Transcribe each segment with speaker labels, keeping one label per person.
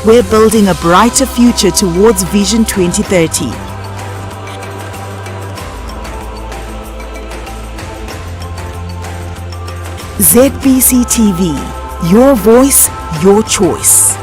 Speaker 1: we're building a brighter future towards Vision 2030. ZBC TV, your voice, your choice.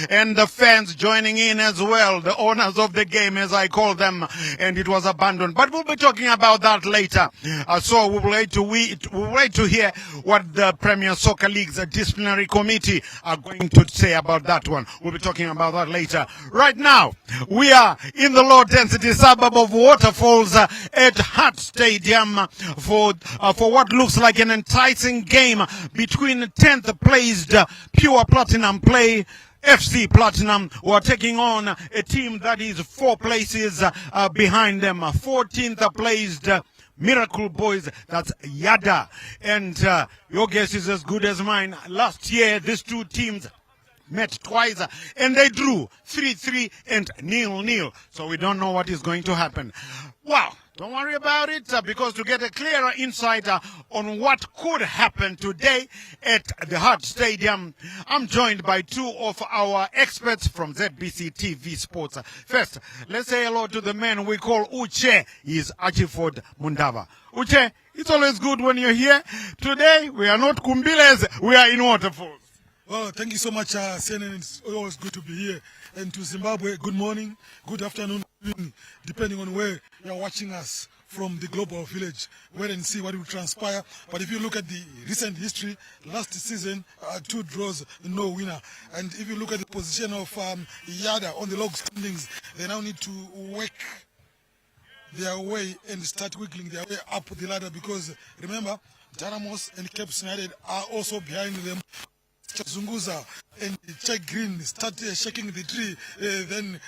Speaker 2: And the fans joining in as well, the owners of the game as I call them, and it was abandoned. But we'll be talking about that later. So we'll wait to hear what the Premier Soccer League's disciplinary committee are going to say about that one. We'll be talking about that later. Right now, we are in the low-density suburb of Waterfalls at Hart Stadium for what looks like an enticing game between 10th placed Pure Platinum Play FC Platinum, who are taking on a team that is 4 places behind them. 14th placed Miracle Boys, that's Yadah. And your guess is as good as mine. Last year, these two teams met twice and they drew 3-3 and 0-0. So we don't know what is going to happen. Wow. Don't worry about it, because to get a clearer insight on what could happen today at the Hart Stadium, I'm joined by 2 of our experts from ZBC TV Sports. First, let's say hello to the man we call Uche. He's Archiford Mundava. Uche, it's always good when you're here. Today, we are not Kumbiles, we are in Waterfalls.
Speaker 3: Well, thank you so much, CNN. It's always good to be here. And to Zimbabwe, good morning, good afternoon, depending on where you're watching us from the global village. Wait and see what will transpire. But if you look at the recent history, last season, 2 draws, no winner. And if you look at the position of Yadah on the log standings, they now need to work their way and start wiggling their way up the ladder, because remember, Dynamos and Cape United are also behind them. Zunguza and Check Green start shaking the tree, then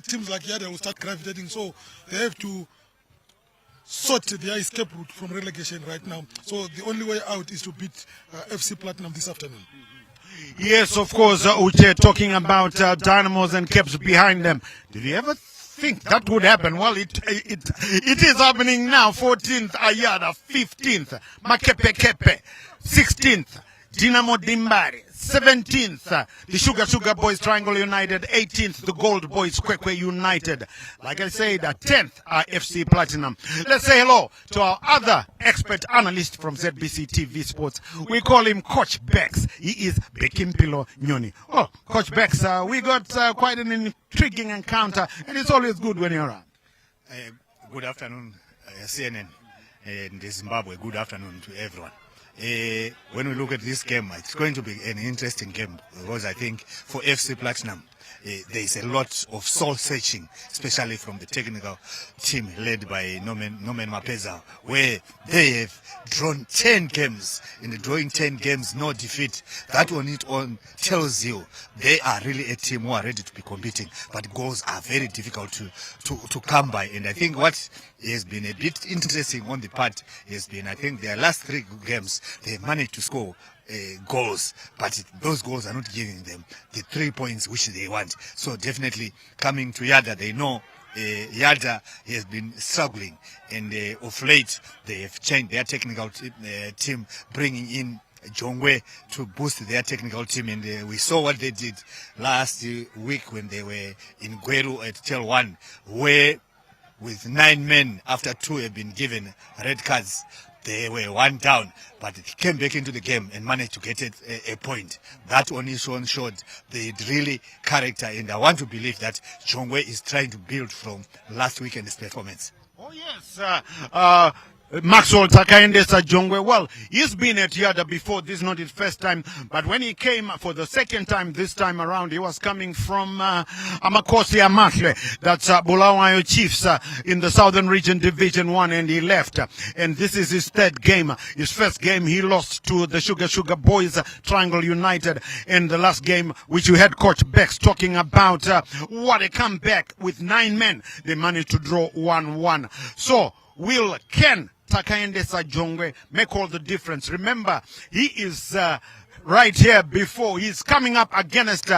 Speaker 3: teams like Yadah will start gravitating. So they have to sort their escape route from relegation right now. So the only way out is to beat FC Platinum this afternoon.
Speaker 2: Yes, of course, Uche, talking about Dynamos and Caps behind them. Did you ever think that would happen? Well, it is happening now. 14th Yadah, 15th Makepe Kepe, 16th Dinamo Dimbari, 17th, the Sugar Boys Triangle United, 18th, the Gold Boys Kwekwe United. Like I said, 10th are FC Platinum. Let's say hello to our other expert analyst from ZBC TV Sports. We call him Coach Bex. He is Bekimpilo Nyoni. Oh, Coach Bex, we got quite an intriguing encounter, and it's always good when you're around.
Speaker 4: Good afternoon, CNN and Zimbabwe. Good afternoon to everyone. When we look at this game, it's going to be an interesting game, because I think for FC Platinum, there is a lot of soul searching, especially from the technical team led by Norman Mapeza, where they have drawn 10 games. In the drawing 10 games, no defeat. That on its own tells you they are really a team who are ready to be competing, but goals are very difficult to come by. And I think what has been a bit interesting on the part has been, I think their last 3 games, they managed to score goals, but those goals are not giving them the 3 points which they want. So definitely coming to Yadah, they know Yadah has been struggling, and of late they have changed their technical team, bringing in Jongwe to boost their technical team, and we saw what they did last week when they were in Gweru at Tel 1, where with 9 men, after 2 have been given red cards, they were 1 down, but they came back into the game and managed to get a point. That on its own showed the really character, and I want to believe that Jongwe is trying to build from last weekend's performance.
Speaker 2: Oh yes, Maxwell Takaende Sajongwe, well, he's been at Yadah before. This is not his first time. But when he came for the second time, this time around, he was coming from Amakosi Amahle. That's Bulawayo Chiefs in the Southern Region Division 1, and he left. And this is his third game. His first game, he lost to the Sugar Boys, Triangle United. And the last game, which you had Coach Bex talking about, what a comeback with 9 men. They managed to draw 1-1. So, will Ken Takaende Sajongwe make all the difference? Remember, he is right here before. He's coming up against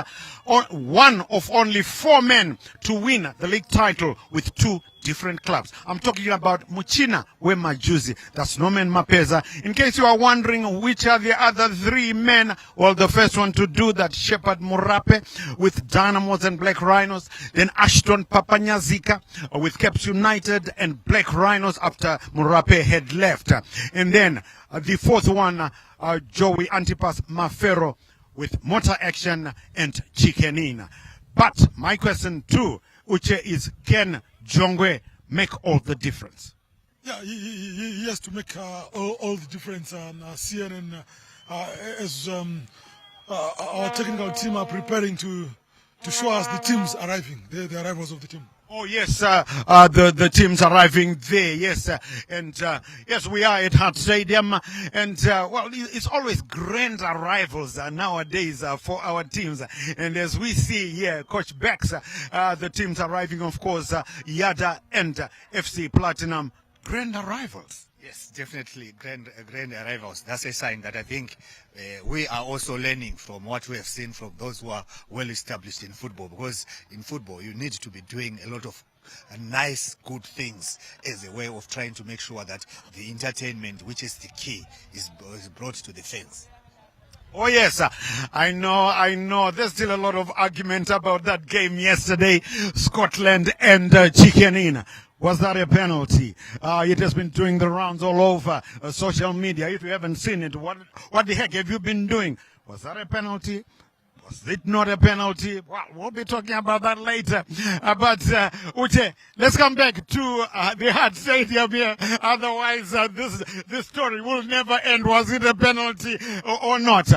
Speaker 2: one of only 4 men to win the league title with 2 different clubs. I'm talking about Muchina Wemajuzi. That's Norman Mapeza. In case you are wondering which are the other 3 men, well, the first one to do that, Shepherd Murape with Dynamos and Black Rhinos. Then Ashton Papanyazika with Caps United and Black Rhinos after Murape had left. And then the fourth one, Joey Antipas Mafero with Motor Action and Chickenina. But my question too, Uche, is Ken Jongwe make all the difference?
Speaker 3: Yeah, he has to make all the difference. CNN, as our technical team are preparing to show us the teams arriving, the arrivals of the team.
Speaker 2: Oh yes, the teams arriving there. Yes, and yes, we are at Hart Stadium, and well, it's always grand arrivals nowadays for our teams. And as we see here, Coach Bex, the teams arriving, of course, Yadah and FC Platinum, grand arrivals.
Speaker 4: Yes, definitely grand arrivals. That's a sign that I think we are also learning from what we have seen from those who are well established in football. Because in football, you need to be doing a lot of nice, good things as a way of trying to make sure that the entertainment, which is the key, is brought to the fans.
Speaker 2: Oh yes, I know. There's still a lot of argument about that game yesterday, Scotland and Chickenina. Was that a penalty? It has been doing the rounds all over social media. If you haven't seen it, what the heck have you been doing? Was that a penalty? Was it not a penalty? Well, we'll be talking about that later. But Uche, let's come back to the Hart Stadium here. Otherwise, this story will never end. Was it a penalty or not?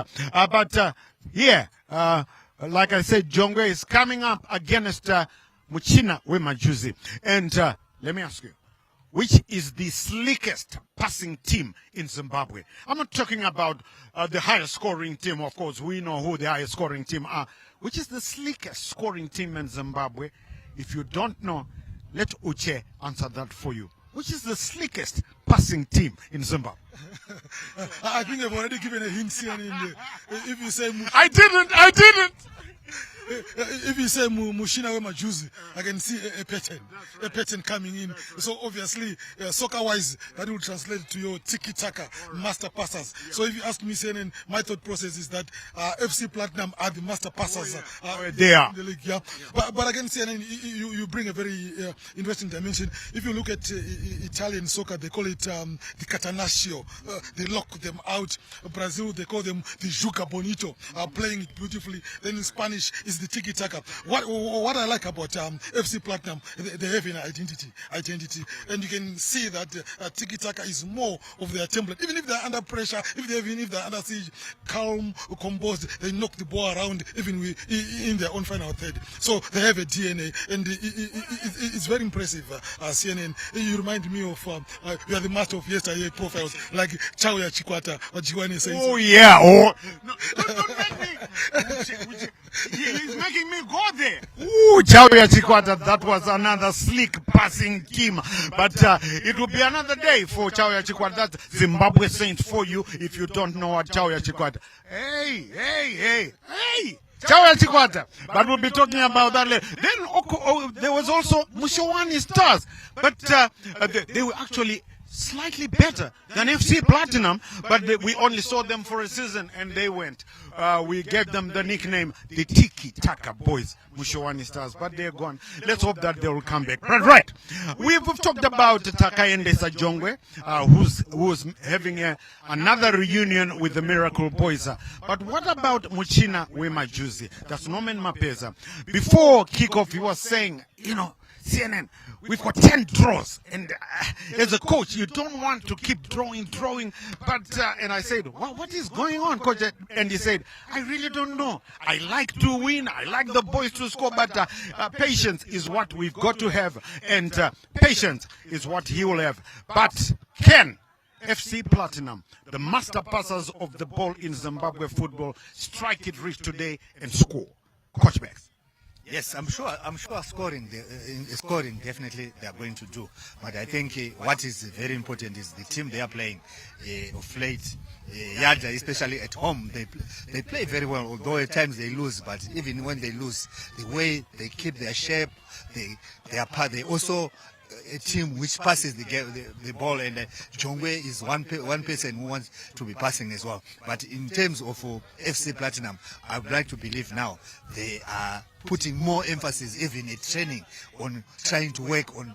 Speaker 2: Yeah, like I said, Jongwe is coming up against Muchina Wemajuzi. And let me ask you, which is the slickest passing team in Zimbabwe? I'm not talking about the highest scoring team. Of course, we know who the highest scoring team are. Which is the slickest scoring team in Zimbabwe? If you don't know, let Uche answer that for you. Which is the slickest passing team in Zimbabwe?
Speaker 3: I think I've already given a hint here. If you say...
Speaker 2: I didn't!
Speaker 3: If you say Muchina Wemajuzi, I can see a pattern coming in. So obviously, soccer-wise, that will translate to your tiki-taka master passers. So if you ask me, CNN, my thought process is that FC Platinum are the master passers
Speaker 2: they are.
Speaker 3: in the league. Yeah. But again, CNN, you bring a very interesting dimension. If you look at Italian soccer, they call it the catenaccio. They lock them out. Brazil, they call them the Juca Bonito, playing it beautifully. Then in Spanish, is the tiki-taka. What I like about FC Platinum, they have an identity, and you can see that tiki-taka is more of their template. Even if they're under pressure, even if they're under siege, calm, composed, they knock the ball around, even in their own final third. So they have a DNA, and it's very impressive. CNN, you remind me of you are the master of yesterday profiles, like Chauya Chikwata, what Jiwane says.
Speaker 2: Oh yeah, no, don't make me. He's making me go there. Ooh, Chauya Chikwata, that was another slick passing team. But it will be another day for Chauya Chikwata. That's Zimbabwe Saints for you if you don't know what Chauya Chikwata. Hey. Chauya Chikwata. But we'll be talking about that later. Then there was also Mushawani Stars. But they were actually slightly better than FC Platinum, but we only saw them for a season and they went. We gave them the nickname the Tiki Taka Boys, Mushawani Stars, but they're gone. Let's hope that they will come back. But right, we've talked about Takaende Sajongwe, who's having another reunion with the Miracle Boys. But what about Muchina Wemajuzi? That's Norman Mapeza. Before kickoff, he was saying, CNN, we've got 10 draws. And as a coach, you don't want to keep drawing. But, and I said, well, what is going on, coach? And he said, I really don't know. I like to win. I like the boys to score. But patience is what we've got to have. And patience is what he will have. But can FC Platinum, the master passers of the ball in Zimbabwe football, strike it rich today and score? Coach Bex.
Speaker 4: Yes, I'm sure scoring definitely they are going to do. But I think what is very important is the team they are playing of late. Yadah, especially at home, they play very well, although at times they lose. But even when they lose, the way they keep their shape, they also a team which passes the ball, and Jongwe is one person who wants to be passing as well. But in terms of FC Platinum, I would like to believe now they are putting more emphasis even in training on trying to work on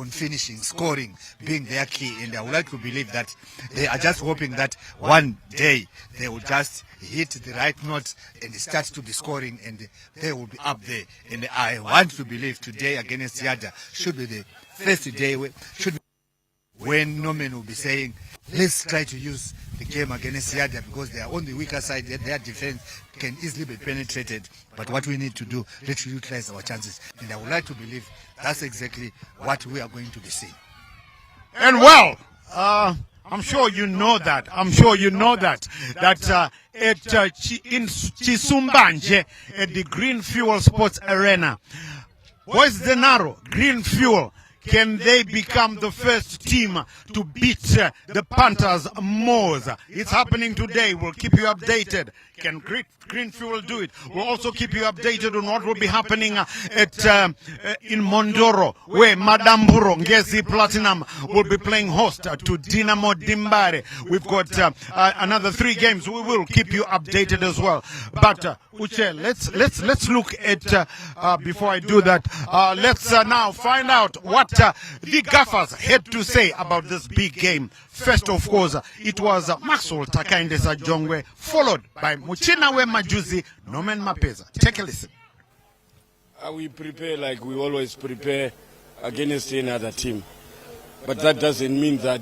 Speaker 4: finishing, scoring, being their key. And I would like to believe that they are just hoping that one day they will just hit the right notes and start to be scoring, and they will be up there. And I want to believe today against Yadah should be the first day when Norman will be saying, let's try to use the game against Yadah because they are on the weaker side. Their defense can easily be penetrated. But what we need to do, let's utilize our chances. And I would like to believe that's exactly what we are going to be seeing.
Speaker 2: And well, I'm sure you know that. That in Chisumbanje at the Green Fuel Sports Arena, Boys Denaro, Green Fuel, can they become the first team to beat the Panthers Moors? It's happening today. We'll keep you updated. Can Green Fuel do it? We'll also keep you updated on what will be happening at in Mondoro, where Madamburo Ngezi Platinum will be playing host to Dinamo Dimbare. We've got another 3 games. We will keep you updated as well. But Uche, let's look at before I do that. Let's now find out what the gaffers had to say about this big game. First, of course, it was Maxwell Takaindesa Jongwe, followed by Muchinawe Majuzi, Norman Mapeza. Take a listen.
Speaker 5: We prepare like we always prepare against any other team. But that doesn't mean that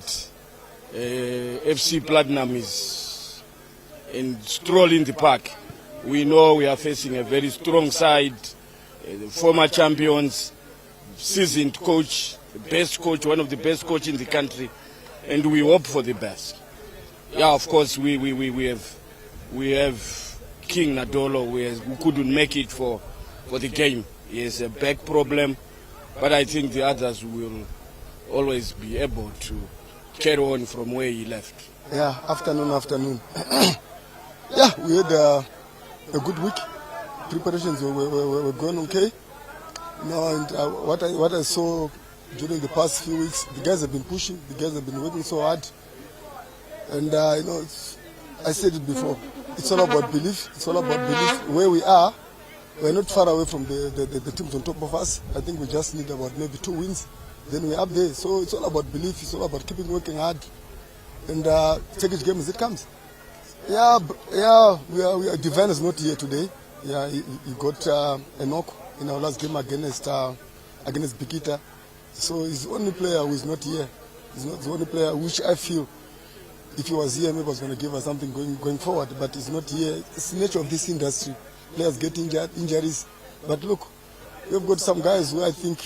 Speaker 5: FC Platinum is in stroll in the park. We know we are facing a very strong side, former champions, seasoned coach, the best coach, one of the best coaches in the country, and we hope for the best. Yeah, of course, we have King Nadolo who couldn't make it for the game. He has a back problem, but I think the others will always be able to carry on from where he left.
Speaker 6: Yeah, afternoon. Yeah, we had a good week. Preparations were going okay. No, and what I saw during the past few weeks, the guys have been pushing. The guys have been working so hard. And I said it before. It's all about belief. It's all about belief. Where we are, we're not far away from the teams on top of us. I think we just need about maybe 2 wins. Then we're up there. So it's all about belief. It's all about keeping working hard and take each game as it comes. Yeah. Divine is not here today. Yeah, he got a knock in our last game against Bikita. So he's the only player who is not here. He's not the only player which I feel if he was here, maybe was going to give us something going forward. But he's not here. It's the nature of this industry. Players get injuries. But look, we've got some guys who I think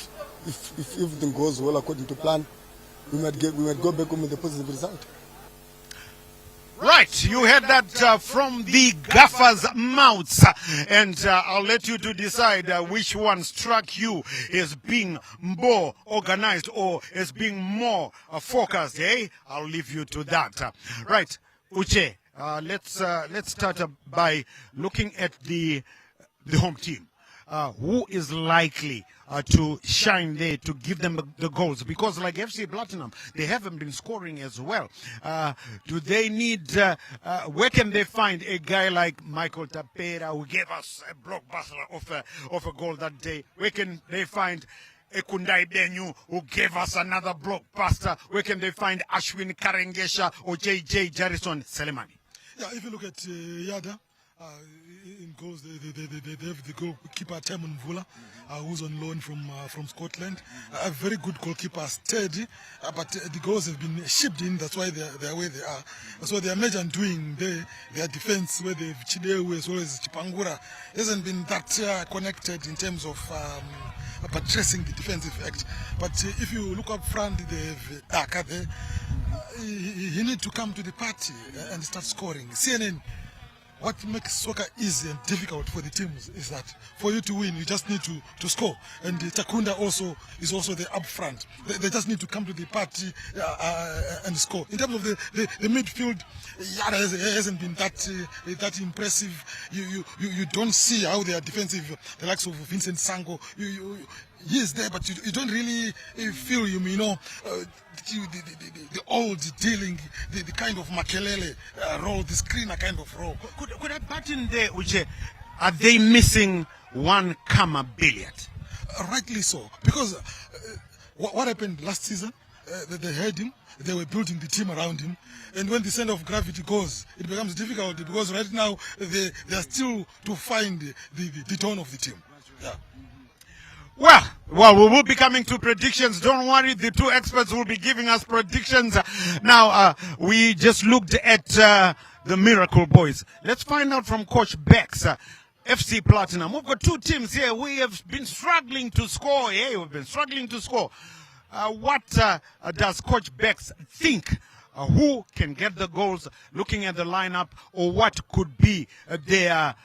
Speaker 6: if everything goes well according to plan, we might go back home with a positive result.
Speaker 2: Right, you heard that from the gaffers' mouths, and I'll let you to decide which one struck you as being more organized or as being more focused. I'll leave you to that. Right, Uche, let's start by looking at the home team. Who is likely to shine there to give them the goals? Because like FC Platinum, they haven't been scoring as well. Do they need, where can they find a guy like Michael Tapera who gave us a blockbuster of a goal that day? Where can they find Ekundai Benyu who gave us another blockbuster? Where can they find Ashwin Karengesha or JJ Jarrison Selemani?
Speaker 3: Yeah, if you look at Yadah, in in goals, they have the goalkeeper Timon Mvula, who's on loan from Scotland. A very good goalkeeper, steady, but the goals have been shipped in. That's why they're where they are. So their major undoing their defense, where they've Chidewe as well as Chipangura, hasn't been that connected in terms of buttressing the defensive act. But if you look up front, they have Daka there. He need to come to the party and start scoring. CNN, what makes soccer easy and difficult for the teams is that for you to win, you just need to score. And Takunda also is also there up front. They just need to come to the party and score. In terms of the midfield, Yadah hasn't been that impressive. You don't see how they are defensive. The likes of Vincent Sango, he is there, but you don't really feel him. The old dealing, the kind of Makelele role, the screener kind of role.
Speaker 2: Could I butt in there, Uche? Are they missing one Kama Billiard?
Speaker 3: Rightly so, because what happened last season? They had him, they were building the team around him, and when the center of gravity goes, it becomes difficult because right now they are still to find the tone of the team. Yeah.
Speaker 2: Well, we will be coming to predictions. Don't worry, the two experts will be giving us predictions. Now, we just looked at the Miracle Boys. Let's find out from Coach Bex, FC Platinum. We've got two teams here. We have been struggling to score. Yeah, we've been struggling to score. What does Coach Bex think? Who can get the goals, looking at the lineup, or what could be their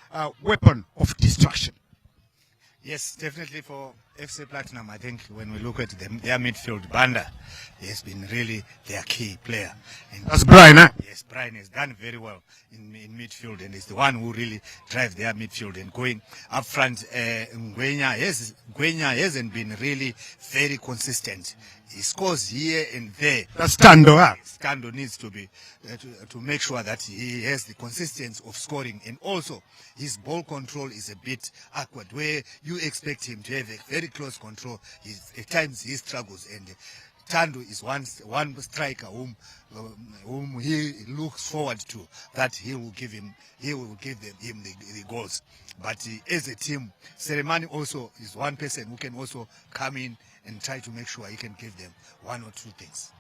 Speaker 2: weapon of destruction?
Speaker 4: Yes, definitely for FC Platinum, I think when we look at them, their midfield, Banda has been really their key player. And
Speaker 2: that's Brian, huh?
Speaker 4: Yes, Brian has done very well in midfield, and is the one who really drives their midfield. And going up front, Ngwenya hasn't been really very consistent. He scores here and there.
Speaker 2: That's Stando, huh?
Speaker 4: Stando needs to be to make sure that he has the consistency of scoring, and also his ball control is a bit awkward, where you expect him to have a very close control. At times he struggles, and Tando is one striker whom he looks forward to, that he will give him the goals. But as a team, Seremani also is one person who can also come in and try to make sure he can give them one or two things.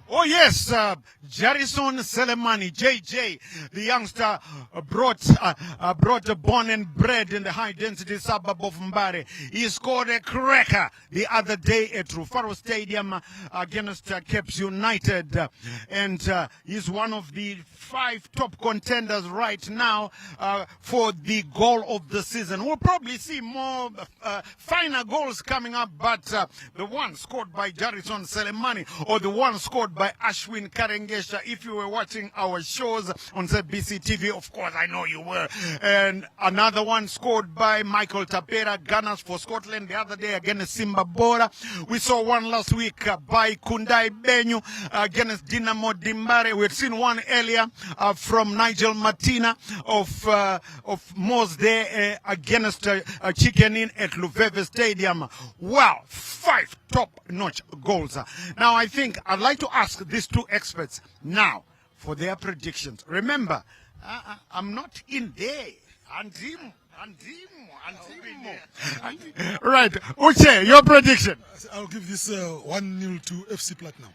Speaker 2: Oh yes, Jarrison Selemani, JJ, the youngster, brought born and bred in the high-density suburb of Mumhari. He scored a cracker the other day at Rufaro Stadium against Caps United, and he's one of the 5 top contenders right now for the goal of the season. We'll probably see more finer goals coming up, but the one scored by Jarrison Selemani, or the one scored by Ashwin Karengesha, if you were watching our shows on ZBC TV, of course, I know you were. And another one scored by Michael Tapera, Gunners for Scotland, the other day against Zimbabwe. We saw one last week by Kundai Benyu against Dinamo Dimbare. We had seen one earlier from Nigel Martina of Moss there against Chicken Inn at Luveve Stadium. Wow, 5 top-notch goals. Now, I think I'd like to ask these two experts now for their predictions. Remember, I'm not in there. Andimo. Right. Uche, your prediction.
Speaker 3: I'll give this 1-0 to FC Platinum.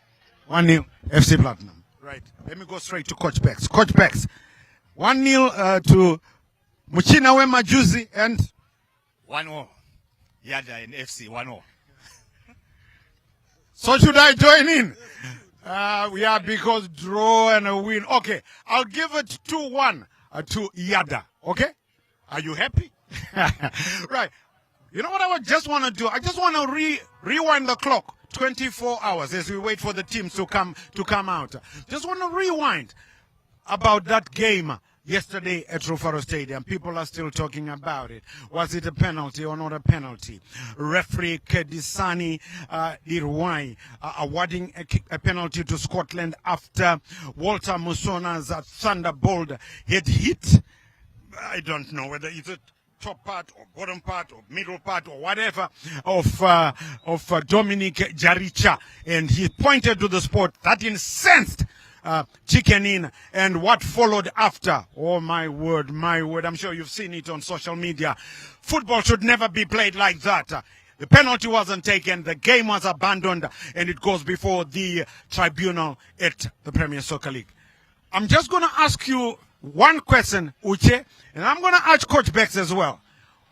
Speaker 2: 1-0 FC Platinum. Right. Let me go straight to Coach Bex. Coach Bex, 1-0 to Muchinawe Majuzi and
Speaker 4: 1-0. Yadah and FC 1-0.
Speaker 2: So should I join in? Yeah, because draw and a win. Okay, I'll give it 2-1 to Yadah. Okay? Are you happy? Right. You know what I just want to do? I just want to rewind the clock 24 hours as we wait for the teams to come out. Just want to rewind about that game yesterday at Rufaro Stadium. People are still talking about it. Was it a penalty or not a penalty? Referee Kedisani Irwai awarding a penalty to Scotland after Walter Musona's thunderbolt had hit, I don't know whether it's a top part or bottom part or middle part or whatever of Dominic Jaricha, and he pointed to the spot. That incensed chicken in, and what followed after. Oh, my word, my word. I'm sure you've seen it on social media. Football should never be played like that. The penalty wasn't taken, the game was abandoned, and it goes before the tribunal at the Premier Soccer League. I'm just going to ask you one question, Uche, and I'm going to ask Coach Bex as well.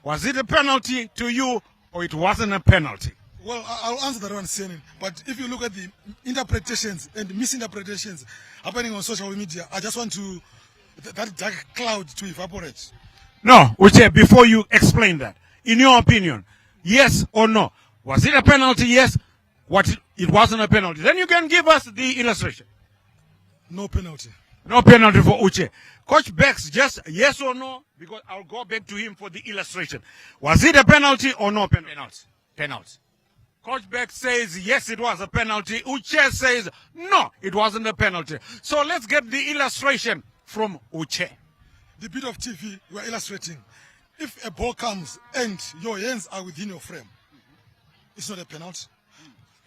Speaker 2: Was it a penalty to you, or it wasn't a penalty?
Speaker 3: Well, I'll answer that one, CNN. But if you look at the interpretations and misinterpretations happening on social media, I just want to that dark cloud to evaporate.
Speaker 2: No, Uche, before you explain that, in your opinion, yes or no? Was it a penalty? Yes. It wasn't a penalty. Then you can give us the illustration.
Speaker 3: No penalty.
Speaker 2: No penalty for Uche. Coach Bex, just yes or no, because I'll go back to him for the illustration. Was it a penalty or no penalty?
Speaker 4: Penalty.
Speaker 2: Coach Beck says, yes, it was a penalty. Uche says, no, it wasn't a penalty. So let's get the illustration from Uche.
Speaker 3: The bit of TV we are illustrating. If a ball comes and your hands are within your frame, it's not a penalty.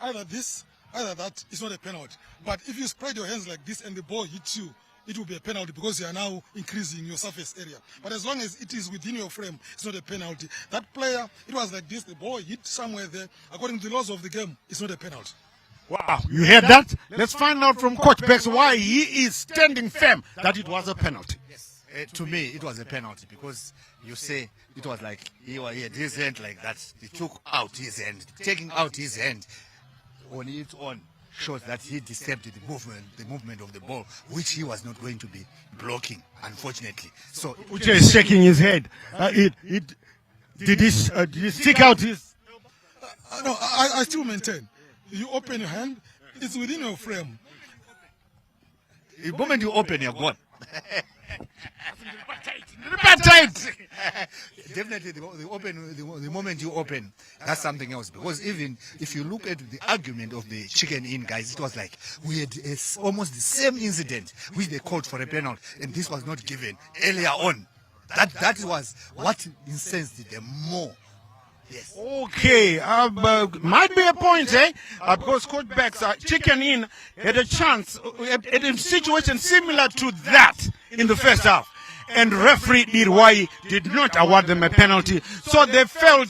Speaker 3: Either this, either that, it's not a penalty. But if you spread your hands like this and the ball hits you, it will be a penalty because you are now increasing your surface area. But as long as it is within your frame, it's not a penalty. That player, it was like this, the ball hit somewhere there. According to the laws of the game, it's not a penalty.
Speaker 2: Wow, you heard that? Let's find out from Coach Bex why he is standing firm that it was a penalty.
Speaker 4: Yes. To me, it was a penalty because you say it was like he had his hand like that. He took out his hand. Taking out his hand on its own shows that he disturbed the movement of the ball, which he was not going to be blocking, unfortunately. So
Speaker 2: Uche is shaking his head. Did he stick out his?
Speaker 3: No, I still maintain. You open your hand, it's within your frame.
Speaker 4: The moment you open, you're gone. Definitely, the moment you open, that's something else. Because even if you look at the argument of the chicken in guys, it was like we had almost the same incident which they called for a penalty, and this was not given earlier on. That was what incensed them more. Yes.
Speaker 2: Okay, might be a point, eh? Because Coach Bex, chicken in had a chance, at a situation similar to that in the first half. And referee Dirwai did not award them a penalty. So they felt,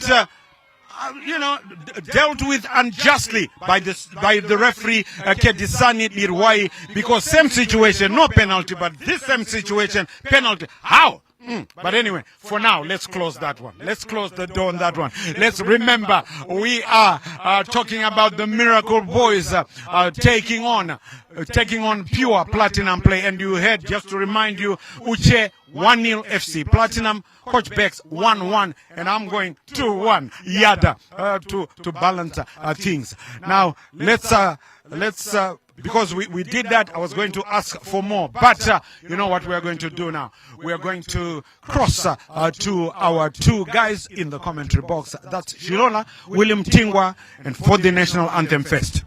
Speaker 2: dealt with unjustly by the referee, Kedisani Dirwai, because same situation, no penalty, but this same situation, penalty. How? But anyway, for now, let's close that one. Let's close the door on that one. Let's remember, we are talking about the Miracle Boys taking on pure Platinum play. And you heard, just to remind you, Uche 1-0 FC Platinum, Coach Bex 1-1, and I'm going 2-1 Yadah to balance things. Now, let's because we did that, I was going to ask for more. But you know what we are going to do now? We are going to cross to our two guys in the commentary box. That's Shirola, William Tingwa, and for the national anthem first.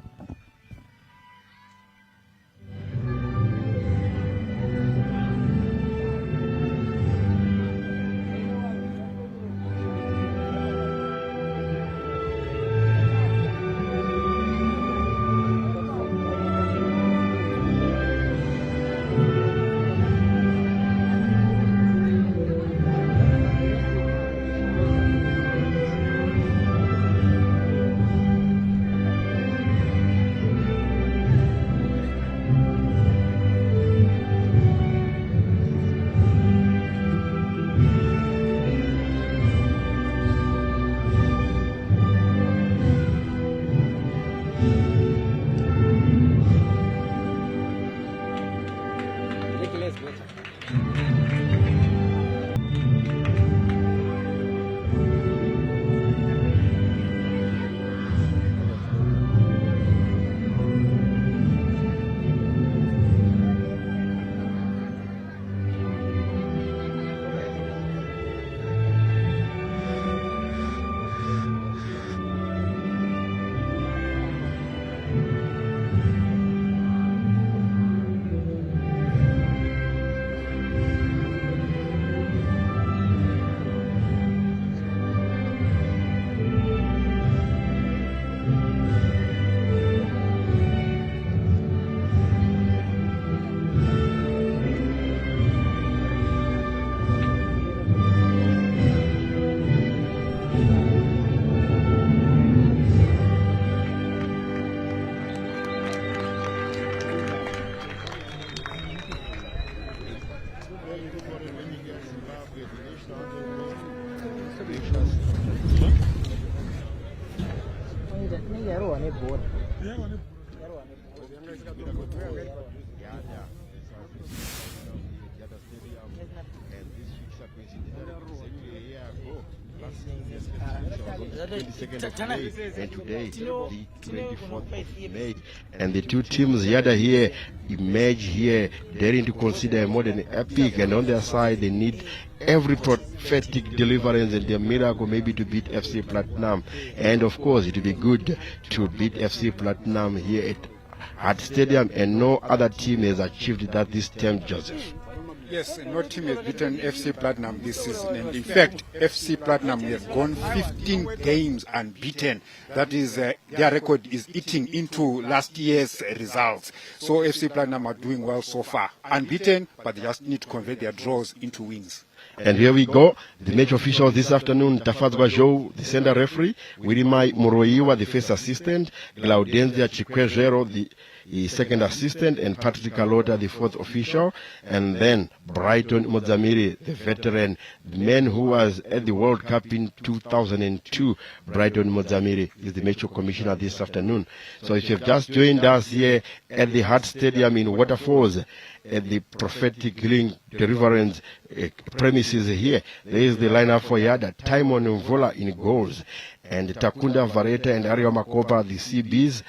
Speaker 7: And today, the 24th of May, and the two teams Yadah here emerge here, daring to consider a modern epic, and on their side they need every prophetic deliverance and their miracle maybe to beat FC Platinum. And of course it will be good to beat FC Platinum here at Stadium, and no other team has achieved that this term, Joseph.
Speaker 8: Yes, no team has beaten FC Platinum this season, and in fact, FC Platinum has gone 15 games unbeaten. That is, their record is eating into last year's results. So FC Platinum are doing well so far. Unbeaten, but they just need to convert their draws into wins.
Speaker 7: And here we go, the match officials this afternoon: Tafadzwa Joe, the center referee; Wirimai Muroiwa, the first assistant; Glaudenzia Chikwejero, the second assistant; and Patrick Kalota, the fourth official. And then Brighton Modzamiri, the veteran, the man who was at the World Cup in 2002. Brighton Modzamiri is the match commissioner this afternoon. So if you've just joined us here at the Hart Stadium in Waterfalls, at the prophetic healing deliverance premises here, there is the lineup for Yadah: Timon Mvula in goals, and Takunda Vareta and Ario Makopa, the CBs;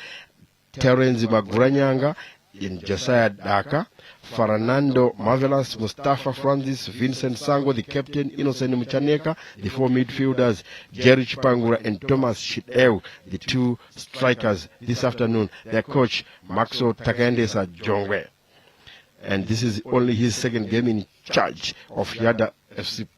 Speaker 7: Terence Maguranyanga in Josiah Daka; Fernando Marvelous, Mustafa Francis, Vincent Sango, the captain; Innocent Muchaneka, the four midfielders; Jerry Chipangura and Thomas Shiteu, the two strikers this afternoon. Their coach, Maxo Takendesa Jongwe. And this is only his second game in charge of Yadah FC.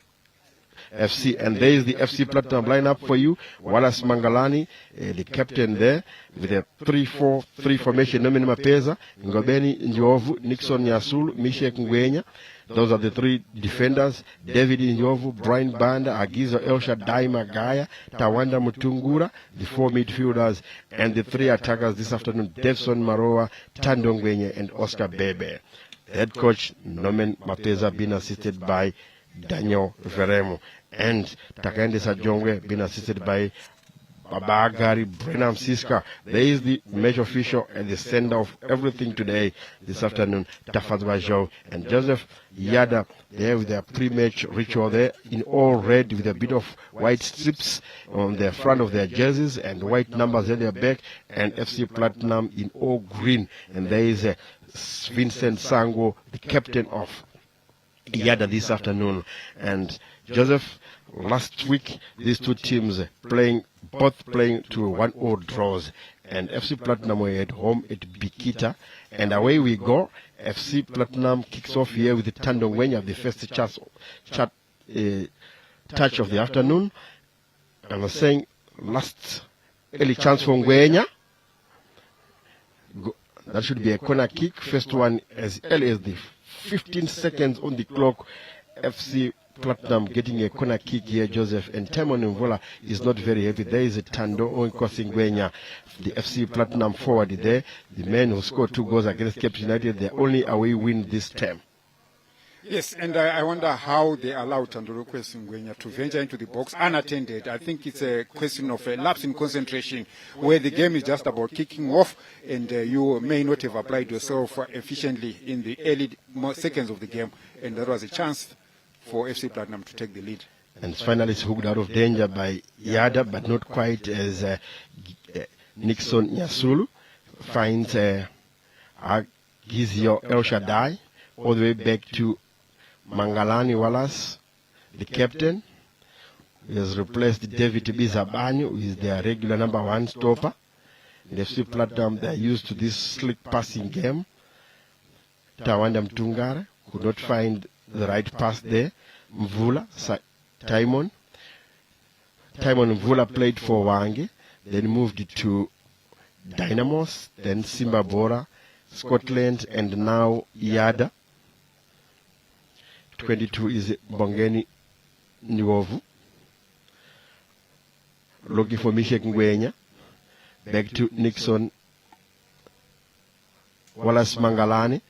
Speaker 7: And there is the FC Platinum lineup for you: Wallace Mangalani, the captain there, with a 3-4-3 formation. Nomini Mapeza, Ngobeni Njovu, Nixon Nyasulu, Mishek Ngwenya. Those are the three defenders: David Njovu, Brian Banda, Agizo Elsha Daima Gaya, Tawanda Mutungura, the four midfielders; and the three attackers this afternoon: Devson Maroa, Tando Ngwenya, and Oscar Bebe. Head coach Nomen Mapeza, being assisted by Daniel Veremo, and Takende Sajongwe being assisted by Babagari Brenham Siska. There is the match official and the sender of everything today, this afternoon, Tafadzwa Joe and Joseph. Yadah there with their pre-match ritual there in all red with a bit of white strips on the front of their jerseys and white numbers at their back, and FC Platinum in all green. And there is Vincent Sango, the captain of Yadah this afternoon. And Joseph, last week these two teams both playing to 1-0 draws, and FC Platinum were at home at Bikita, and away we go. FC Platinum kicks off here with Tando Ngwenya, the first touch of the afternoon. I was saying last early chance for Ngwenya. That should be a corner kick. First one as early as the 15 seconds on the clock. FC Platinum getting a corner kick here, Joseph, and Timon Mvula is not very happy. There is a Tando Onkosingwenya, the FC Platinum forward there, the man who scored 2 goals against Cape United, their only away win this term.
Speaker 8: Yes, and I wonder how they allow Tando Onkosingwenya to venture into the box unattended. I think it's a question of a lapse in concentration, where the game is just about kicking off, and you may not have applied yourself efficiently in the early seconds of the game, and there was a chance for FC Platinum to take the lead.
Speaker 7: And finally it's hooked out of danger by Yadah, but not quite as Nixon Nyasulu finds Gizio El Shaddai all the way back to Mangalani Wallace, the captain. He has replaced David Bizabanyu, who is their regular number 1 stopper. In FC Platinum, they are used to this slick passing game. Tawanda Mtungara could not find the right pass there. Mvula, Timon Mvula played for Wange, then moved to Dynamos, then Simba Bora, Scotland, and now Yadah. 22 is Bongeni Nwovu. Looking for Mishek Ngwenya. Back to Nixon Wallace Mangalani.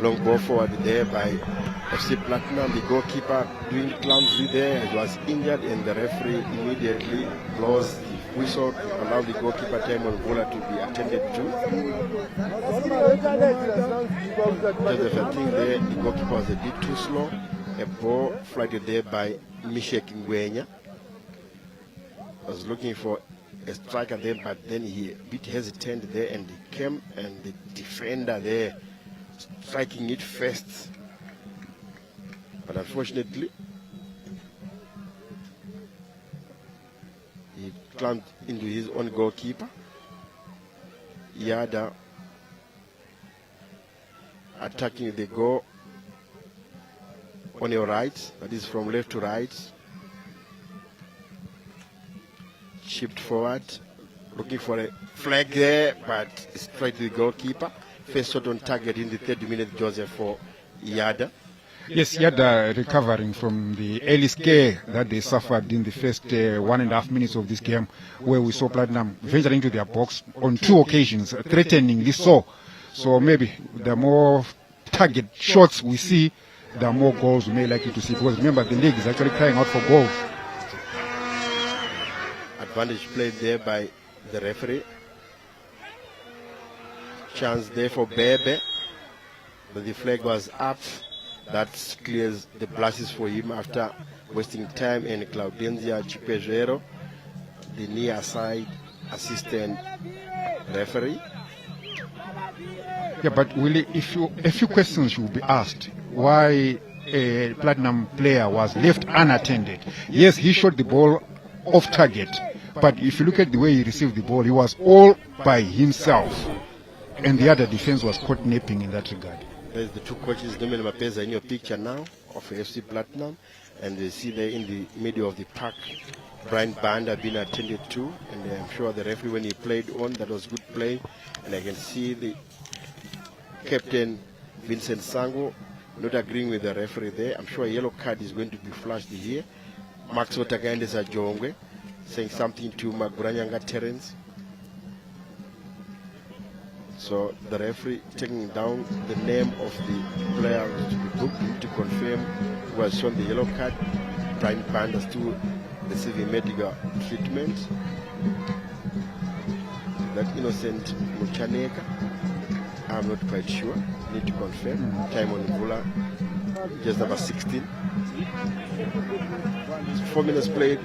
Speaker 7: Long ball for forward there by FC Platinum. The goalkeeper doing clumsily there, he was injured, and the referee immediately blows the whistle to allow the goalkeeper Timon Vula to be attended to. Joseph, I think there the goalkeeper was a bit too slow. A ball flighted there by Mishek Ngwenya. Was looking for a striker there, but then he a bit hesitant there, and he came, and the defender there striking it first. But unfortunately, he climbed into his own goalkeeper. Yadah attacking the goal on your right, that is from left to right. Shipped forward, looking for a flag there, but straight to the goalkeeper. First shot on target in the 30 minutes, Joseph, for Yadah.
Speaker 8: Yes, Yadah recovering from the early scare that they suffered in the first 1.5 minutes of this game, where we saw Platinum venturing into their box on 2 occasions, threateningly so. So maybe the more target shots we see, the more goals we may likely to see. Because remember, the league is actually crying out for goals.
Speaker 7: Advantage played there by the referee. Chance there for Bebe, but the flag was up. That clears the blushes for him after wasting time. And Claudenzia Chipejero, the near side assistant referee.
Speaker 8: Yeah, but Willie, a few questions should be asked. Why a Platinum player was left unattended? Yes, he shot the ball off target, but if you look at the way he received the ball, he was all by himself, and the other defense was caught napping in that regard.
Speaker 7: There's the 2 coaches, Nomen Mapeza, in your picture now of FC Platinum, and you see there in the middle of the park, Brian Banda being attended to, and I'm sure the referee, when he played on, that was good play, and I can see the captain Vincent Sango not agreeing with the referee there. I'm sure a yellow card is going to be flashed here. Max Otagandesa Jongwe saying something to Maguranyanga Terence. So the referee taking down the name of the player to be booked to confirm who has shown the yellow card. Brian Banda still receiving medical treatment. That innocent Muchaneka, I'm not quite sure. Need to confirm. Time on Vula, just number 16. 4 minutes played.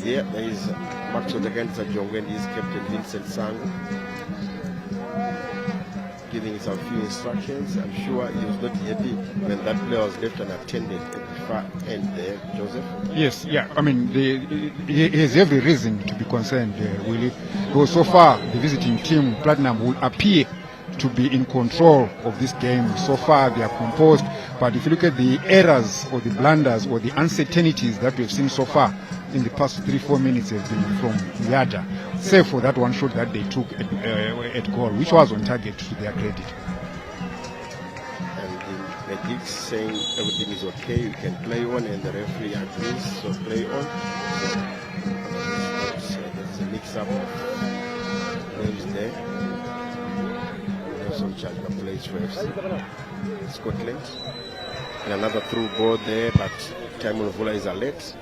Speaker 7: Yeah, there is Max Otagandesa Jongwe and his captain Vincent Sango giving some few instructions. I'm sure he was not happy when that player was left unattended at the far end there, Joseph.
Speaker 8: Yes, yeah, I mean, he has every reason to be concerned, Willie, because so far the visiting team, Platinum, will appear to be in control of this game. So far they are composed, but if you look at the errors or the blunders or the uncertainties that we've seen so far in the past 3-4 minutes have been from Yadah, save for that one shot that they took at goal, which was on target to their credit.
Speaker 7: And the Magic saying everything is okay, you can play on, and the referee agrees, so play on. So there's a mix-up of names there. Also Chalka plays for FC Scotland. And another through ball there, but Timon Vula is alert.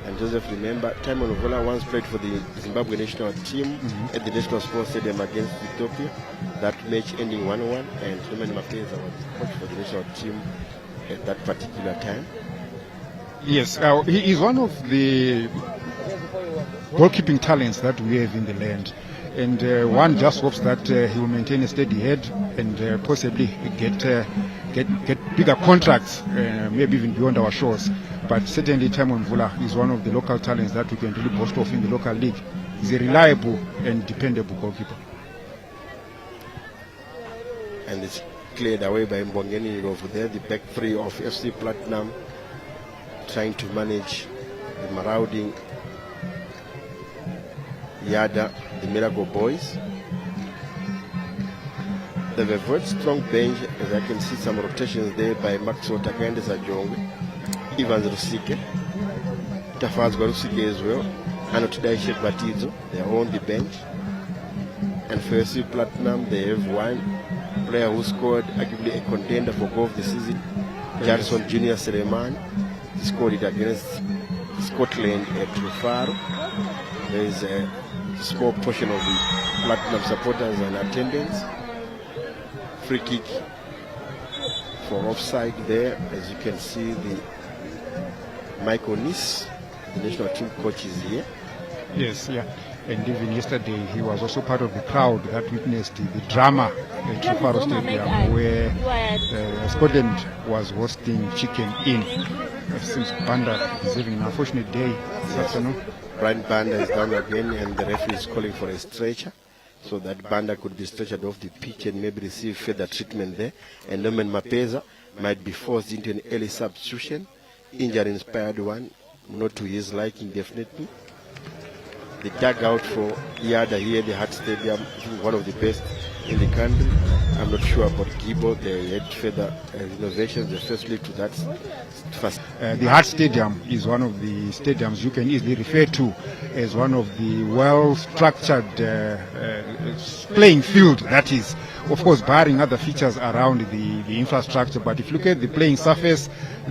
Speaker 7: And Joseph, remember, Timon Vula once played for the Zimbabwe national team at the National Sports Stadium against Ethiopia. That match ending 1-1, and Nomen Mapeza was coach for the national team at that particular time.
Speaker 8: Yes, he is one of the goalkeeping talents that we have in the land. And one just hopes that he will maintain a steady head and possibly get bigger contracts, maybe even beyond our shores. But certainly Timon Vula is one of the local talents that we can really boast of in the local league. He's a reliable and dependable goalkeeper.
Speaker 7: And it's cleared away by Mbongeni over there, the back three of FC Platinum, trying to manage the marauding Yadah, the Miracle Boys. They have a very strong bench, as I can see some rotations there by Max Otagandesa Jongwe, Evans Rusike, Tafazwa Rusike as well, and Otidaishet Batizo. They are on the bench. And for FC Platinum, they have one player who scored, arguably a contender for goal of the season, Jarrison Junior Seleman. He scored it against Scotland at Trufaro. There is a small portion of the Platinum supporters and attendance. Free kick for offside there. As you can see, the Michael Nis, the national team coach, is here.
Speaker 8: Yes, yeah. And even yesterday, he was also part of the crowd that witnessed the drama at Trufaro Stadium, where Scotland was hosting Chicken Inn. It seems Banda is having an unfortunate day this afternoon.
Speaker 7: Brian Banda is down again, and the referee is calling for a stretcher, so that Banda could be stretchered off the pitch and maybe receive further treatment there. And Norman Mapeza might be forced into an early substitution. Injury-inspired one, not to his liking, definitely. The dugout for Yadah here, the Hart Stadium, I think one of the best in the country. I'm not sure about Gibo. They had further renovations. They first lead to that.
Speaker 8: The Hart Stadium is one of the stadiums you can easily refer to as one of the well-structured playing field, that is, of course, barring other features around the infrastructure. But if you look at the playing surface,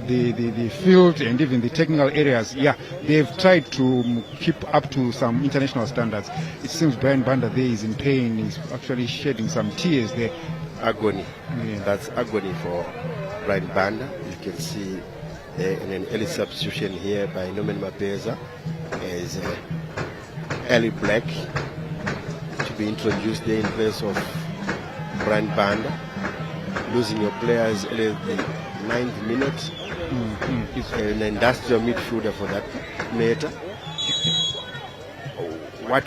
Speaker 8: the field, and even the technical areas, yeah, they've tried to keep up to some international standards. It seems Brian Banda there is in pain. He's actually shedding some tears there.
Speaker 7: Agony. Yeah. That's agony for Brian Banda. You can see in an early substitution here by Norman Mapeza as Ali Black to be introduced there in place of Brian Banda. Losing your players at the 9th minute. It's an industrial midfielder for that matter. What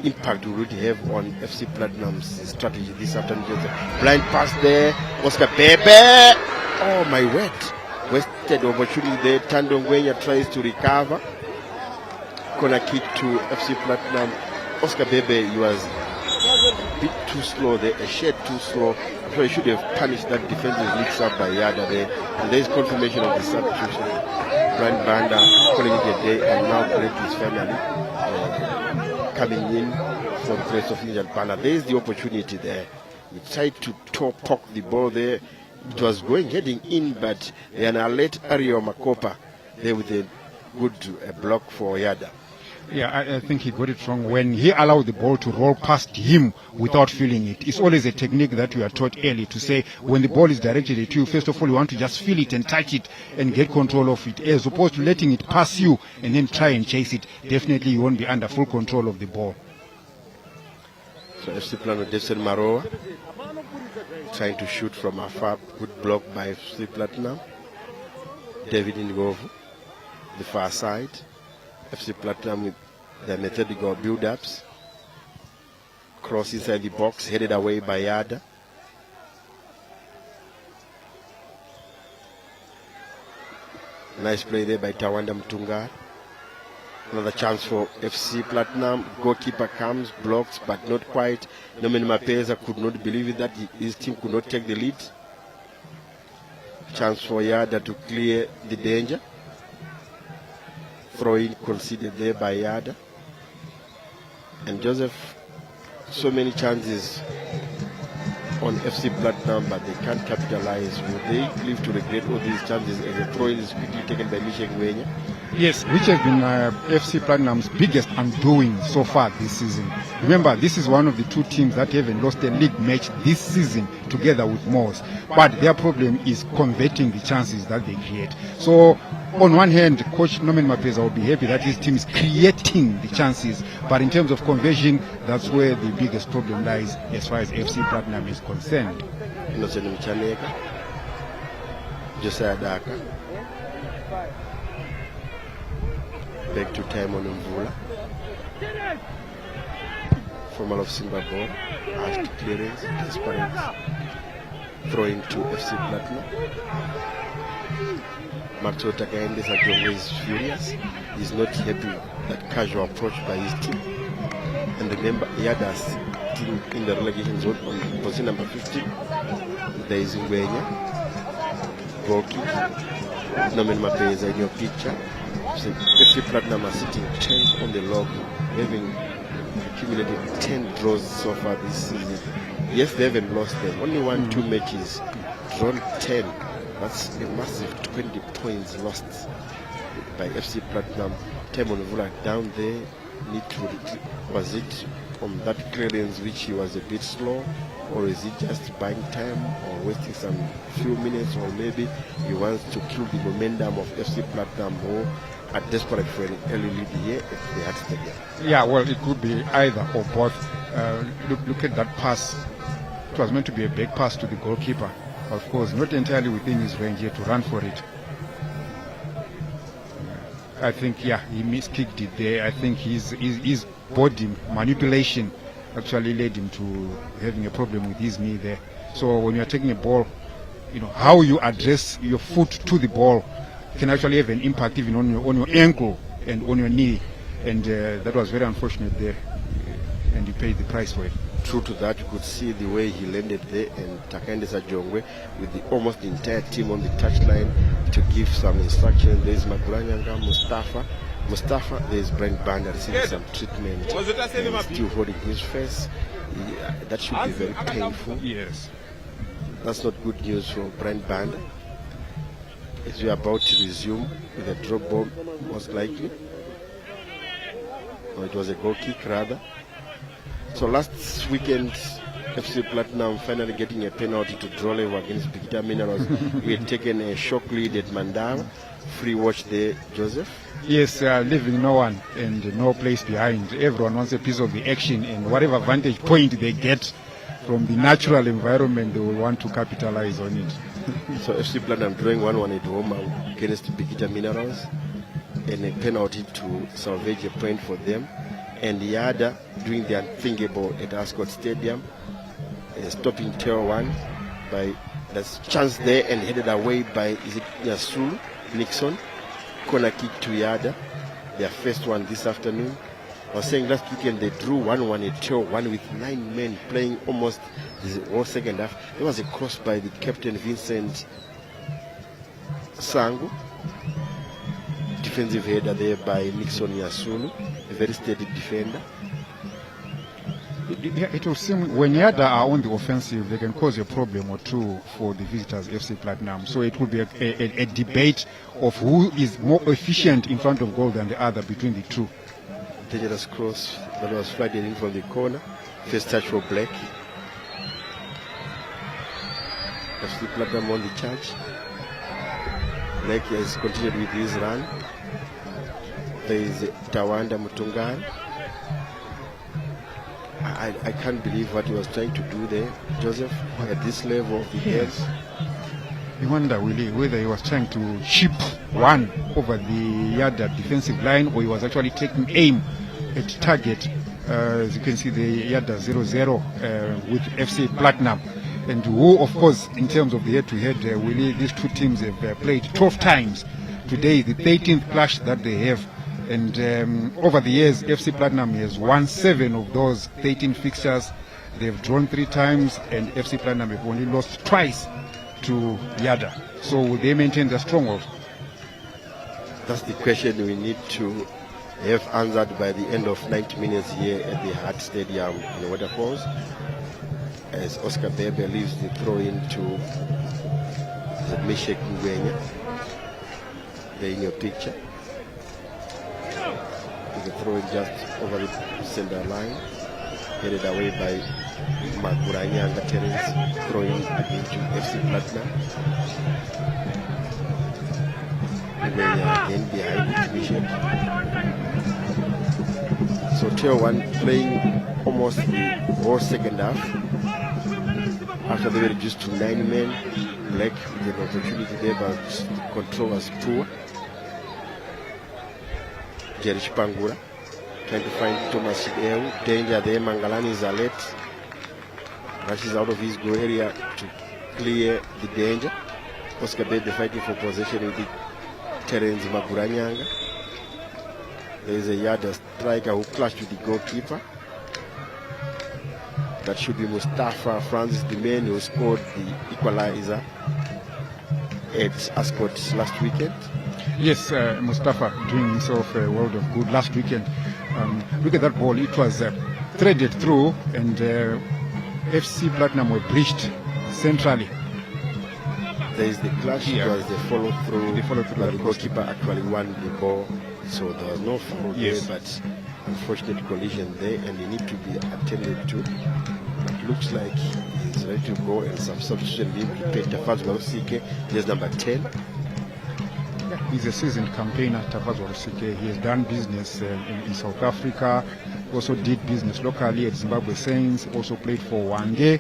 Speaker 7: impact would it have on FC Platinum's strategy this afternoon? Blind pass there, Oscar Bebe. Oh my word! Wasted opportunity there. Tando Ngwenya tries to recover. Corner kick to FC Platinum. Oscar Bebe, he was a bit too slow there, a shade too slow. So he should have punished that defensive mix up by Yadah there. And there is confirmation of the substitution. Brian Banda calling it a day, and now Great is finally coming in for the place of injured Banda. There is the opportunity there. He tried to poke the ball there. It was heading in, but an alert Ario Makopa there with a good block for Yadah.
Speaker 8: Yeah, I think he got it wrong when he allowed the ball to roll past him without feeling it. It's always a technique that we are taught early to say when the ball is directed at you, first of all, you want to just feel it and touch it and get control of it, as opposed to letting it pass you and then try and chase it. Definitely you won't be under full control of the ball.
Speaker 7: So FC Platinum, Jason Maroa trying to shoot from afar. Good block by FC Platinum. David Ngovu, the far side. FC Platinum with their methodical build-ups. Cross inside the box, headed away by Yadah. Nice play there by Tawanda Mtungar. Another chance for FC Platinum. Goalkeeper comes, blocks, but not quite. Norman Mapeza could not believe it that his team could not take the lead. Chance for Yadah to clear the danger. Throw-in conceded there by Yadah. And Joseph, so many chances on FC Platinum, but they can't capitalize. Will they live to regret all these chances as a throw-in is quickly taken by Michel Ngwenya?
Speaker 8: Yes, which has been FC Platinum's biggest undoing so far this season. Remember, this is one of the two teams that haven't lost a league match this season together with Moors. But their problem is converting the chances that they create. So, on one hand, Coach Norman Mapeza will be happy that his team is creating the chances. But in terms of conversion, that's where the biggest problem lies as far as FC Platinum is concerned.
Speaker 7: Innocent Mchaneka, Josiah Daka. Back to time on Mvula. Former of Zimbabwe, asked clearance, transparent, throwing to FC Platinum. Maxwell Takaende Sajongo is furious. He's not happy that casual approach by his team. And remember, Yadah's team in the relegation zone on position number 15. There is Ngwenya, goal kick, Norman Mapeza in your picture. So FC Platinum are sitting 10th on the log, having accumulated 10 draws so far this season. Yes, they haven't lost them. Only won 2 matches, drawn 10. That's a massive 20 points lost by FC Platinum. Temonvula down there, was it on that clearance which he was a bit slow, or is it just buying time or wasting some few minutes, or maybe he wants to kill the momentum of FC Platinum who are desperate for an early lead here at the Heart Stadium?
Speaker 8: Yeah, well, it could be either or both. Look at that pass. It was meant to be a big pass to the goalkeeper. Of course, not entirely within his range here to run for it. I think, yeah, he miskicked it there. I think his body manipulation actually led him to having a problem with his knee there. So when you're taking a ball, you know, how you address your foot to the ball can actually have an impact even on your ankle and on your knee. And that was very unfortunate there. And he paid the price for it.
Speaker 7: True to that, you could see the way he landed there, and Takande Sajongwe with the almost the entire team on the touchline to give some instructions. There is Magulanyanga, Mustafa, there is Brent Banda receiving some treatment. He's still holding his face. That should be very painful.
Speaker 8: Yes.
Speaker 7: That's not good news for Brent Banda. As we are about to resume with a drop ball, most likely. Or it was a goal kick rather. So last weekend, FC Platinum finally getting a penalty to draw level against Bikita Minerals. We had taken a shock lead at Mandara. Free watch there, Joseph.
Speaker 8: Yes, leaving no one and no place behind. Everyone wants a piece of the action, and whatever vantage point they get from the natural environment, they will want to capitalize on it.
Speaker 7: So FC Platinum drawing 1-1 at home against Bikita Minerals, and a penalty to salvage a point for them. And Yadah doing the unthinkable at Ascot Stadium, stopping Tier 1 by there's chance there and headed away by is it Yasul Nixon. Corner kick to Yadah, their first one this afternoon. I was saying last weekend they drew 1-1 at Tier 1 with 9 men playing almost the whole second half. There was a cross by the captain Vincent Sangu. Defensive header there by Nixon Yasulu, a very steady defender.
Speaker 8: It will seem when Yadah are on the offensive, they can cause a problem or two for the visitors, FC Platinum. So it will be a debate of who is more efficient in front of goal than the other between the two.
Speaker 7: Dangerous cross that was flagged in from the corner. First touch for Black. FC Platinum on the charge. Black has continued with his run. There is Tawanda Mutungan. I can't believe what he was trying to do there, Joseph, at this level of the game.
Speaker 8: You wonder really whether he was trying to chip one over the Yadah defensive line, or he was actually taking aim at target. As you can see, the Yadah 0-0 with FC Platinum. And who, of course, in terms of the head-to-head, these two teams have played 12 times. Today, the 13th clash that they have. And over the years, FC Platinum has won 7 of those 13 fixtures. They've drawn 3 times, and FC Platinum have only lost twice to Yadah. So will they maintain their stronghold?
Speaker 7: That's the question we need to have answered by the end of 90 minutes here at the Heart Stadium in the Waterfalls. As Oscar Bebe leaves the throw in to Meshek Ngwenya. There in your picture. The throw in just over the center line, headed away by Maguranyanga Terence, throwing again to FC Platinum. Again behind Meshek. So Tier 1 playing almost the whole second half. After they were reduced to 9 men, Black with an opportunity there, but the control was poor. Jerish Pangura trying to find Thomas Shideu. Danger there, Mangalani Zalet rushes out of his goal area to clear the danger. Oscar Bebe fighting for possession with the Terence Maguranyanga. There is a Yadah striker who clashed with the goalkeeper. That should be Mustafa Francis, the man who scored the equalizer at Ascot last weekend.
Speaker 8: Yes, Mustafa doing himself a world of good last weekend. Look at that ball. It was threaded through, and FC Platinum were breached centrally.
Speaker 7: There is the clash,
Speaker 8: Yeah.
Speaker 7: it was the follow through.
Speaker 8: The follow-through
Speaker 7: But the
Speaker 8: that caused
Speaker 7: goalkeeper actually won the ball, so there was no foul
Speaker 8: Yes.
Speaker 7: there, but unfortunate collision there, and they need to be attended to. It looks like he's ready to go, and some substitution being prepared. Tafazwa Rusike, there's number 10.
Speaker 8: He's a seasoned campaigner, Tafazwa Rusike. He has done business in South Africa, also did business locally at Zimbabwe Saints, also played for Wange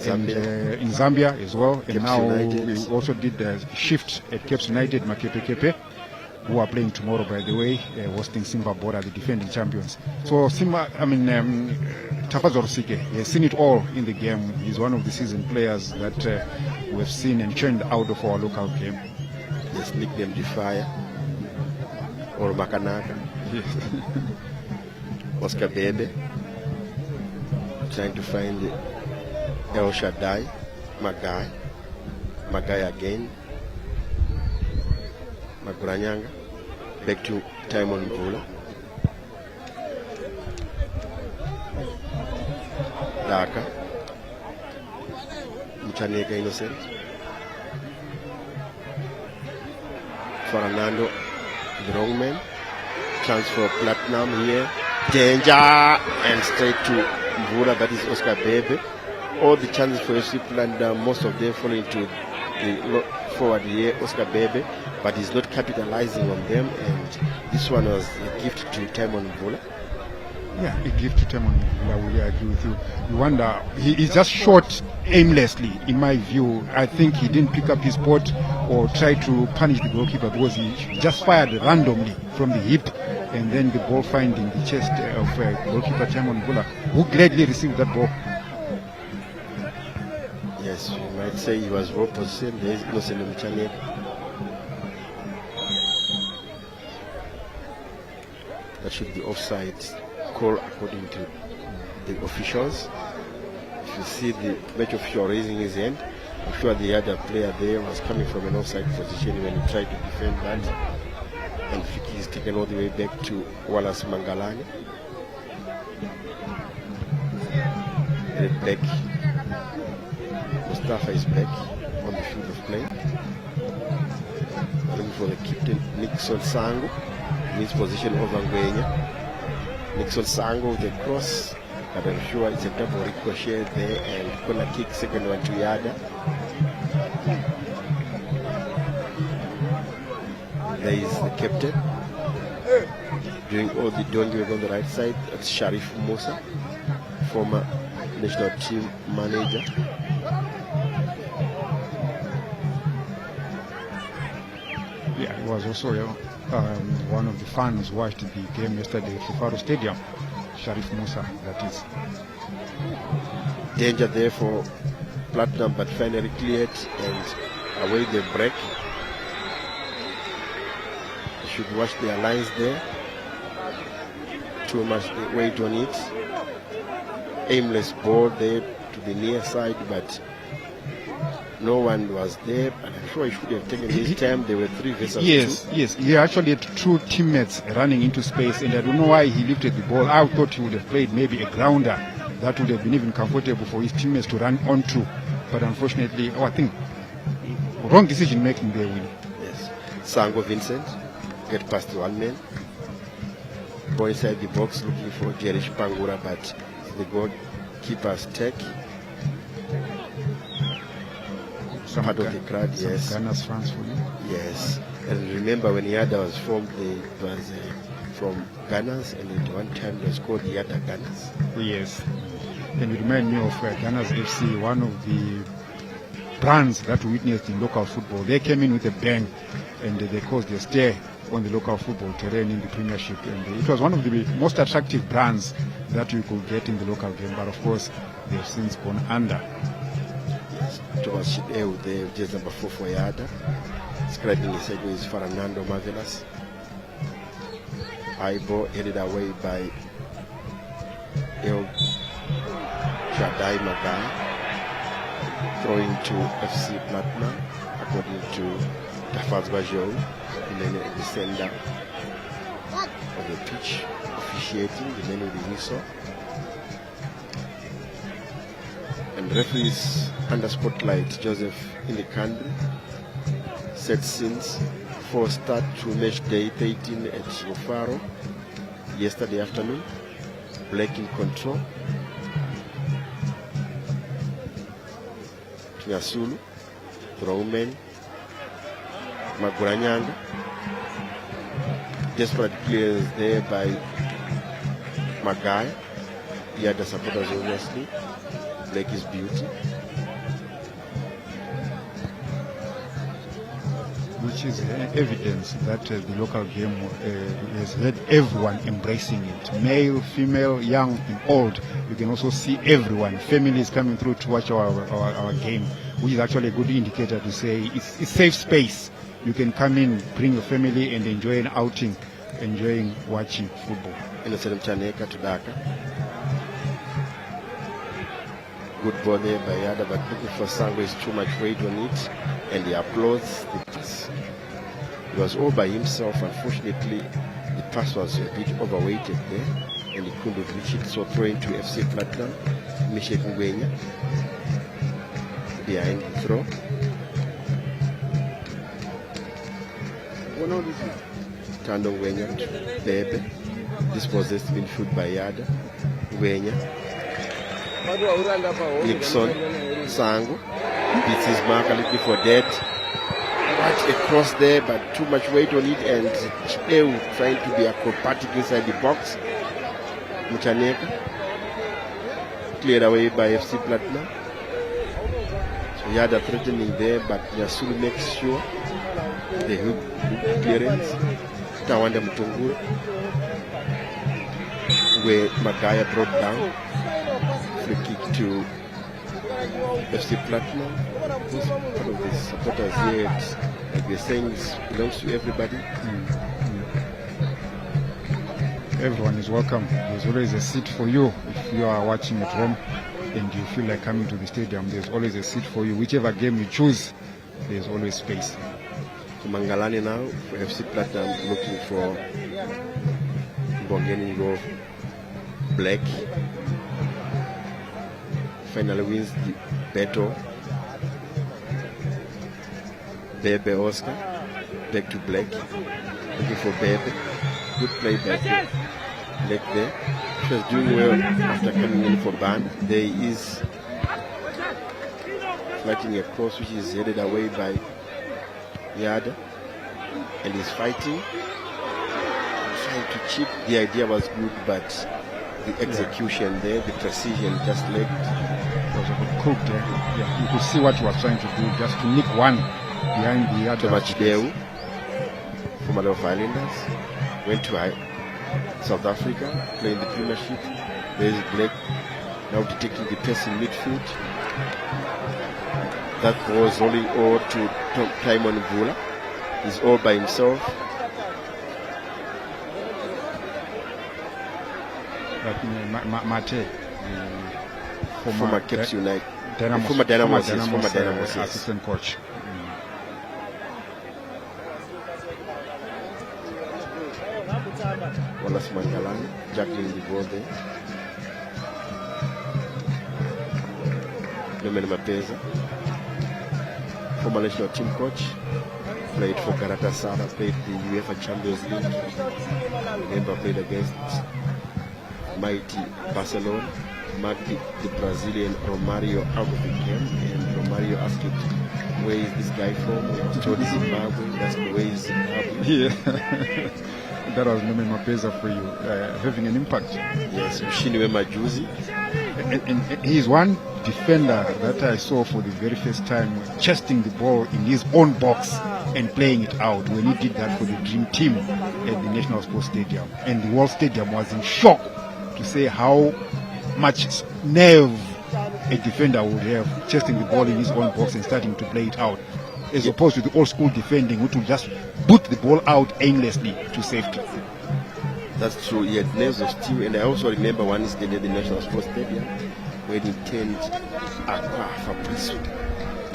Speaker 8: and, in Zambia as well. And
Speaker 7: Cape
Speaker 8: now
Speaker 7: United.
Speaker 8: he also did a shift at Cape United, Makepe, who are playing tomorrow, by the way, hosting Simba Bora, the defending champions. So Tafazwa Rusike, he has seen it all in the game. He's one of the seasoned players that we have seen and churned out of our local game.
Speaker 7: Just nicknamed the Fire or Makanaka. Oscar Bebe trying to find El Shaddai, Magai again, Maguranyanga, back to Timon Mvula, Daka, Muchaneka Innocent, Fernando, the wrong man, transfer Platinum here, danger, and straight to Mvula, that is Oscar Bebe. All the chances for FC Platinum, most of them fall into the forward here, Oscar Bebe, but he's not capitalizing on them, and this one was a gift to Timon Mvula.
Speaker 8: Yeah, a gift to Timon. I will agree with you. You wonder, he just shot aimlessly, in my view. I think he didn't pick up his spot or try to punish the goalkeeper, because he just fired randomly from the hip, and then the ball finding the chest of goalkeeper Timon Mvula, who gladly received that ball.
Speaker 7: Yes, you might say he was well positioned. There is Innocent Mchaneka. That should be offside call according to the officials. If you see the match official raising his hand, I'm sure the other player there was coming from an offside position when he tried to defend that. And Fiki is taken all the way back to Wallace Mangalani. Back. Mustafa is back on the field of play. Looking for the captain, Nixon Sango, in his position over Ngwenya. Nixon Sango with the cross, but I'm sure it's a double ricochet there, and corner kick, second one to Yadah. There is the captain doing all the doing work on the right side. That's Sharif Musa, former national team manager.
Speaker 8: Yeah, he was also one of the fans watched the game yesterday at Faro Stadium. Sharif Musa, that is.
Speaker 7: Danger there for Platinum, but finally cleared, and away they break. They should watch their lines there. Too much weight on it. Aimless ball there to the near side, but no one was there, and I'm sure he should have taken his time. There were 3 versus 2.
Speaker 8: Yes. He actually had 2 teammates running into space, and I don't know why he lifted the ball. I thought he would have played maybe a grounder that would have been even comfortable for his teammates to run onto. But unfortunately, I think wrong decision making there, Willie.
Speaker 7: Yes. Sango Vincent get past one man. Go inside the box looking for Jerish Pangura, but the goalkeeper's take. Part of the crowd, yes.
Speaker 8: Ghana's fans for you.
Speaker 7: Yes. And remember when Yadah was formed, it was from Ghana's, and at one time it was called Yadah Ghana's.
Speaker 8: Yes. And you remind me of Ghana's FC, one of the brands that we witnessed in local football. They came in with a bang, and they caused a stir on the local football terrain in the Premiership. And it was one of the most attractive brands that you could get in the local game. But of course, they have since gone under.
Speaker 7: Thomas Shideu there, just number 4 for Yadah. Scribing his head with Fernando Marvelous. High ball headed away by El Shaddai Magai. Throwing to FC Platinum, according to Tafazwa Joe, and then the sender of the pitch officiating, the man with the whistle. And referees under spotlight, Joseph in the country. Set scenes for start to match day 13 at Ofaro yesterday afternoon. Black in control. Nyasulu, Roman, Maguranyanga. Desperate clears there by Magai. Yadah supporters obviously. Black is beauty.
Speaker 8: Which is evidence that the local game has had everyone embracing it. Male, female, young and old. You can also see everyone, families coming through to watch our game, which is actually a good indicator to say it's safe space. You can come in, bring your family and enjoy an outing, enjoying watching football.
Speaker 7: Innocent Chaneka to Dhaka. Good ball there by Yadah, but looking for Sangwe is too much weight on it, and he applauds the pass. He was all by himself. Unfortunately, the pass was a bit overweighted there, and he couldn't reach it. So throwing to FC Platinum, Mishek Ngwenya behind the throw. Tando Ngwenya to Bebe. Dispossessed midfield by Yadah. Ngwenya. Nixon, Sango, beats his mark a little before that. Right across there, but too much weight on it, and Chipeu trying to be acrobatic inside the box. Muchaneka, cleared away by FC Platinum. So Yadah threatening there, but Yasulu makes sure the hook clearance. Tawanda Mutunguru, where Magaya brought down. Free kick to FC Platinum. Part of the supporters here, like they're saying, it belongs to everybody.
Speaker 8: Everyone is welcome. There's always a seat for you if you are watching at home and you feel like coming to the stadium. There's always a seat for you. Whichever game you choose, there's always space.
Speaker 7: So Mangalani now for FC Platinum, looking for Bongeni Grove Black. Finally wins the battle. Bebe Oscar, back to Black, looking for Bebe. Good play back to Black there. She was doing well after coming in for Ban. There he is fighting a cross which is headed away by Yadah, and he's fighting, trying to chip. The idea was good, but the execution there, the precision just lacked.
Speaker 8: It was a bit cooked. Yeah, you could see what he was trying to do, just to nick one behind the other.
Speaker 7: Thomas Deu, former of Islanders, went to South Africa, playing the Premiership. There is Blake, now detecting the pace in midfield. That was rolling all to Simon Vula. He's all by himself.
Speaker 8: Mate,
Speaker 7: former Caps United, former Dynamos,
Speaker 8: assistant coach.
Speaker 7: Wallace Mangalani, juggling the ball there. Nomen Mapeza, former national team coach, played for Galatasaray, played the UEFA Champions League. Remember, played against mighty Barcelona, marked the Brazilian Romario out of the game, and Romario asked him, where is this guy from? He told Zimbabwe, that's the way Zimbabwe.
Speaker 8: Yeah. That was Nomen Mapeza for you, having an impact.
Speaker 7: Yes, Ushiniwe Majuzi.
Speaker 8: And he is one defender that I saw for the very first time chesting the ball in his own box and playing it out when he did that for the Dream Team at the National Sports Stadium. And the World Stadium was in shock to say how much nerve a defender would have chesting the ball in his own box and starting to play it out, as opposed to the old school defending, which would just boot the ball out aimlessly to safety.
Speaker 7: That's true. He had nerves of steel, and I also remember one incident at the National Sports Stadium when he turned Aqua Fabrizio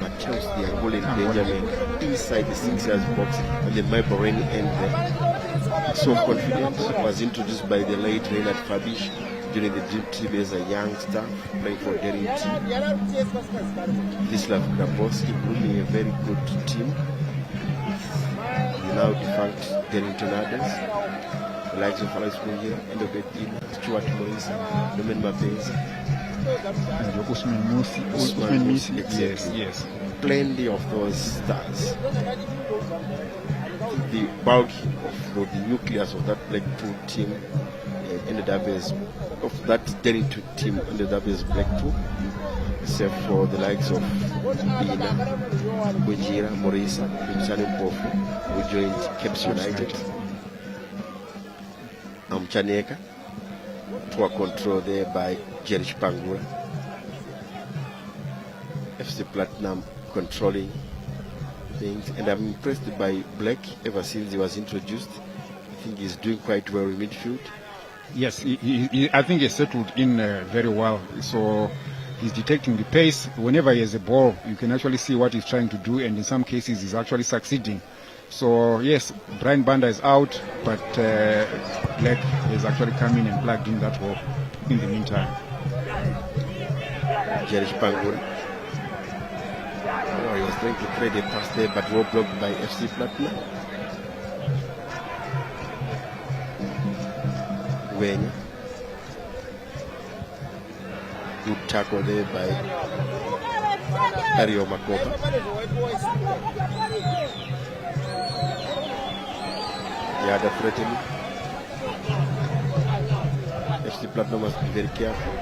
Speaker 7: Mateus, the Angolan Benjamin, inside the 6 yards box on the Maiboreni end there. So confident, was introduced by the late Reinhard Fabish, during the dream team as a youngster, playing for Daring team. Vislav Grabowski grooming a very good team. The now defunct Daring Tornadoes. The likes of Alex Mungira, Endobet Stuart Morrison, Norman Mapeza,
Speaker 8: And Usman Musi. Yes.
Speaker 7: Plenty of those stars. The bulk of the nucleus of that Blackpool team ended up as of that Darrington team ended up as Blackpool, except for the likes of Bina, Bujira, Morisa, Mchane Mpofu, who joined Caps United. Chaneka, poor control there by Jerry Pangura. FC Platinum controlling things, and I'm impressed by Black ever since he was introduced. I think he's doing quite well in midfield.
Speaker 8: Yes, I think he's settled in very well. So he's detecting the pace. Whenever he has a ball, you can actually see what he's trying to do, and in some cases he's actually succeeding. So yes, Brian Banda is out, but Black has actually come in and plugged in that hole in the meantime.
Speaker 7: Jerry Pangura. Oh, he was trying to play the pass there, but well blocked by FC Platinum. Wenya. Good tackle there by Ario Makopa. Yadah threatening. FC Platinum must be very careful.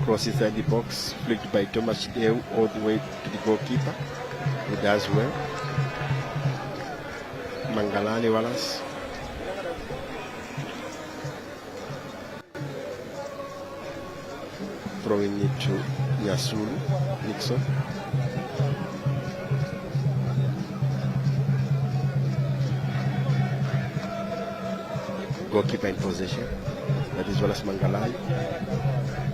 Speaker 7: Cross inside the box, flicked by Thomas Chideu all the way to the goalkeeper, who does well. Mangalani Wallace. Throwing it to Nyasulu Nixon. Goalkeeper in possession. That is Wallace Mangalani,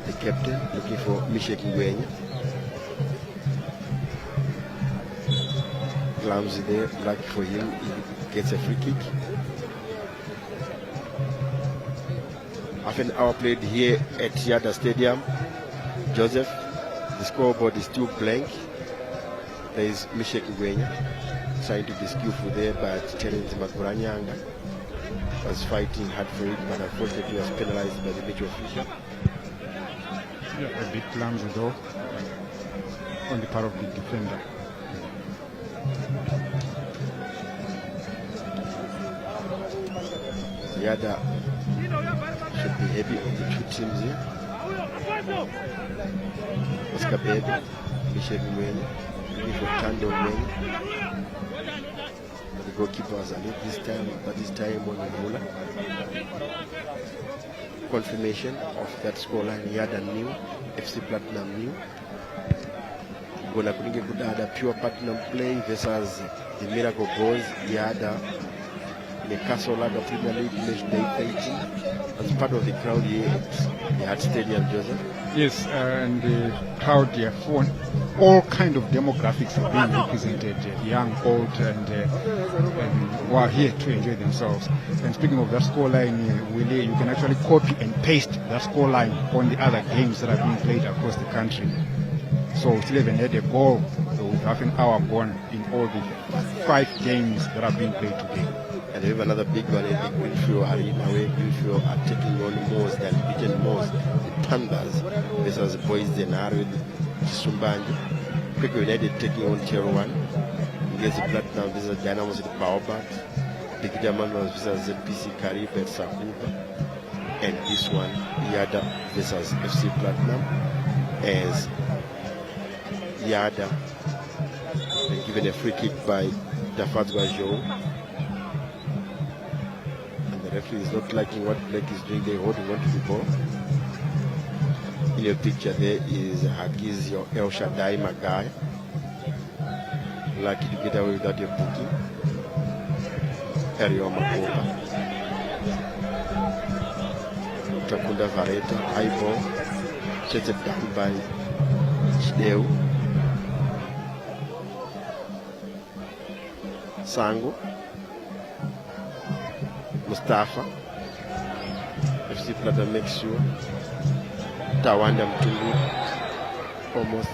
Speaker 7: the captain, looking for Mishek Ngwenya. Clumsy there, lucky for him, he gets a free kick. Half an hour played here at Yadah Stadium. Joseph, the scoreboard is still blank. There is Mishek Ngwenya trying to be skillful there, but Terence Makuranyanga was fighting hard for it, but unfortunately was penalized by the match official.
Speaker 8: Yeah, a bit clumsy though on the part of the defender.
Speaker 7: Yadah should be happy of the two teams here. Oscar Bebe, Michel Mwene, looking for Tando Mwene. The goalkeeper was alert this time, but this time on Mula. Confirmation of that scoreline. Yadah new, FC Platinum new. Gonna bring a good other pure Platinum play versus the Miracle Boys. Yadah in the Castle Lager Premier League match day 13 as part of the crowd here at the Hart Stadium, Joseph.
Speaker 8: Yes, and the crowd here for all kind of demographics are being represented, young, old, and who are here to enjoy themselves. And speaking of that scoreline, Willie, you can actually copy and paste that scoreline on the other games that are being played across the country. So still haven't had a goal with half an hour gone in all the 5 games that are being played today.
Speaker 7: And we have another big one in the Greenfield Arena where Greenfield are taking on Moors, they are beaten Moors, the Pandas versus the Boys Denaro, Sumbanje. Quick United taking on Tier 1 against the Platinum versus Dynamos at Baobabs. Big Diamond versus the PC Carib at Sakuba. And this one, Yadah versus FC Platinum, as Yadah been given a free kick by Dafadzwa Joe. The referee is not liking what Black is doing. They're holding on to the ball. In your picture there is Hagiz, your El Shaddai Magai. Lucky to get away without your booking. Ario Makopa. Takunda Vareta, high ball. Chesed down by Chideu. Sango. Mustafa, FC Plata makes sure. Tawanda Mtungu almost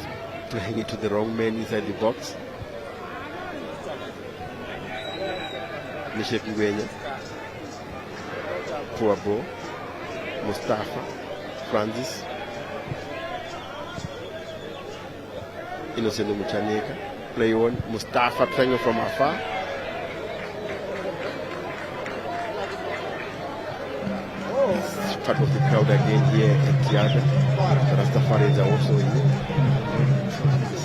Speaker 7: playing it to the wrong man inside the box. Mishek Ngwenya. Poor ball. Mustafa. Francis. Innocent Muchaneka. Play on. Mustafa trying from afar. Part of the crowd again here at Yadah. The Rastafaris are also here.
Speaker 8: One of the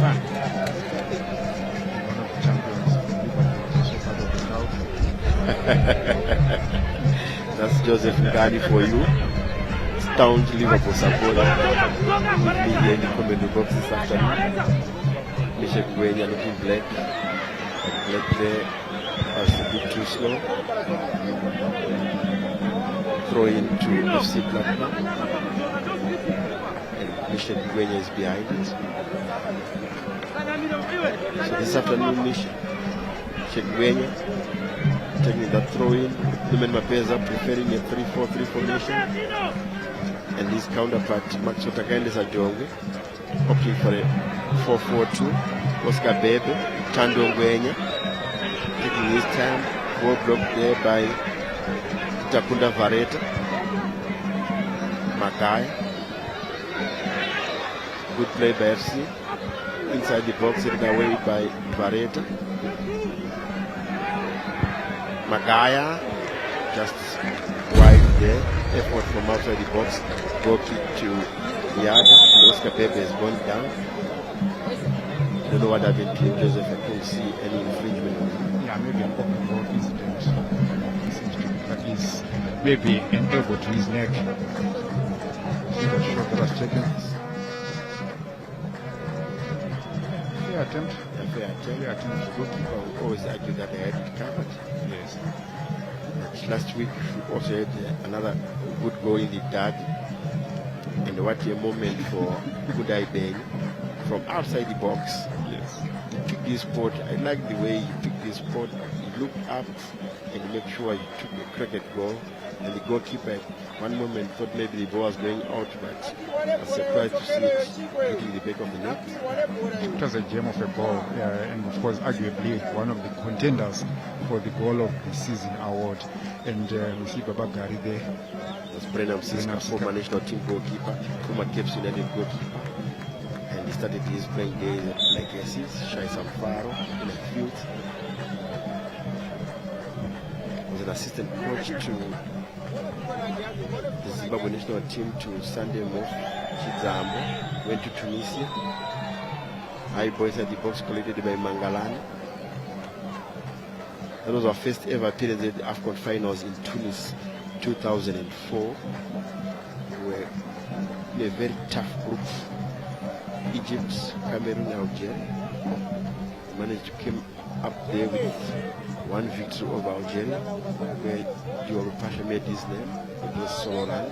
Speaker 8: champions, also part of the crowd.
Speaker 7: That's Joseph Ngani for you. Staunch Liverpool supporter. With me here in the comedy box this afternoon. Mishek Ngwenya looking black. Black there was a bit too slow. Throw into FC Platinum. And Mishek Ngwenya is behind it. So this afternoon, Mishek Ngwenya taking that throw in. Lumen Mapeza preferring a 3-4-3 formation. And his counterpart, Max Otakandesa Jonge, opting for a 4-4-2. Oscar Bebe, Tando Ngwenya, taking his time. Ball blocked there by Takunda Vareta. Makai. Good play by FC. Inside the box, hit away by Vareta. Magaya just wide there. Effort from outside the box. Goal kick to Yadah. Oscar Pepe has gone down. Don't know what happened to him, Joseph. I couldn't see any infringement.
Speaker 8: Yeah, maybe an open goal incident. Seems to be like he's maybe an elbow to his neck. See the shot that was taken. Fair attempt.
Speaker 7: Yeah, fair attempt. The goalkeeper will always argue that they had it covered.
Speaker 8: Yes.
Speaker 7: But last week we also had another good goal in the derby. And what a moment for Kudai Beng from outside the box.
Speaker 8: Yes.
Speaker 7: He picked this spot. I like the way he picked this spot. He looked up and he made sure he took the cricket goal. And the goalkeeper at one moment thought maybe the ball was going out, but I was surprised to see it hitting the back of the net.
Speaker 8: It was a gem of a ball, and of course, arguably one of the contenders for the Goal of the Season award. And we see Baba Gari there.
Speaker 7: That's Brenham Siska, former national team goalkeeper, former Cape United goalkeeper. And he started his playing days at Legacies, Shai Samfaro in the field. He was an assistant coach to the Zimbabwe national team to Sunday Mof Chizambo. Went to Tunisia. High boys at the box collected by Mangalani. That was our first ever appearance at the AFCON finals in Tunis 2004. We were in a very tough group. Egypt, Cameroon, Algeria. Managed to come up there with one victory over Algeria, where Dior Pasha made his name. It was Soran,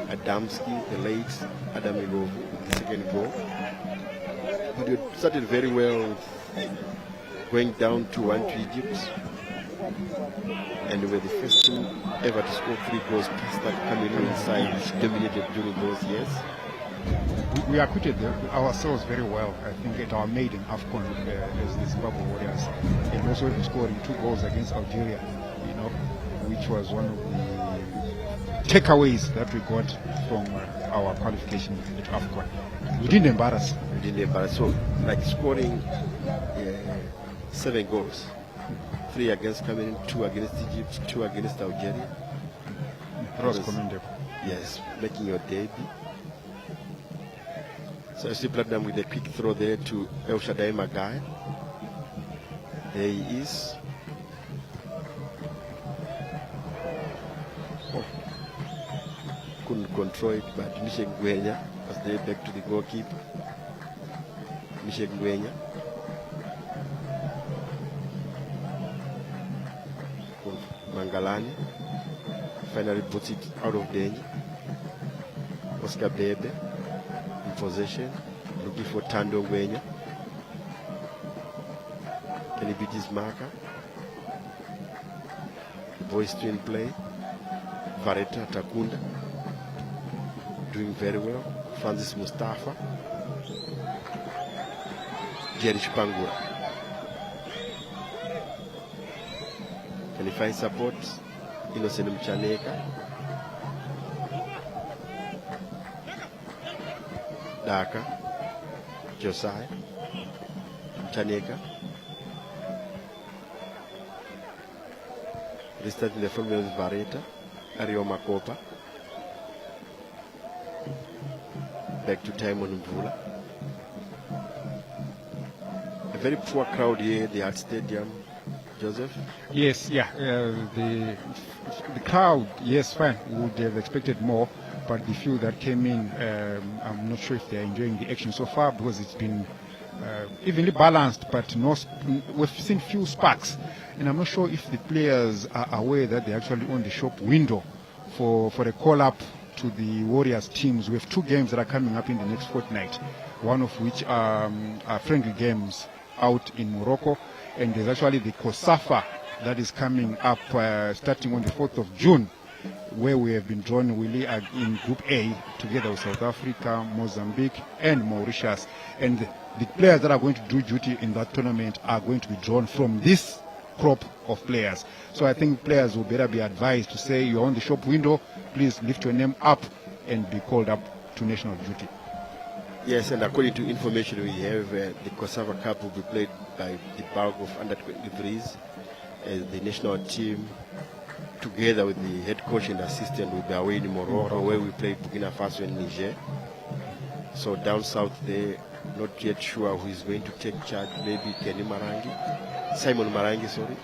Speaker 7: Adamski, the late Adam Ilovu with the second goal. But it started very well, going down 2-1 to Egypt. And we were the first team ever to score 3 goals past that Cameroon side, which dominated during those years.
Speaker 8: We acquitted ourselves very well, I think, at our maiden AFCON as the Zimbabwe Warriors, and also scoring 2 goals against Algeria, which was one of the takeaways that we got from our qualification at AFCON. We didn't embarrass.
Speaker 7: So, like scoring 7 goals, 3 against Cameroon, 2 against Egypt, 2 against Algeria.
Speaker 8: That was commendable.
Speaker 7: Yes, making your debut. So FC Platinum with a quick throw there to El Shaddai Magai. There he is. Couldn't control it, but Mishek Ngwenya was there back to the goalkeeper. Mishek Ngwenya. Mangalani finally puts it out of danger. Oscar Bebe in possession, looking for Tando Ngwenya. Can he beat his marker? The boys still in play. Vareta Takunda. doing very well. Francis Mustafa, Jerry Chipangura. Can he find support? Innocent Mchaneka. Daka, Josiah, Mchaneka. Restarting the front with Vareta, Ario Makopa. Back to Timon Mvula. A very poor crowd here at the Art Stadium, Joseph.
Speaker 8: Yes, yeah. The crowd, yes, fine. We would have expected more, but the few that came in, I'm not sure if they're enjoying the action so far because it's been evenly balanced, but we've seen few sparks. And I'm not sure if the players are aware that they're actually on the shop window for a call-up to the Warriors teams. We have 2 games that are coming up in the next fortnight, one of which are friendly games out in Morocco, and there's actually the COSAFA that is coming up starting on the 4th of June, where we have been drawn in Group A together with South Africa, Mozambique, and Mauritius. And the players that are going to do duty in that tournament are going to be drawn from this crop of players. So I think players will better be advised to say, you're on the shop window, please lift your name up and be called up to national duty.
Speaker 7: Yes, and according to information we have, the COSAFA Cup will be played by the bulk of under-23s. The national team, together with the head coach and assistant, will be away in Morocco, where we play Burkina Faso and Niger. So down south there, not yet sure who is going to take charge. Maybe Simon Marangi, sorry.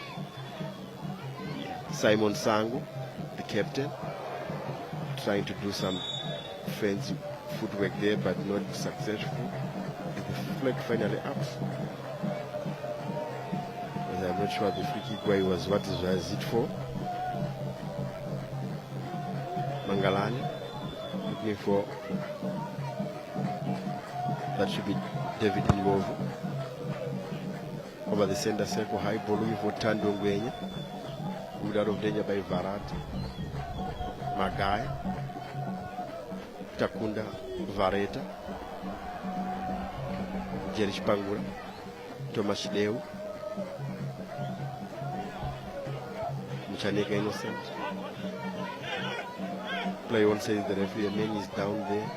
Speaker 7: Simon Sango, the captain, trying to do some fancy footwork there, but not successful. The flag finally up. But I'm not sure the free kick where was. What is it for? Mangalani looking for. That should be David Ngovu. Over the center circle, high ball looking for Tando Ngwenya. Good out of danger by Varata. Magai. Takunda Vareta. Jerry Chipangura. Thomas Deu. Mchaneka Innocent. Play on says the referee, man is down there.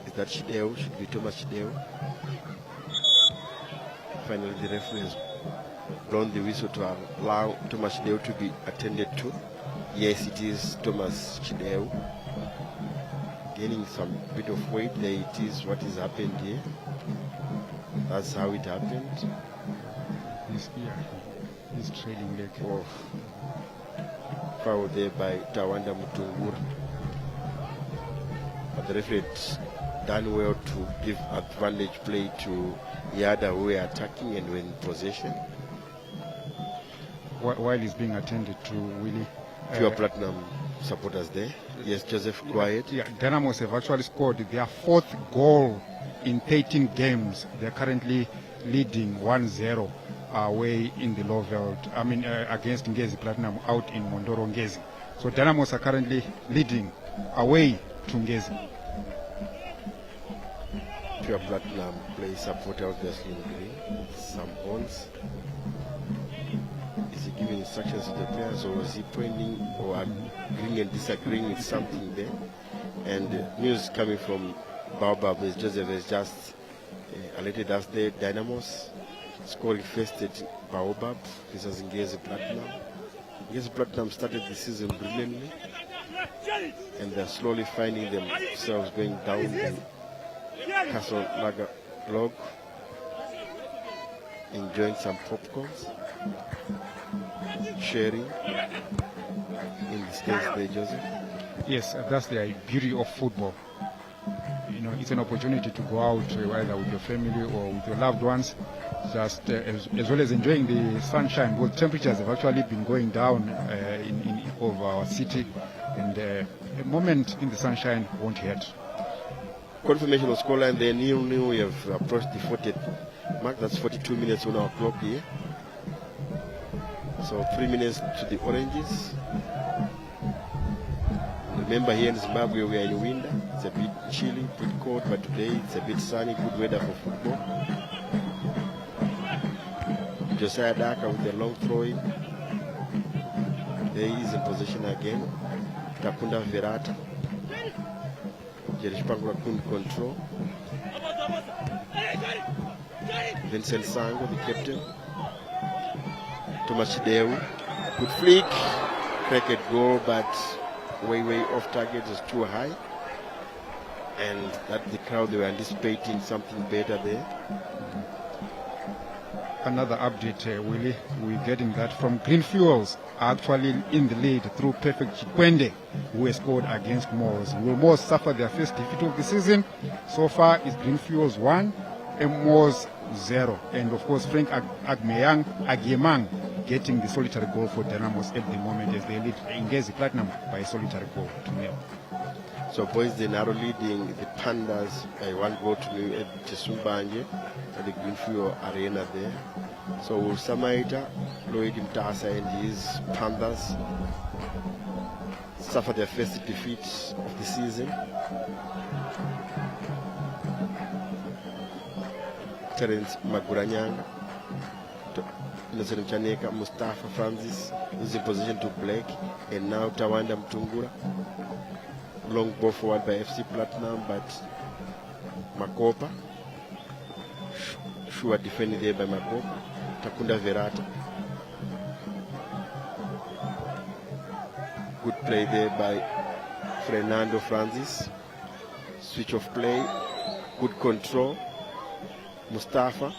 Speaker 7: Is that Shideo? Should be Thomas Shideo. Finally, the referee has blown the whistle to allow Thomas Shideo to be attended to. Yes, it is Thomas Shideo. Gaining some bit of weight. There it is, what has happened here. That's how it happened.
Speaker 8: He's trailing leg.
Speaker 7: Oh. Foul there by Tawanda Mutungur. But the referee done well to give advantage play to Yadah, who were attacking and were in possession.
Speaker 8: While he's being attended to, Willie.
Speaker 7: Pure Platinum supporters there. Yes, Joseph, quiet.
Speaker 8: Yeah, Dynamos have actually scored their 4th goal in 13 games. They're currently leading 1-0 away in the Loveld. Against Ngezi Platinum out in Mondoro Ngezi. So Dynamos are currently leading away to Ngezi.
Speaker 7: Pure Platinum play supporter obviously in green. Some balls. Is he giving instructions to the players, or is he pointing or agreeing and disagreeing with something there? And news coming from Baobab is Joseph has just alerted us there. Dynamos scoring first at Baobab. This is Ngezi Platinum. Ngezi Platinum started the season brilliantly, and they're slowly finding themselves going down the Castle Lager log, enjoying some popcorns, sharing in this case there, Joseph.
Speaker 8: Yes, that's the beauty of football. You know, it's an opportunity to go out either with your family or with your loved ones, just as well as enjoying the sunshine. Because temperatures have actually been going down in over our city, and a moment in the sunshine won't hurt.
Speaker 7: Confirmation of scoreline there, nil-nil. We have approached the 40th mark. That's 42 minutes on our clock here. So 3 minutes to the Oranges. Remember, here in Zimbabwe we are in winter. It's a bit chilly, bit cold, but today it's a bit sunny, good weather for football. Josiah Daka with the long throw in. There he is in position again. Takunda Verata. Jerish Pangura couldn't control. Vincent Sango, the captain. Thomas Chidewu. Good flick. Cricket goal, but way off target, is too high. And that the crowd, they were anticipating something better there.
Speaker 8: Another update, Willie, we're getting that from Green Fuels, actually in the lead through Perfect Chikwende, who has scored against Moors. Will Moors suffer their first defeat of the season? So far, it's Green Fuels 1 and Moors 0. And of course, Frank Agiemang getting the solitary goal for Dynamos at the moment as they lead Ngezi Platinum by a solitary goal to 0.
Speaker 7: So boys, they now leading the Pandas by 1 goal to 0 at Chisumbanje at the Greenfield Arena there. So Samaita, Lloyd Mtasa and his Pandas suffer their first defeat of the season. Terence Maguranyanga, Innocent Chaneka, Mustafa Francis is in position to break, and now Tawanda Mtungura. Long ball forward by FC Platinum, but Makopa. Sure defended there by Makopa. Takunda Verata. Good play there by Fernando Francis. Switch of play. Good control. Mustafa.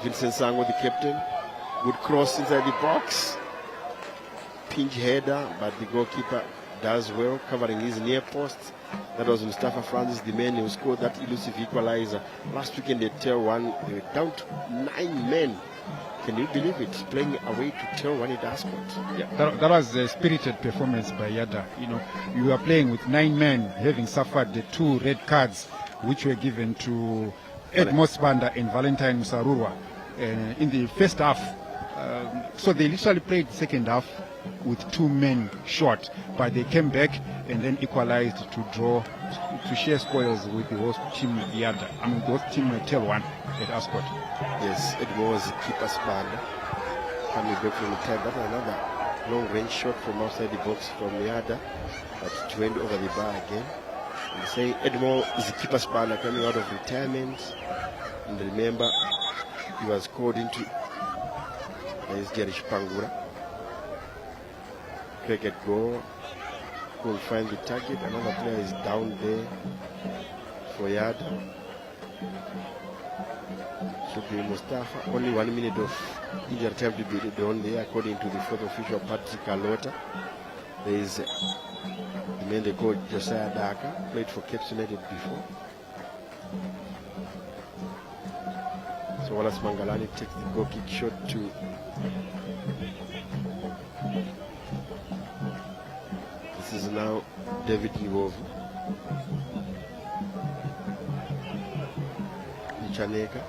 Speaker 7: Vincent Sango, the captain. Good cross inside the box. Pinch header, but the goalkeeper does well, covering his near post. That was Mustafa Francis, the man who scored that elusive equalizer. Last weekend they were down to 9 men. Can you believe it? Playing away to Tel 1 at Ascot.
Speaker 8: Yeah, that was a spirited performance by Yadah. You know, you are playing with 9 men, having suffered the 2 red cards which were given to Ed Mosbanda and Valentine Musarurwa in the first half. So they literally played the second half with 2 men short, but they came back and then equalized to draw, to share spoils with the host team Yadah. I mean, the host team Tel 1 at Ascot.
Speaker 7: Yes, it was keeper's band coming back from the time. That's another long range shot from outside the box from Yadah, but it went over the bar again. And say Edmore is a keeper's band coming out of retirement, and remember he was called into Jerish Pangura. Cricket goal. Couldn't find the target. Another player is down there for Yadah. Should be Mustafa. Only 1 minute of injury time to be done there, according to the fourth official, Patrick Alota. There is the man they called Josiah Daka, played for Cape United before. So Wallace Mangalani takes the goal kick shot to this is now David Niwovu. Nchaneka.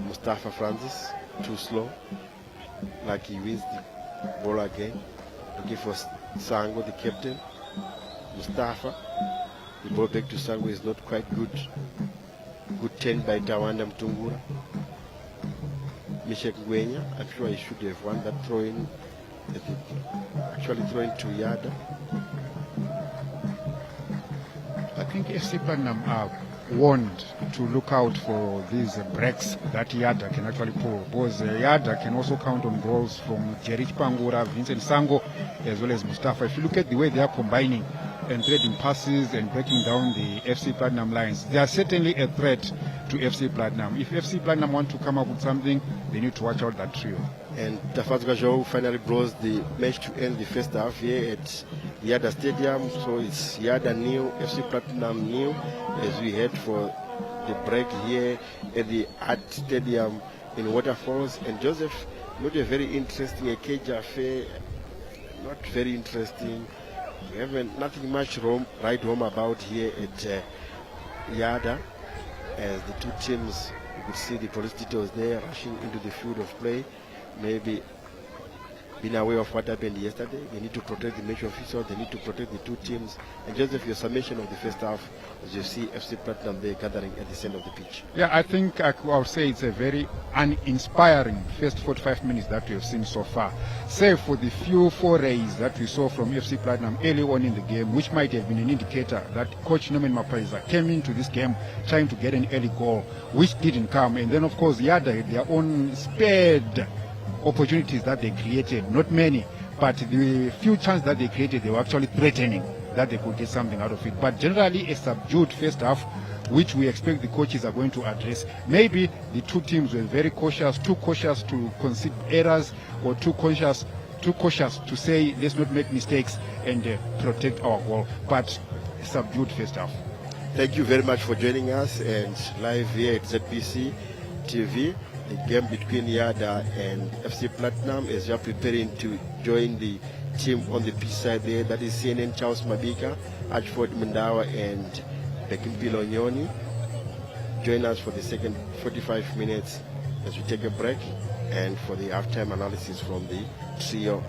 Speaker 7: Mustafa Francis, too slow. Like he wins the ball again. Looking for Sango, the captain. Mustafa. The ball back to Sango is not quite good. Good 10 by Tawanda Mtungura. Mishek Ngwenya, I'm sure he should have won that throw-in. Actually throwing to Yadah.
Speaker 8: I think FC Platinum are warned to look out for these breaks that Yadah can actually pull, because Yadah can also count on goals from Jerish Pangura, Vincent Sango, as well as Mustafa. If you look at the way they are combining and trading passes and breaking down the FC Platinum lines, they are certainly a threat to FC Platinum. If FC Platinum want to come up with something, they need to watch out that trio.
Speaker 7: And Tafazga Joe finally blows the match to end the first half here at Yadah Stadium. So it's Yadah nil, FC Platinum nil, as we head for the break here at the Art Stadium in Waterfalls. And Joseph, not a very interesting cage affair, not very interesting. We have nothing much right home about here at Yadah, as the two teams, you could see the police details there rushing into the field of play. Maybe been aware of what happened yesterday. They need to protect the match officials. They need to protect the two teams. And Joseph, your summation of the first half, as you see FC Platinum there gathering at the center of the pitch.
Speaker 8: Yeah, I think I would say it's a very uninspiring first 45 minutes that we have seen so far. Save for the few forays that we saw from FC Platinum early on in the game, which might have been an indicator that Coach Norman Mapaiza came into this game trying to get an early goal, which didn't come. And then, of course, Yadah had their own spared opportunities that they created, not many, but the few chances that they created, they were actually threatening that they could get something out of it. But generally a subdued first half, which we expect the coaches are going to address. Maybe the two teams were very cautious, too cautious to concede errors, or too cautious to say let's not make mistakes and protect our goal. But a subdued first half.
Speaker 7: Thank you very much for joining us, and live here at ZPC TV, the game between Yadah and FC Platinum, as you are preparing to join the team on the pitch side there. That is CNN Charles Mabika, Ashford Mundawa, and Bekimpilo Nyoni. Join us for the second 45 minutes as we take a break, and for the halftime analysis from the trio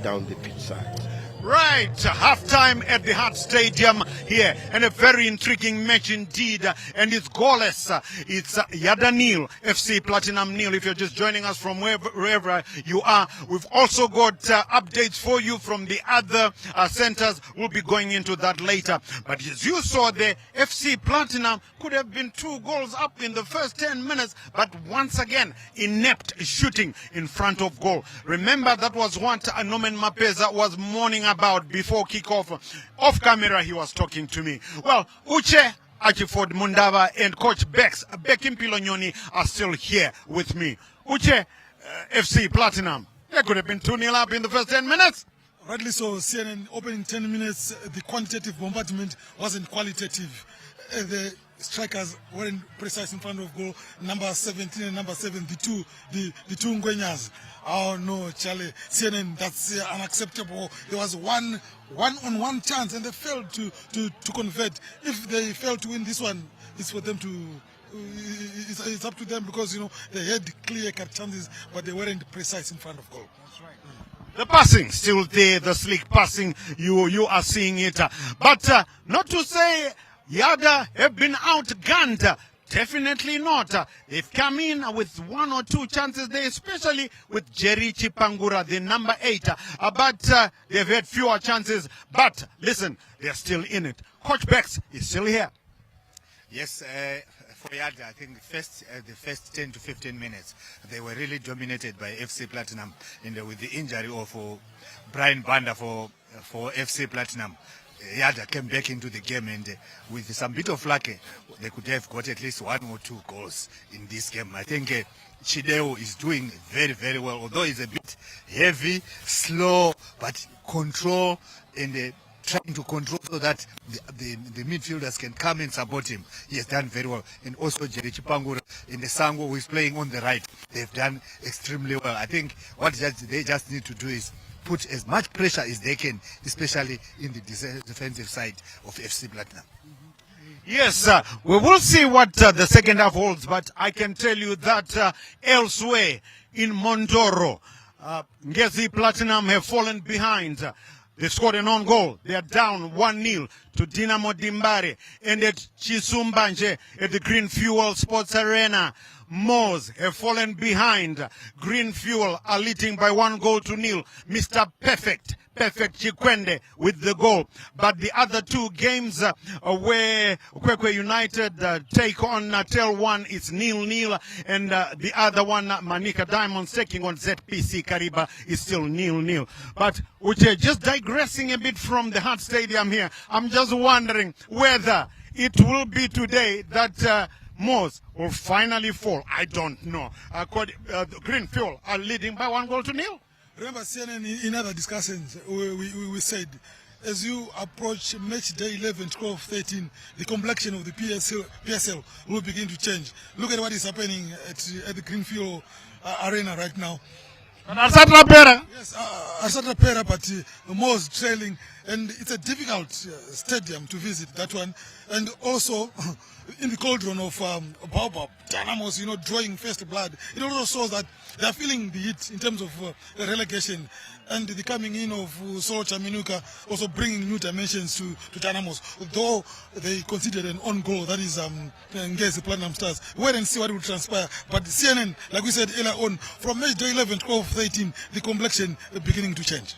Speaker 7: down the pitch side.
Speaker 2: Right, halftime at the Hart Stadium here, and a very intriguing match indeed, and it's goalless. It's Yadah nil, FC Platinum nil. If you're just joining us from wherever you are, we've also got updates for you from the other centers. We'll be going into that later. But as you saw there, FC Platinum could have been 2 goals up in the first 10 minutes, but once again, inept shooting in front of goal. Remember, that was what Norman Mapaiza was mourning about before kickoff. Off camera, he was talking to me. Well, Uche, Achiford Mundava, and Coach Bekimpilo Nyoni are still here with me. Uche, FC Platinum, they could have been 2-0 up in the first 10 minutes.
Speaker 3: Rightly so, CNN opening 10 minutes, the quantitative bombardment wasn't qualitative. The strikers weren't precise in front of goal. Number 17 and number 7, the two Ngwenyas. Oh no, Charlie, CNN, that's unacceptable. There was one-on-one chance and they failed to convert. If they failed to win this one, it's for them to, it's up to them, because, you know, they had clear-cut chances, but they weren't precise in front of goal. That's right.
Speaker 2: The passing still there, the slick passing, you are seeing it. But not to say Yadah have been outgunned. Definitely not. They've come in with 1 or 2 chances there, especially with Jerry Chipangura, the number 8. But they've had fewer chances. But listen, they're still in it. Coach Bex is still here.
Speaker 4: Yes, for Yadah, I think the first 10 to 15 minutes, they were really dominated by FC Platinum, with the injury of Brian Banda for FC Platinum. Yadah came back into the game, and with some bit of luck, they could have got at least 1 or 2 goals in this game. I think Chideo is doing very, very well, although he's a bit heavy, slow, but control, and trying to control so that the midfielders can come and support him. He has done very well. And also Jerry Chipangura in the Sango, who is playing on the right, they've done extremely well. I think what they just need to do is put as much pressure as they can, especially in the defensive side of FC Platinum.
Speaker 2: Yes, we will see what the second half holds, but I can tell you that elsewhere in Mondoro, Ngezi Platinum have fallen behind. They scored an own goal. They are down 1-0 to Dinamo Dimbare. And at Chisumbanje, at the Green Fuel Sports Arena, Moors have fallen behind. Green Fuel are leading by 1-0. Mr. Perfect Chikwende with the goal. But the other 2 games where Kwekwe United take on Tel 1, it's 0-0. And the other one, Manika Diamonds taking on ZPC Kariba, is still 0-0. But Uche, just digressing a bit from the Hart Stadium here, I'm just wondering whether it will be today that Moors will finally fall. I don't know. Green Fuel are leading by 1-0.
Speaker 3: Remember, CNN, in other discussions, we said, as you approach match day 11, 12, 13, the complexion of the PSL will begin to change. Look at what is happening at the Greenfield Arena right now.
Speaker 2: Yes,
Speaker 3: Pera, but Mo's trailing, and it's a difficult stadium to visit, that one. And also, in the cauldron of Baobab, Dynamos, drawing first blood, it also shows that they are feeling the heat in terms of relegation. And the coming in of Solo Chaminuka also bringing new dimensions to Dynamos, though they considered an own goal, that is Ngezi Platinum Stars. Wait and see what will transpire. But CNN, like we said earlier on, from match day 11, 12, 13, the complexion beginning to change.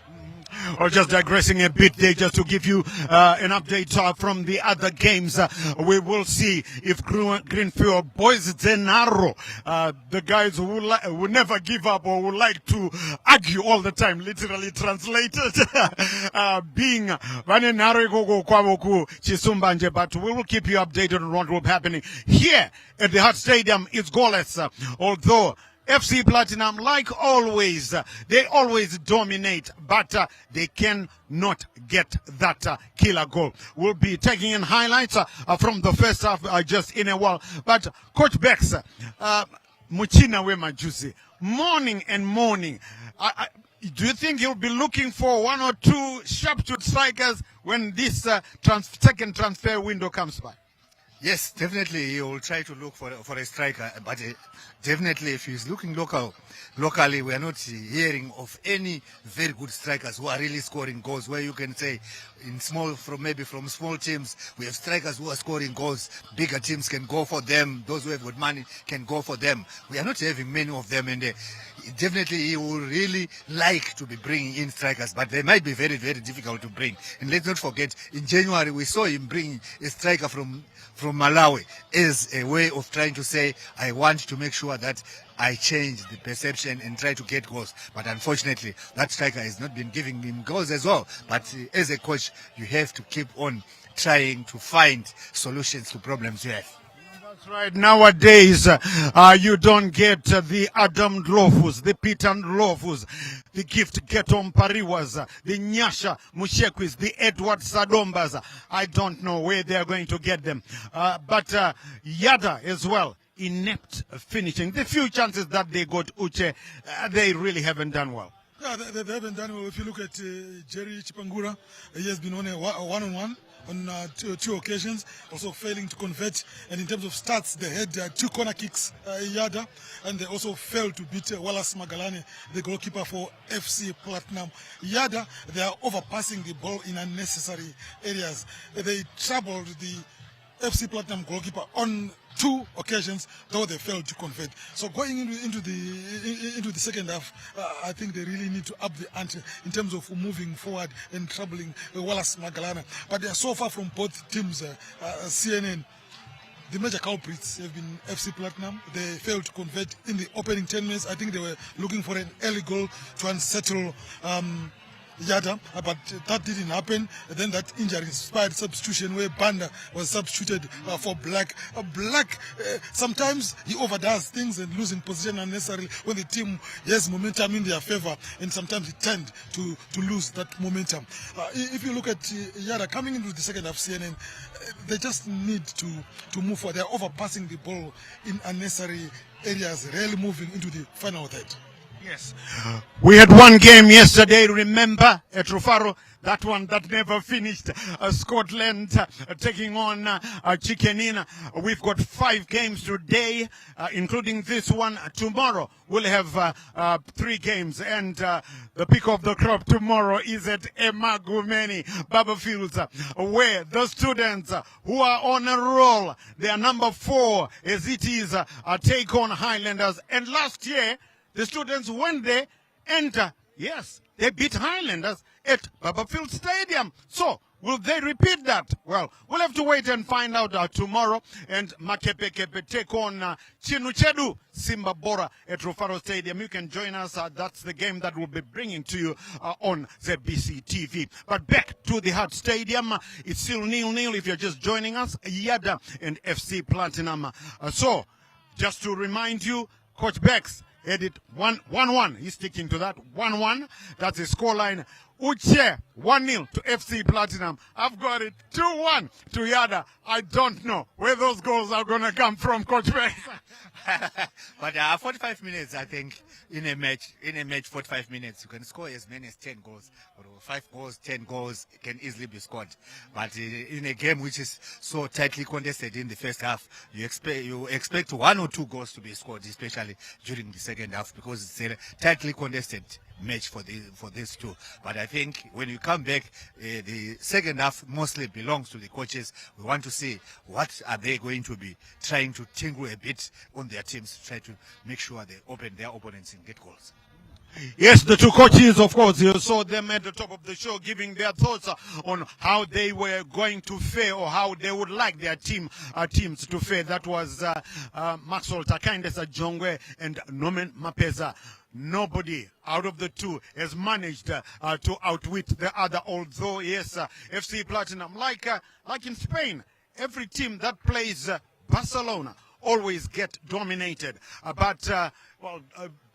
Speaker 2: Or just digressing a bit there, just to give you an update from the other games. We will see if Greenfield Boys Zenaro, the guys who never give up or who like to argue all the time, literally translated, being Vanenare Gogo Kwawoku Chisumbanje, but we will keep you updated on what will be happening. Here at the Hart Stadium, it's goalless, although FC Platinum, like always, they always dominate, but they cannot get that killer goal. We'll be taking in highlights from the first half just in a while. But Coach Bex, Muchina we majusi, morning and morning. Do you think you'll be looking for one or two sharp-shoot strikers when this second transfer window comes by?
Speaker 4: Yes, definitely he will try to look for a striker, but definitely if he's looking locally, we are not hearing of any very good strikers who are really scoring goals, where you can say from small teams, we have strikers who are scoring goals. Bigger teams can go for them. Those who have got money can go for them. We are not having many of them, and definitely he will really like to be bringing in strikers, but they might be very, very difficult to bring. And let's not forget, in January we saw him bring a striker from Malawi as a way of trying to say, I want to make sure that I change the perception and try to get goals. But unfortunately, that striker has not been giving him goals as well. But as a coach, you have to keep on trying to find solutions to problems you have.
Speaker 2: That's right. Nowadays, you don't get the Adam Dlofus, the Peter Dlofus, the Gift Getom Pariwas, the Nyasha Mushekwis, the Edward Sadombas. I don't know where they're going to get them. But Yadah as well, inept finishing. The few chances that they got, Uche, they really haven't done well.
Speaker 3: Yeah, they haven't done well. If you look at Jerry Chipangura, he has been on a one-on-one on two occasions, also failing to convert. And in terms of stats, they had 2 corner kicks, Yadah, and they also failed to beat Wallace Magalani, the goalkeeper for FC Platinum. Yadah, they are overpassing the ball in unnecessary areas. They troubled the FC Platinum goalkeeper on 2 occasions, though they failed to convert. So going into the second half, I think they really need to up the ante in terms of moving forward and troubling Wallace Magalana. But they are so far from both teams. CNN, the major culprits have been FC Platinum. They failed to convert in the opening 10 minutes. I think they were looking for an early goal to unsettle Yadah, but that didn't happen. And then that injury-inspired substitution where Banda was substituted for Black. Black, sometimes he overdoes things and losing position unnecessarily when the team has momentum in their favor, and sometimes he tend to lose that momentum. If you look at Yadah coming into the second half, CNN, they just need to move forward. They're overpassing the ball in unnecessary areas, rarely moving into the final third.
Speaker 2: Yes. We had one game yesterday, remember, at Rufaro, that one that never finished. Scotland taking on Chickenina. We've got 5 games today, including this one. Tomorrow we'll have 3 games, and the pick of the crop tomorrow is at Emagumeni Babafields, where the students who are on a roll, they are number 4 as it is, take on Highlanders. And last year, the students went there and, yes, they beat Highlanders at Babafield Stadium. So, will they repeat that? Well, we'll have to wait and find out tomorrow. And Makepekepe take on Chinuchedu Simba Bora at Rufaro Stadium. You can join us. That's the game that we'll be bringing to you on ZBC TV. But back to the Hart Stadium. It's still 0-0 if you're just joining us. Yadah and FC Platinum. So, just to remind you, Coach Bex, edit 1-1. He's sticking to that. 1-1. That's the scoreline. Uche 1-0 to FC Platinum. I've got it 2-1 to Yadah. I don't know where those goals are going to come from, Coach Bay.
Speaker 4: But 45 minutes, I think, in a match, 45 minutes, you can score as many as 10 goals. Or 5 goals, 10 goals can easily be scored. But in a game which is so tightly contested in the first half, you expect 1 or 2 goals to be scored, especially during the second half, because it's a tightly contested match for these two. But I think when you come back, the second half mostly belongs to the coaches. We want to see what are they going to be trying to tingle a bit on their teams to try to make sure they open their opponents and get goals.
Speaker 2: Yes, the two coaches, of course, you saw them at the top of the show giving their thoughts on how they were going to fare or how they would like their teams to fare. That was Maxwell Takandesa Jongwe and Norman Mapeza. Nobody out of the two has managed to outwit the other, although, yes, FC Platinum, like in Spain, every team that plays Barcelona always get dominated.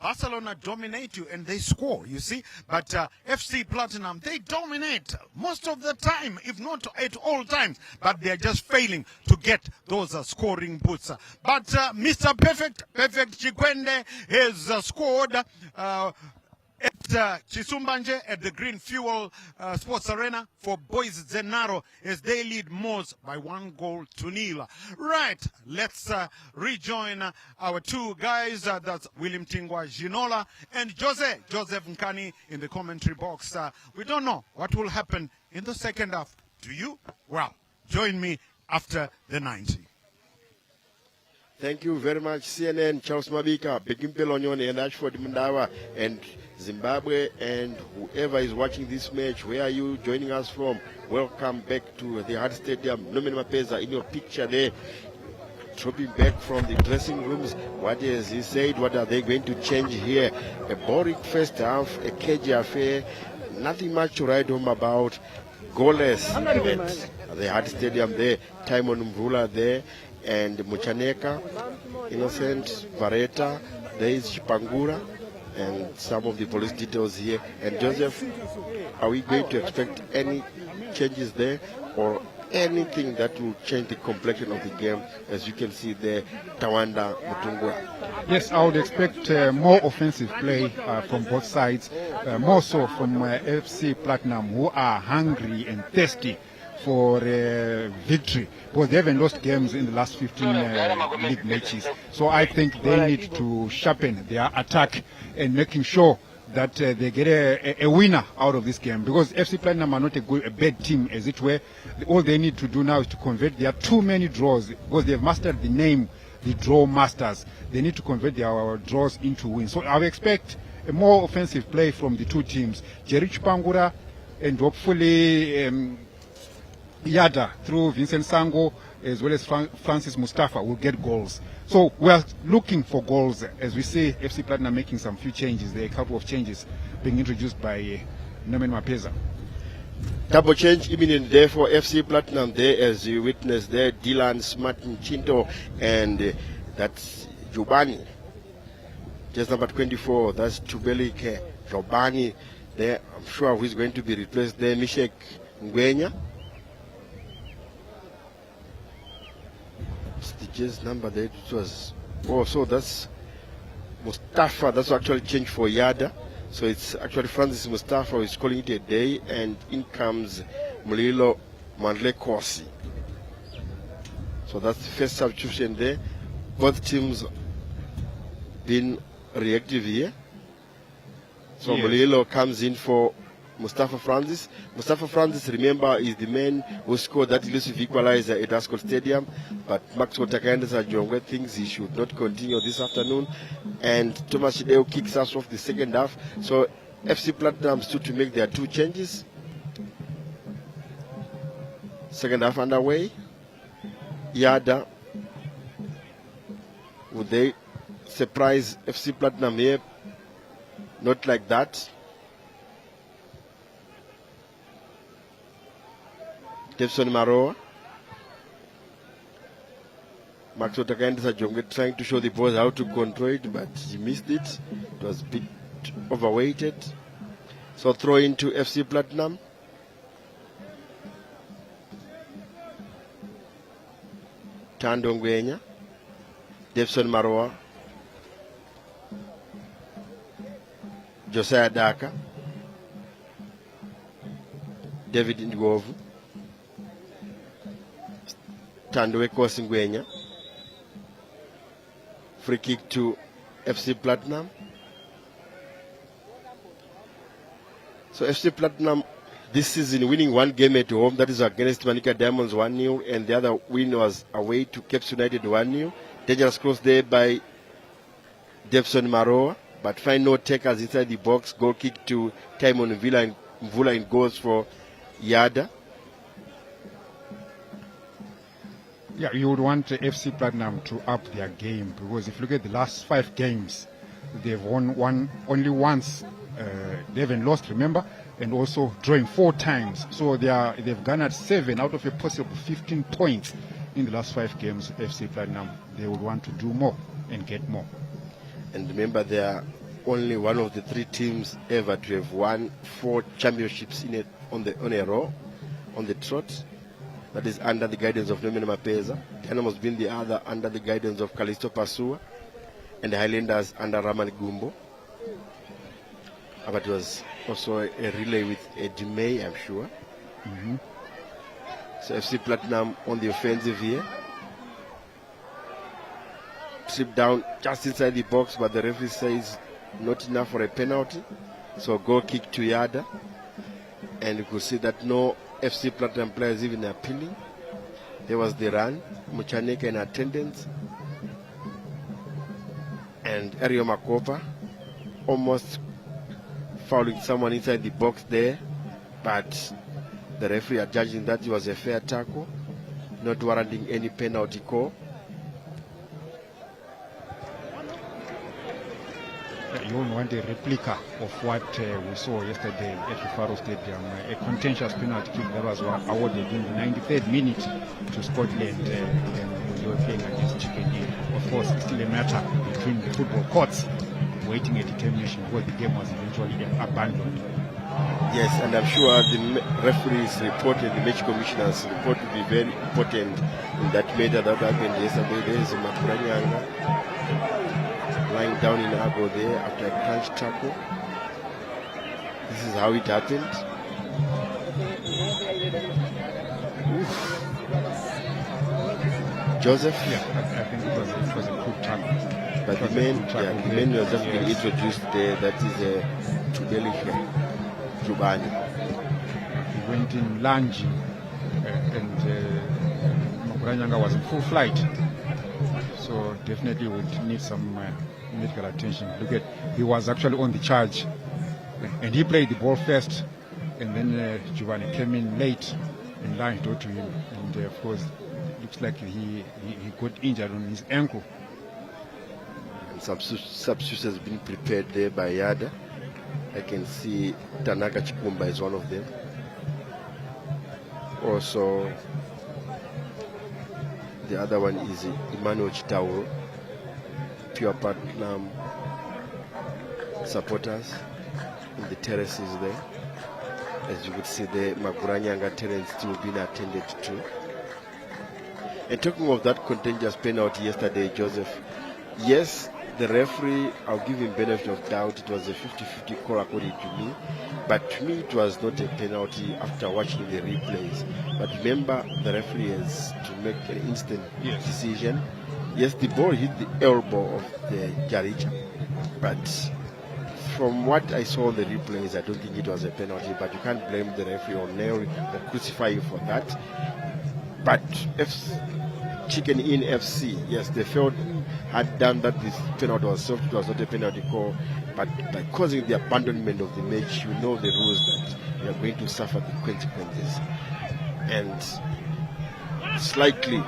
Speaker 2: Barcelona dominate you and they score, you see. But FC Platinum, they dominate most of the time, if not at all times. But they're just failing to get those scoring boots. But Mr. Perfect Chikwende has scored at Chisumbanje at the Green Fuel Sports Arena for Boys Zenaro as they lead Moors by 1-0. Right, let's rejoin our two guys, that's William Tingwa Ginola and Joseph Nkani in the commentary box. We don't know what will happen in the second half. Do you? Well, join me after the 90.
Speaker 7: Thank you very much, CNN, Charles Mabika, Bekimpelonyone, and Ashford Mundawa, and Zimbabwe, and whoever is watching this match. Where are you joining us from? Welcome back to the Hard Stadium. Nomen Mapeza in your picture there, trooping back from the dressing rooms. What has he said? What are they going to change here? A boring first half, a cagey affair, nothing much to write home about. Goalless at the Hard Stadium there. Timon Mvula there, and Muchaneka, Innocent, Vareta, there is Chipangura, and some of the police details here. And Joseph, are we going to expect any changes there or anything that will change the complexion of the game? As you can see there, Tawanda Mutungwa.
Speaker 8: Yes, I would expect more offensive play from both sides, more so from FC Platinum, who are hungry and thirsty for victory, because they haven't lost games in the last 15 league matches. So I think they need to sharpen their attack and making sure that they get a winner out of this game, because FC Platinum are not a bad team, as it were. All they need to do now is to convert their too many draws, because they've mastered the name, the draw masters. They need to convert their draws into wins. So I expect a more offensive play from the two teams, Jerry Chipangura and hopefully Yadah through Vincent Sango as well as Francis Mustafa will get goals. So we are looking for goals as we see FC Platinum making some few changes. There are a couple of changes being introduced by Norman Mapeza.
Speaker 7: Double change imminent there for FC Platinum there, as you witness there, Dylan Smartin Chinto, and that's Jubani. Just number 24, that's Chubelike Jobani there. I'm sure who's going to be replaced there, Mishek Ngwenya. The jazz number there, it was, so that's Mustafa. That's actually changed for Yadah. So it's actually Francis Mustafa who is calling it a day, and in comes Mulilo Mandlekosi. So that's the first substitution there. Both teams been reactive here. So yes. Mulilo comes in for Mustafa Francis. Mustafa Francis, remember, is the man who scored that elusive equalizer at Ascot Stadium. But Maxwell Takandesa Jongwe thinks he should not continue this afternoon. And Thomas Shideo kicks us off the second half. So FC Platinum stood to make their two changes. Second half underway. Yadah, would they surprise FC Platinum here? Not like that. Jefferson Maroa. Maxwell Takandesa Jongwe trying to show the boys how to control it, but he missed it. It was a bit overweighted. So throw into FC Platinum. Tando Ngwenya, Devson Maroa, Josiah Daka, David Ngovu, Tando Ekosi Ngwenya. Free kick to FC Platinum. So FC Platinum this season winning one game at home, that is against Manica Diamonds 1-0, and the other win was away to Cape United 1-0. Dangerous cross there by Devson Maroa, but find no takers inside the box. Goal kick to Timon Mvula in goals for Yadah.
Speaker 8: Yeah, you would want FC Platinum to up their game, because if you look at the last 5 games, they've won only once. They haven't lost, remember, and also drawing 4 times. So they've garnered 7 out of a possible 15 points in the last 5 games. FC Platinum, they would want to do more and get more.
Speaker 7: And remember, they are only one of the 3 teams ever to have won 4 championships on a row, on the trot. That is under the guidance of Nomen Mapeza. Dynamo has been the other under the guidance of Callisto Pasua, and the Highlanders under Raman Gumbo. But it was also a relay with Eddie May, I'm sure. So FC Platinum on the offensive here. Trip down just inside the box, but the referee says not enough for a penalty. So goal kick to Yadah. And you could see that no FC Platinum players even appealing. There was the run, Muchaneka in attendance. And Ario Makopa almost fouling someone inside the box there, but the referee are judging that it was a fair tackle, not warranting any penalty call.
Speaker 8: You don't want a replica of what we saw yesterday at the Faro Stadium, a contentious penalty kick that was awarded in the 93rd minute to Scotland when they were playing against Chicken. Of course, it's still a matter between the football courts, waiting a determination because the game was eventually abandoned.
Speaker 7: Yes, and I'm sure the referee's report and the match commissioner's report will be very important in that matter that happened yesterday. There is Makuranyanga lying down in Ago there after a crunch tackle. This is how it happened. Oof. Joseph?
Speaker 8: Yeah, I think it was a good tackle.
Speaker 7: But the man was just being introduced there. That is Tubeli Jubani.
Speaker 8: He went in lunging and Makuranyanga was in full flight. So definitely would need some medical attention. Look at, he was actually on the charge and he played the ball first, and then Giovanni came in late and lunged out to him, and of course looks like he got injured on his ankle.
Speaker 7: And substitutes has been prepared there by Yadah. I can see Tanaka Chikumba is one of them. Also the other one is Emmanuel Chitauro, Pure Platinum supporters in the terraces there. As you could see, the Maguranyanga terrace still being attended to. And talking of that contentious penalty yesterday, Joseph, yes, the referee, I'll give him benefit of doubt, it was a 50-50 call according to me. But to me, it was not a penalty after watching the replays. But remember, the referee has to make an instant decision. Yes, the ball hit the elbow of the Jarija. But from what I saw on the replays, I don't think it was a penalty. But you can't blame the referee or nail or crucify you for that. But if Chicken Inn FC, yes, they felt had done that this penalty was soft, it was not a penalty call. But by causing the abandonment of the match, you know the rules that you are going to suffer the consequences. And slightly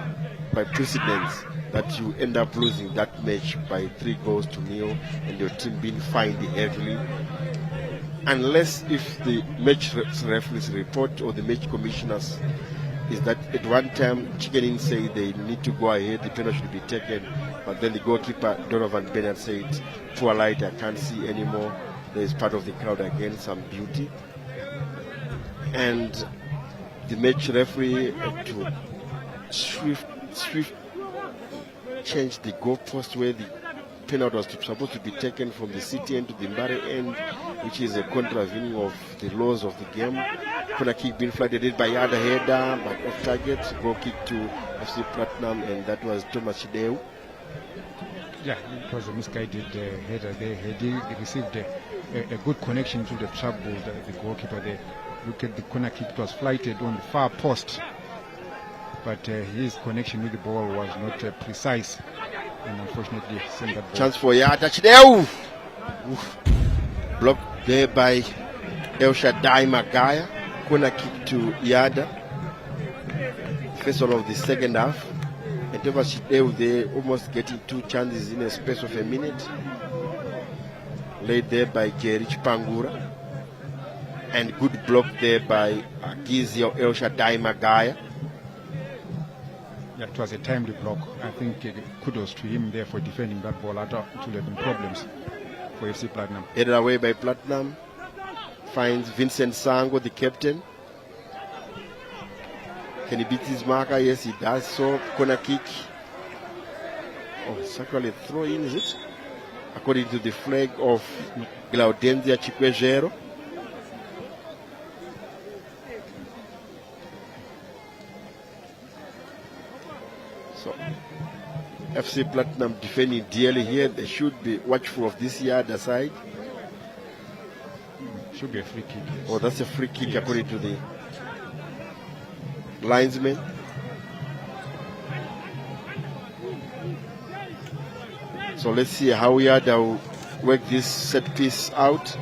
Speaker 7: by precedence that you end up losing that match by 3-0 and your team being fined heavily. Unless if the match referees report or the match commissioners is that at one time Chicken Inn say they need to go ahead, the penalty should be taken, but then the goalkeeper Donovan Bennett said, poor light, I can't see anymore, There is part of the crowd again, some beauty. And the match referee had to swift change the goalpost where the penalty was supposed to be taken from the city end to the Mumhari end, which is a contravening of the laws of the game. Corner kick being flagged by Yadah header, but off target. Goal kick to FC Platinum, and that was Thomas Chideu.
Speaker 8: Yeah, it was a misguided header there. He received a good connection to the trouble, the goalkeeper there. Look at the corner kick, it was flighted on the far post, but his connection with the ball was not precise, and unfortunately sent that ball.
Speaker 7: Chance for Yadah Chideu. Blocked there by El Shaddai Magaya. Corner kick to Yadah. First one of the second half. And Thomas Chideu there almost getting 2 chances in a space of a minute. Laid there by Gerich Pangura. And good block there by Gizi El Shaddai Magaya.
Speaker 8: Yeah, it was a timely block. I think kudos to him there for defending that ball out of 11 problems for FC Platinum.
Speaker 7: Headed away by Platinum. Finds Vincent Sango, the captain. Can he beat his marker? Yes, he does so. Corner kick. Oh, it's actually a throw in, is it? According to the flag of Glaudenzia Chikwejero. So, FC Platinum defending dearly here. They should be watchful of this Yadah side.
Speaker 8: Should be a free kick. Yes.
Speaker 7: Oh, that's a free kick, yes, according to the linesman. So let's see how Yadah will work this set piece out.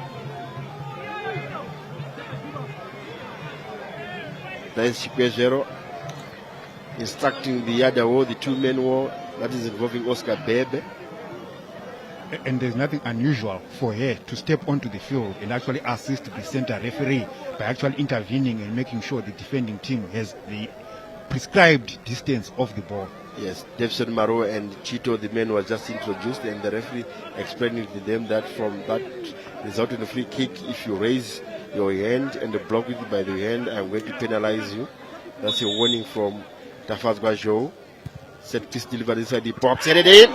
Speaker 7: There's Chikwejero instructing the Yadah war, the 2-man war that is involving Oscar Bebe.
Speaker 8: And there's nothing unusual for her to step onto the field and actually assist the center referee by actually intervening and making sure the defending team has the prescribed distance of the ball.
Speaker 7: Yes, Devson Maro and Chito, the men, was just introduced, and the referee explaining to them that from that result in a free kick, if you raise your hand and block it by the hand, I'm going to penalize you. That's a warning from Tafazwa Joe. Set piece delivered inside the box, headed in.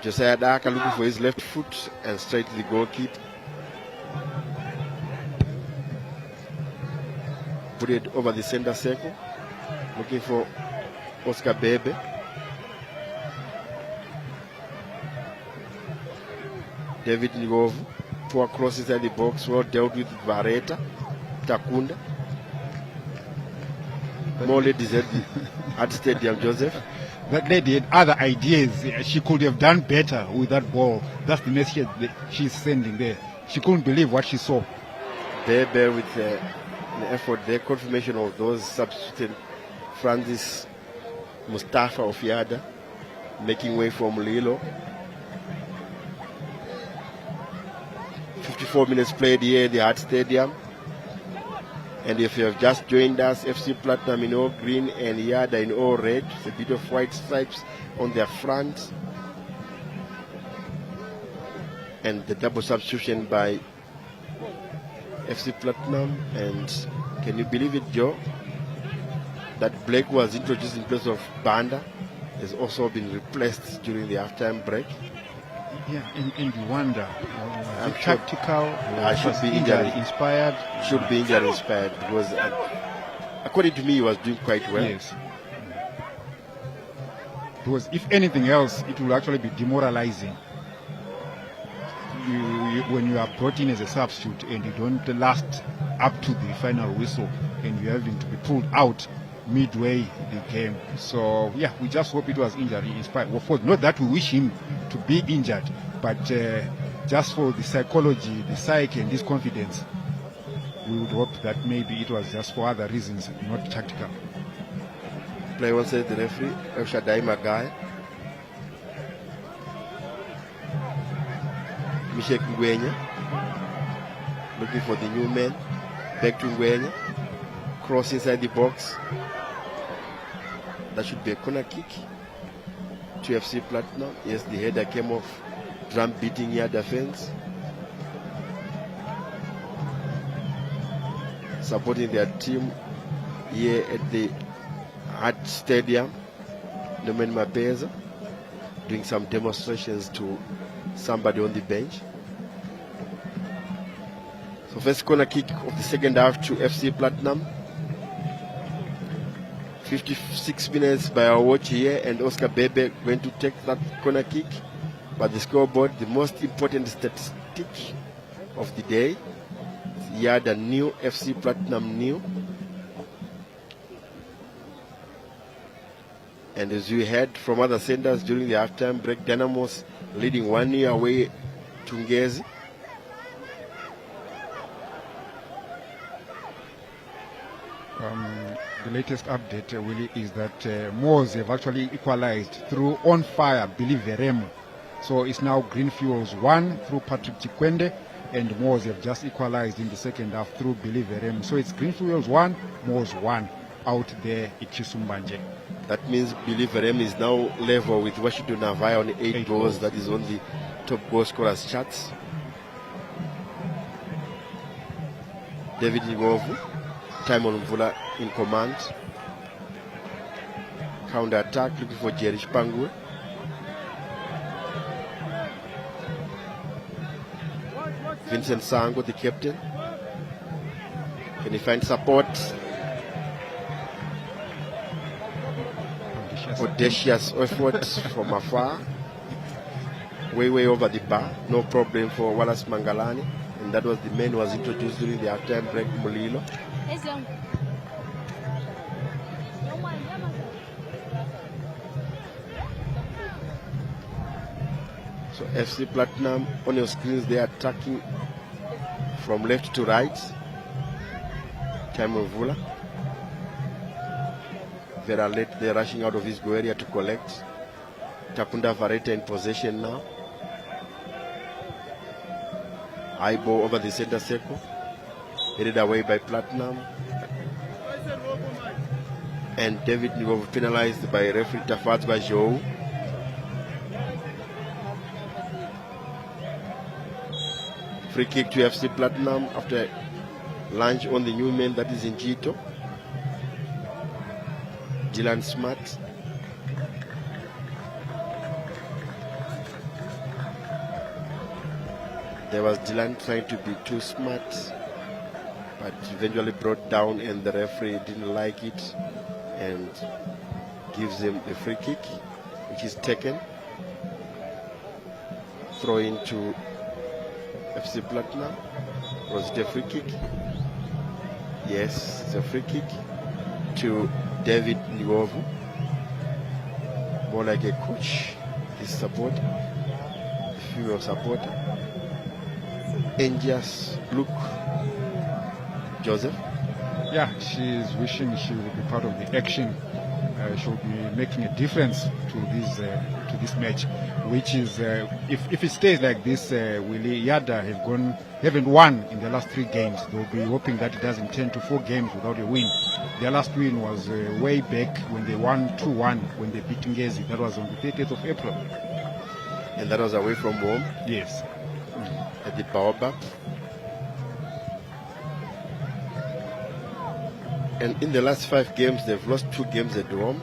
Speaker 7: Josiah Daka looking for his left foot and straight to the goalkeeper. Put it over the center circle. Looking for Oscar Bebe. David Ngovu. Poor cross inside the box. Well dealt with Vareta. Takunda. More ladies at Stadium, Joseph.
Speaker 8: That lady had other ideas. She could have done better with that ball. That's the message that she's sending there. She couldn't believe what she saw.
Speaker 7: Bebe with an effort there. Confirmation of those substituted. Francis Mustafa of Yadah making way from Lilo. 54 minutes played here at the Hart Stadium. And if you have just joined us, FC Platinum in all green and Yadah in all red, with a bit of white stripes on their front. And the double substitution by FC Platinum. And can you believe it, Joe? That Blake was introduced in place of Banda has also been replaced during the halftime break.
Speaker 8: Yeah, and you wonder, was it tactical?
Speaker 7: Should be
Speaker 8: injury inspired.
Speaker 7: Should be injury inspired because, according to me, he was doing quite well.
Speaker 8: Yes. Because if anything else, it will actually be demoralizing. When you are brought in as a substitute and you don't last up to the final whistle and you're having to be pulled out midway the game. So yeah, we just hope it was injury inspired. Of course, not that we wish him to be injured, but just for the psychology, the psyche and this confidence, we would hope that maybe it was just for other reasons, not tactical.
Speaker 7: Play one said the referee, El Shaddai Magai. Michel Ngwenya looking for the new man. Back to Ngwenya. Cross inside the box. That should be a corner kick to FC Platinum. Yes, the header came off drum beating Yadah fans, supporting their team here at the Art Stadium, Nomen Mapeza, doing some demonstrations to somebody on the bench. So first corner kick of the second half to FC Platinum. 56 minutes by our watch here, and Oscar Bebe going to take that corner kick. But the scoreboard, the most important statistic of the day, Yadah new, FC Platinum new. And as we heard from other centers during the halftime break, Dynamos leading 1-0 away to Ngezi.
Speaker 8: The latest update, Willie, is that Moors have actually equalized through on fire Billy Verem. So it's now Green Fuels 1 through Patrick Chikwende, and Moors have just equalized in the second half through Billy Verem. So it's Green Fuels 1, Moors 1 out there at Chisumbanje.
Speaker 7: That means Billy Verem is now level with Washington Navai on 8 goals. That is on the top goal scorers charts. David Ngovu, Timon Mvula in command. Counter attack looking for Jerry Pangue. Vincent Sango, the captain. Can he find support? Audacious effort from afar. Way over the bar. No problem for Wallace Mangalani. And that was the man who was introduced during the halftime break, Mulilo. So FC Platinum on your screens, they are attacking from left to right. Timon Mvula. Vera late, they're rushing out of his goal area to collect. Takunda Vareta in possession now. High ball over the center circle. Headed away by Platinum. And David Ngov penalized by referee Tafat Bajo. Free kick to FC Platinum after lunge on the new man, that is in Jito. Dylan Smart. There was Dylan trying to be too smart, but eventually brought down, and the referee didn't like it and gives him a free kick, which is taken. Throw into FC Platinum. Was it a free kick? Yes, it's a free kick to David Ngovu. More like a coach, his support, a female supporter. Angias Luke Joseph.
Speaker 8: Yeah, she is wishing she will be part of the action. She will be making a difference to this match, which is if it stays like this, Willie, Yadah haven't won in the last 3 games. They'll be hoping that it doesn't turn to 4 games without a win. Their last win was way back when they won 2-1 when they beat Ngezi. That was on the 30th of April.
Speaker 7: And that was away from home?
Speaker 8: Yes.
Speaker 7: At the Baobab. And in the last 5 games, they've lost 2 games at home,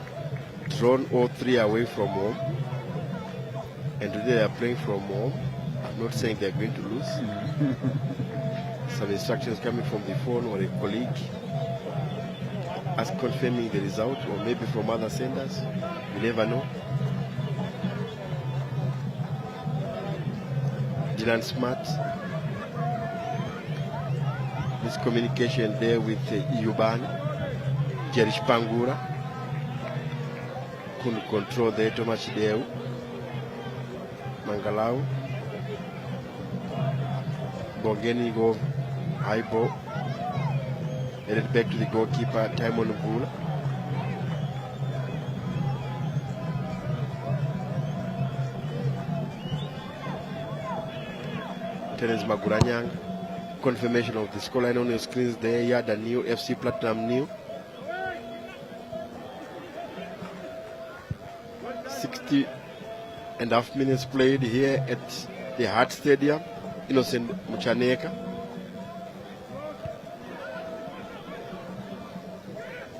Speaker 7: drawn all 3 away from home. And today they are playing from home. I'm not saying they're going to lose. Some instructions coming from the phone or a colleague as confirming the result, or maybe from other senders. You never know. Dylan Smart. Miscommunication there with Iubani. Jerish Pangura couldn't control there too much there. Mangalau. Bongeni go high ball. Headed back to the goalkeeper, Timon Mvula. Terence Maguranyang. Confirmation of the scoreline on your screens there. Yadah new, FC Platinum new. 60.5 minutes played here at the Hart Stadium, Innocent Muchaneka.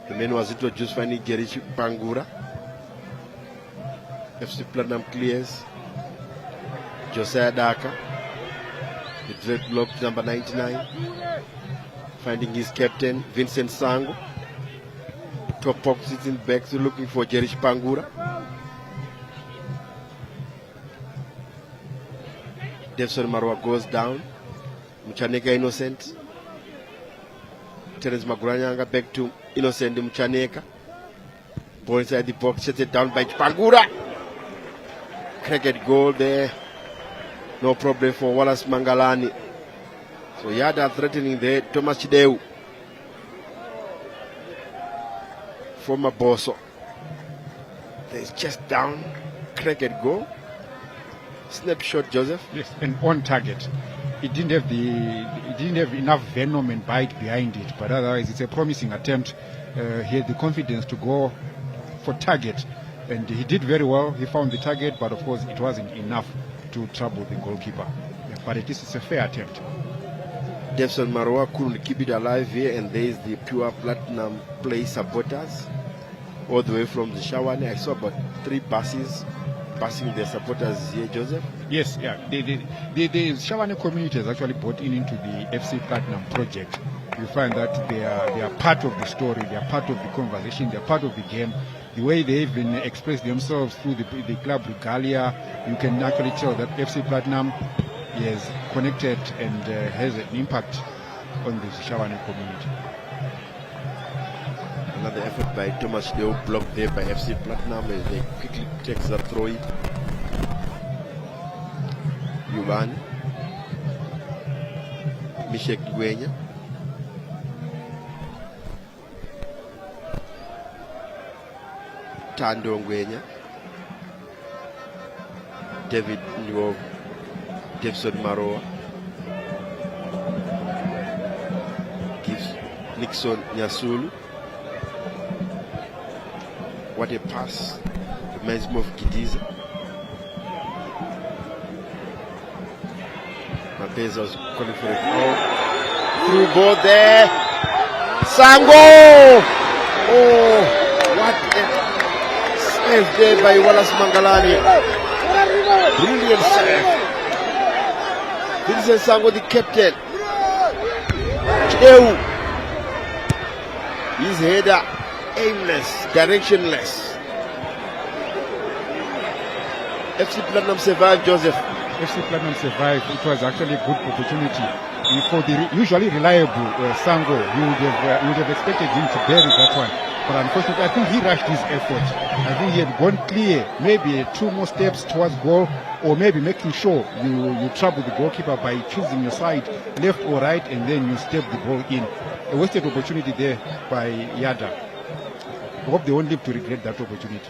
Speaker 7: The man was introduced by Gerish Pangura. FC Platinum clears. Josiah Daka. The dreadlock number 99. Finding his captain, Vincent Sango. Top pop sitting back to looking for Gerish Pangura. Devson Marwa goes down. Muchaneka Innocent. Terence Maguranyanga back to Innocent Muchaneka. Ball inside the box, set it down by Pangura. Cricket goal there. No problem for Wallace Mangalani. So Yadah threatening there. Thomas Chideu. Former Bosso. There's just down. Cricket goal. Snapshot, Joseph.
Speaker 8: Yes, and on target. It didn't have enough venom and bite behind it, but otherwise it's a promising attempt. He had the confidence to go for target, and he did very well. He found the target, but of course it wasn't enough to trouble the goalkeeper. Yeah, but at least it's a fair attempt.
Speaker 7: Devson Marwa couldn't keep it alive here, and there is the pure platinum play supporters all the way from the Shawane. I saw about 3 buses passing their supporters here, Joseph.
Speaker 8: Yes, yeah. The Shawane community has actually bought into the FC Platinum project. You find that they are part of the story, they are part of the conversation, they are part of the game. The way they even express themselves through the club regalia, you can actually tell that FC Platinum is connected and has an impact on the Shawane community.
Speaker 7: Another effort by Thomas Deo, blocked there by FC Platinum as they quickly takes that throw in. Yuban, Mishek Gwenya, Tando Gwenya, David Nyo, Jefferson Maroa, gives Nixon Nyasulu. What a pass. Reminds me of Kidiza. Mapeza was calling for it. Oh, through ball there. Sango! Oh, what a save there by Wallace Mangalani. Brilliant save. Vincent Sango, the captain. Chideu. His header. Aimless, directionless. FC Platinum survived, Joseph.
Speaker 8: FC Platinum survived. It was actually a good opportunity. For the usually reliable Sango, you would have expected him to bury that one. But unfortunately, I think he rushed his effort. I think he had gone clear, maybe 2 more steps towards goal, or maybe making sure you trouble the goalkeeper by choosing your side, left or right, and then you step the ball in. A wasted opportunity there by Yadah. I hope they won't live to regret that opportunity.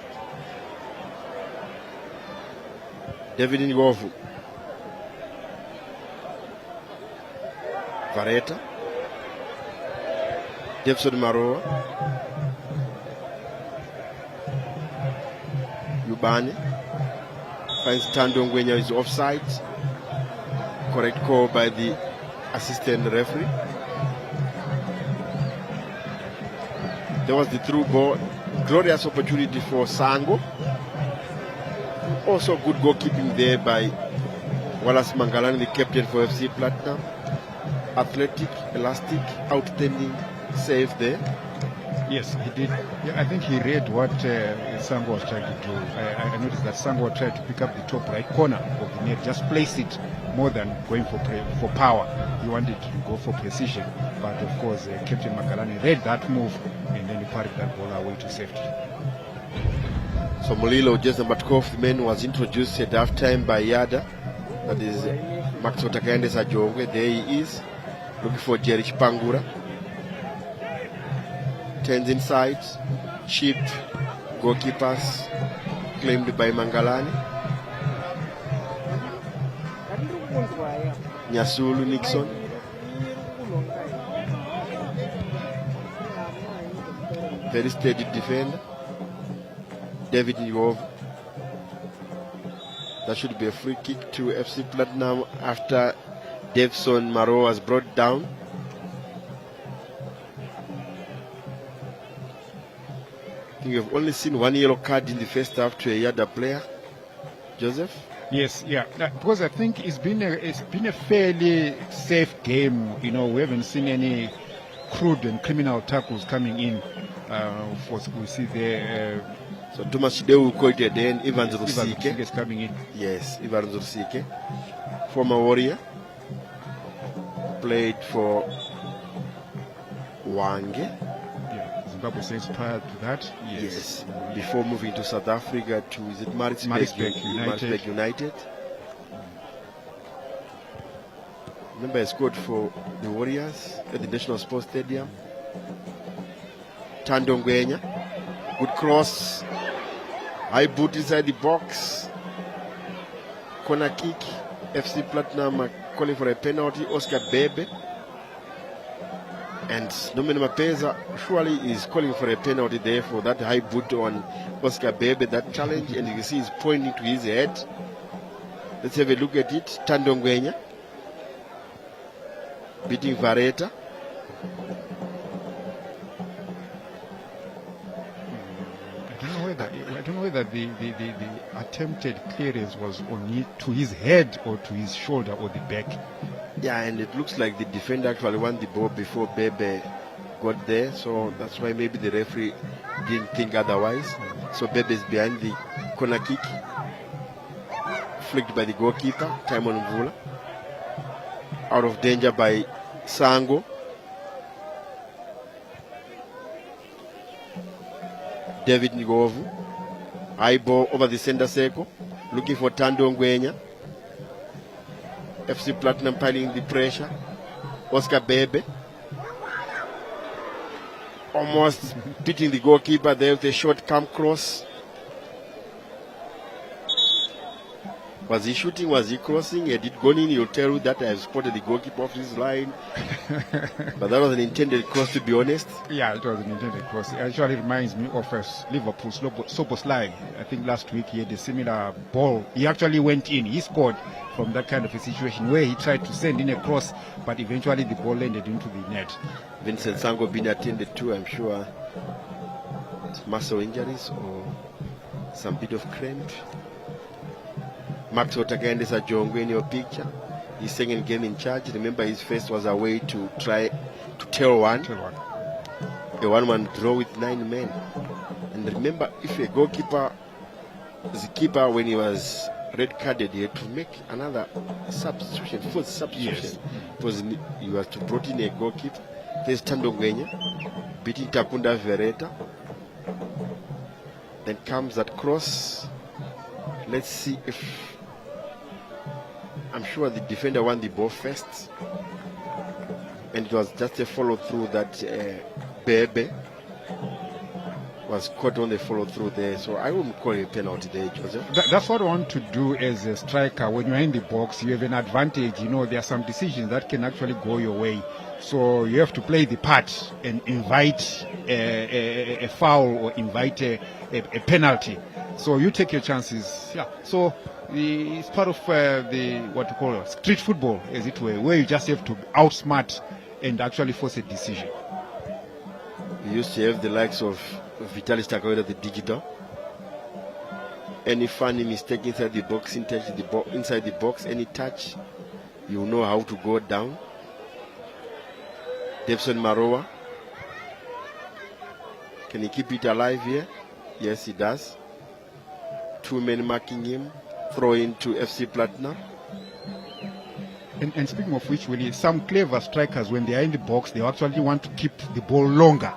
Speaker 7: David Ngovu. Vareta. Jefferson Maroa. Yubani. Finds Tando Ngwenya is offside. Correct call by the assistant referee. There was the through ball. Glorious opportunity for Sango. Also good goalkeeping there by Wallace Mangalani, the captain for FC Platinum. Athletic, elastic, outstanding save there.
Speaker 8: Yes, he did. Yeah, I think he read what Sango was trying to do. I noticed that Sango tried to pick up the top right corner of the net, just place it more than going for power. He wanted to go for precision, but of course Captain Mangalani read that move and then he parried that ball away to safety.
Speaker 7: So Mulilo Jesnamatkov, the man was introduced at half time by Yadah. That is Max Otakande Sajongwe. There he is, looking for Jerish Pangura. Turns inside, chipped, goalkeepers claimed by Mangalani. Nyasulu Nixon. Very steady defender. David Nyov. That should be a free kick to FC Platinum after Davison Maro was brought down. I think you've only seen one yellow card in the first half to a Yadah player. Joseph?
Speaker 8: Yes, yeah, because I think it's been a fairly safe game. You know, we haven't seen any crude and criminal tackles coming in. We see there.
Speaker 7: So Thomas Deu quoted then Evans Rusike
Speaker 8: is coming in.
Speaker 7: Yes, Evans Rusike, former Warrior, played for Wange.
Speaker 8: Yeah, Zimbabwe Saints prior to that.
Speaker 7: Yes. Before moving to South Africa to, is it Maritzburg United? Remember, I scored for the Warriors at the National Sports Stadium. Tandongwenya, good cross, high boot inside the box, corner kick. FC Platinum are calling for a penalty. Oscar Bebe and Nomen Mapeza surely is calling for a penalty there for that high boot on Oscar Bebe, that challenge, and you can see he's pointing to his head. Let's have a look at it. Tandongwenya beating Vareta.
Speaker 8: I don't know whether the attempted clearance was to his head or to his shoulder or the back.
Speaker 7: Yeah, and it looks like the defender actually won the ball before Bebe got there, so that's why maybe the referee didn't think otherwise. So Bebe is behind the corner kick, flicked by the goalkeeper, Timon Mvula. Out of danger by Sango. David Ngovu. High ball over the center circle, looking for Tando Ngwenya. FC Platinum piling the pressure. Oscar Bebe. Almost beating the goalkeeper there with a short come cross. Was he shooting? Was he crossing? Had it gone in, he'll tell you that I have spotted the goalkeeper off his line. But that was an intended cross, to be honest.
Speaker 8: Yeah, it was an intended cross. It actually reminds me of Liverpool Soboslai. I think last week he had a similar ball. He actually went in. He scored from that kind of a situation where he tried to send in a cross, but eventually the ball landed into the net.
Speaker 7: Vincent Sango being attended to, I'm sure, muscle injuries or some bit of cramp. Max Otagandesa Jongwe in your picture. His second game in charge. Remember, his first was away to try to tell one. A 1-1 draw with 9 men. And remember, if a goalkeeper, the keeper, when he was red carded, he had to make another substitution, fourth substitution. Yes. Because he was to brought in a goalkeeper. There's Tandongwenya beating Takunda Vereta. Then comes that cross. Let's see if, I'm sure the defender won the ball first, and it was just a follow through that Bebe was caught on the follow through there. So I wouldn't call it a penalty there, Joseph.
Speaker 8: That's what I want to do as a striker. When you're in the box, you have an advantage. You know, there are some decisions that can actually go your way. So you have to play the part and invite a foul or invite a penalty. So you take your chances. Yeah. So it's part of what you call street football, as it were, where you just have to outsmart and actually force a decision.
Speaker 7: We used to have the likes of Vitalis Takaweda, the digital. Any funny mistake inside the box, inside the box, any touch, you know how to go down. Davison Maroa, can he keep it alive here? Yes, he does. 2 men marking him. Throw into FC Platinum.
Speaker 8: And speaking of which, Willie, some clever strikers, when they are in the box, they actually want to keep the ball longer,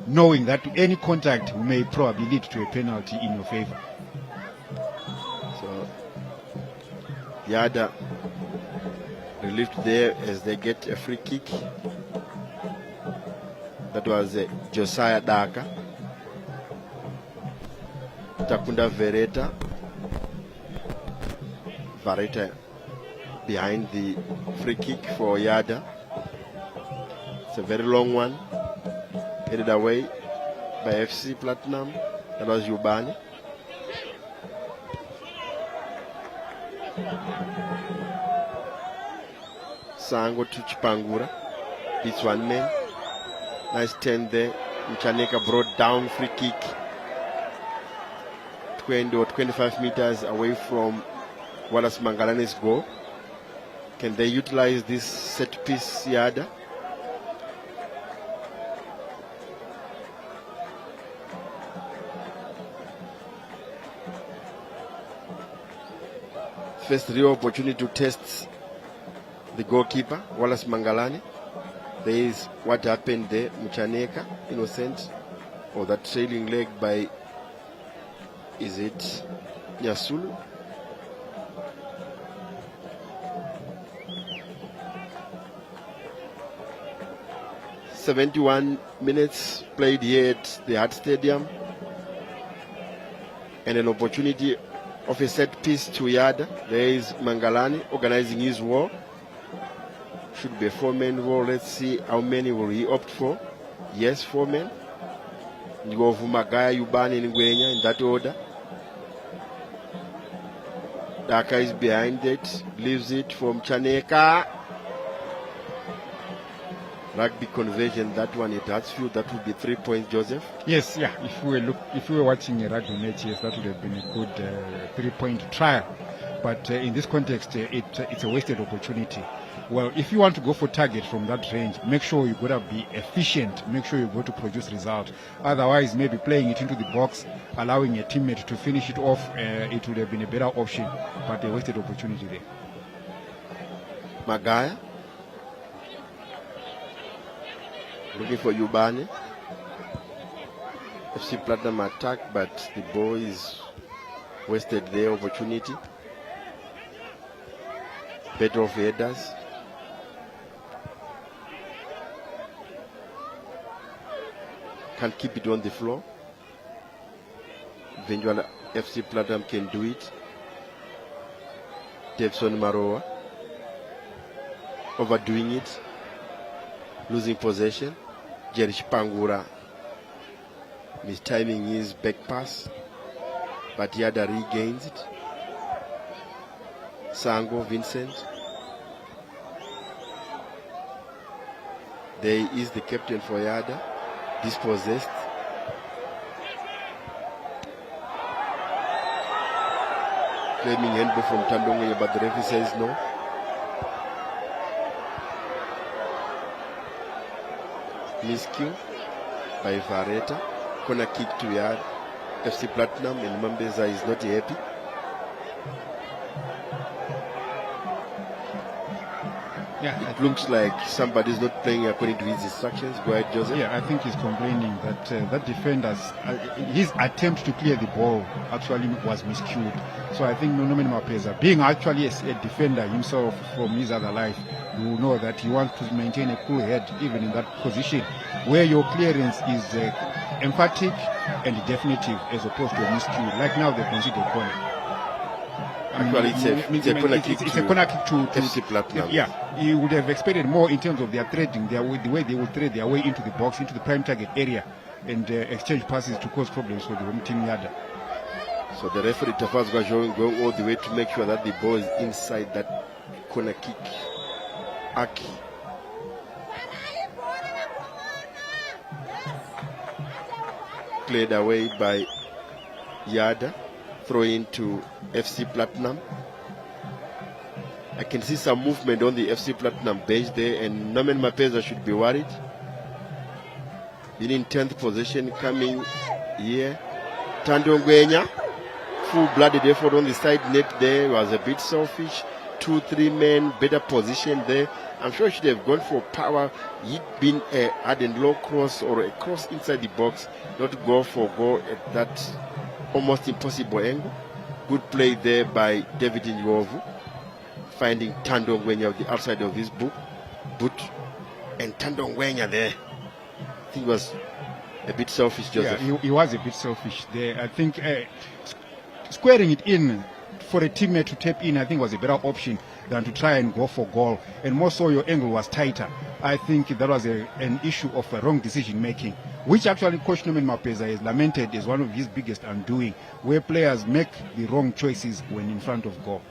Speaker 8: knowing that any contact may probably lead to a penalty in your favor.
Speaker 7: So, Yadah relieved there as they get a free kick. That was Josiah Daka. Takunda Vereta. Vareta behind the free kick for Yadah. It's a very long one. Headed away by FC Platinum. That was Yubani. Sango to Chipangura. Beats one man. Nice turn there. Mchaneka brought down, free kick. 20 or 25 meters away from Wallace Mangalane's goal. Can they utilize this set piece, Yadah? First real opportunity to test the goalkeeper, Wallace Mangalane. There is what happened there, Mchaneka, innocent, or that trailing leg by, is it Nyasulu? "71 minutes played here at the Hart Stadium, and an opportunity of a set piece to Yadah. There is Mangalane organizing his war. Should be a 4-man war. Let's see how many will he opt for. Yes, 4 men. Ngovu, Magaya, Yubani, and Ngwenya in that order. Daka is behind it, leaves it from Chaneka. Rugby conversion, that one at Hartsfield, that would be 3 points, Joseph.
Speaker 8: Yes, yeah. If we were watching a rugby match, yes, that would have been a good 3-point trial. But in this context, it's a wasted opportunity. Well, if you want to go for target from that range, make sure you gotta be efficient. Make sure you go to produce result. Otherwise, maybe playing it into the box, allowing a teammate to finish it off, it would have been a better option. But a wasted opportunity there.
Speaker 7: Magaya. Looking for Yubani. FC Platinum attack, but the boys wasted their opportunity. Better of headers. Can't keep it on the floor. Eventually, FC Platinum can do it. Devson Maroa overdoing it, losing possession. Jerish Pangura mistiming his back pass, but Yadah regains it. Sango, Vincent. There is the captain for Yadah, dispossessed. Claiming handball from Tandonge, but the referee says no. Miscue by Vareta. Corner kick to Yadah. FC Platinum, and Mambeza is not happy.
Speaker 8: Yeah,
Speaker 7: it looks like somebody's not playing according to his instructions. Go ahead, Joseph.
Speaker 8: Yeah, I think he's complaining that that defender's his attempt to clear the ball actually was miscued. So I think Nonomen Mapeza, being actually a defender himself from his other life, you will know that he wants to maintain a cool head even in that position where your clearance is emphatic and definitive as opposed to a miscue. Like now they concede a corner.
Speaker 7: Actually, it's a corner kick
Speaker 8: to
Speaker 7: FC Platinum.
Speaker 8: Yeah, you would have expected more in terms of their trading, the way they would trade their way into the box, into the prime target area, and exchange passes to cause problems for the home team Yadah.
Speaker 7: So the referee Tafazwa going all the way to make sure that the ball is inside that corner kick. Aki. Played away by Yadah. Throw into FC Platinum. I can see some movement on the FC Platinum bench there, and Norman Mapeza should be worried. Being in 10th position, coming here. Tando Ngwenya, full-blooded effort on the side net there, was a bit selfish. 2-3 men, better position there. I'm sure he should have gone for power. He'd been a hard and low cross or a cross inside the box, not to go for goal at that almost impossible angle. Good play there by David Njovu, finding Tando Ngwenya on the outside of his boot, and Tando Ngwenya there. I think he was a bit selfish, Joseph.
Speaker 8: Yeah, he was a bit selfish there. I think squaring it in for a teammate to tap in, I think was a better option than to try and go for goal. And more so, your angle was tighter. I think that was an issue of wrong decision making, which actually Coach Norman Mapeza has lamented as one of his biggest undoing, where players make the wrong choices when in front of goal.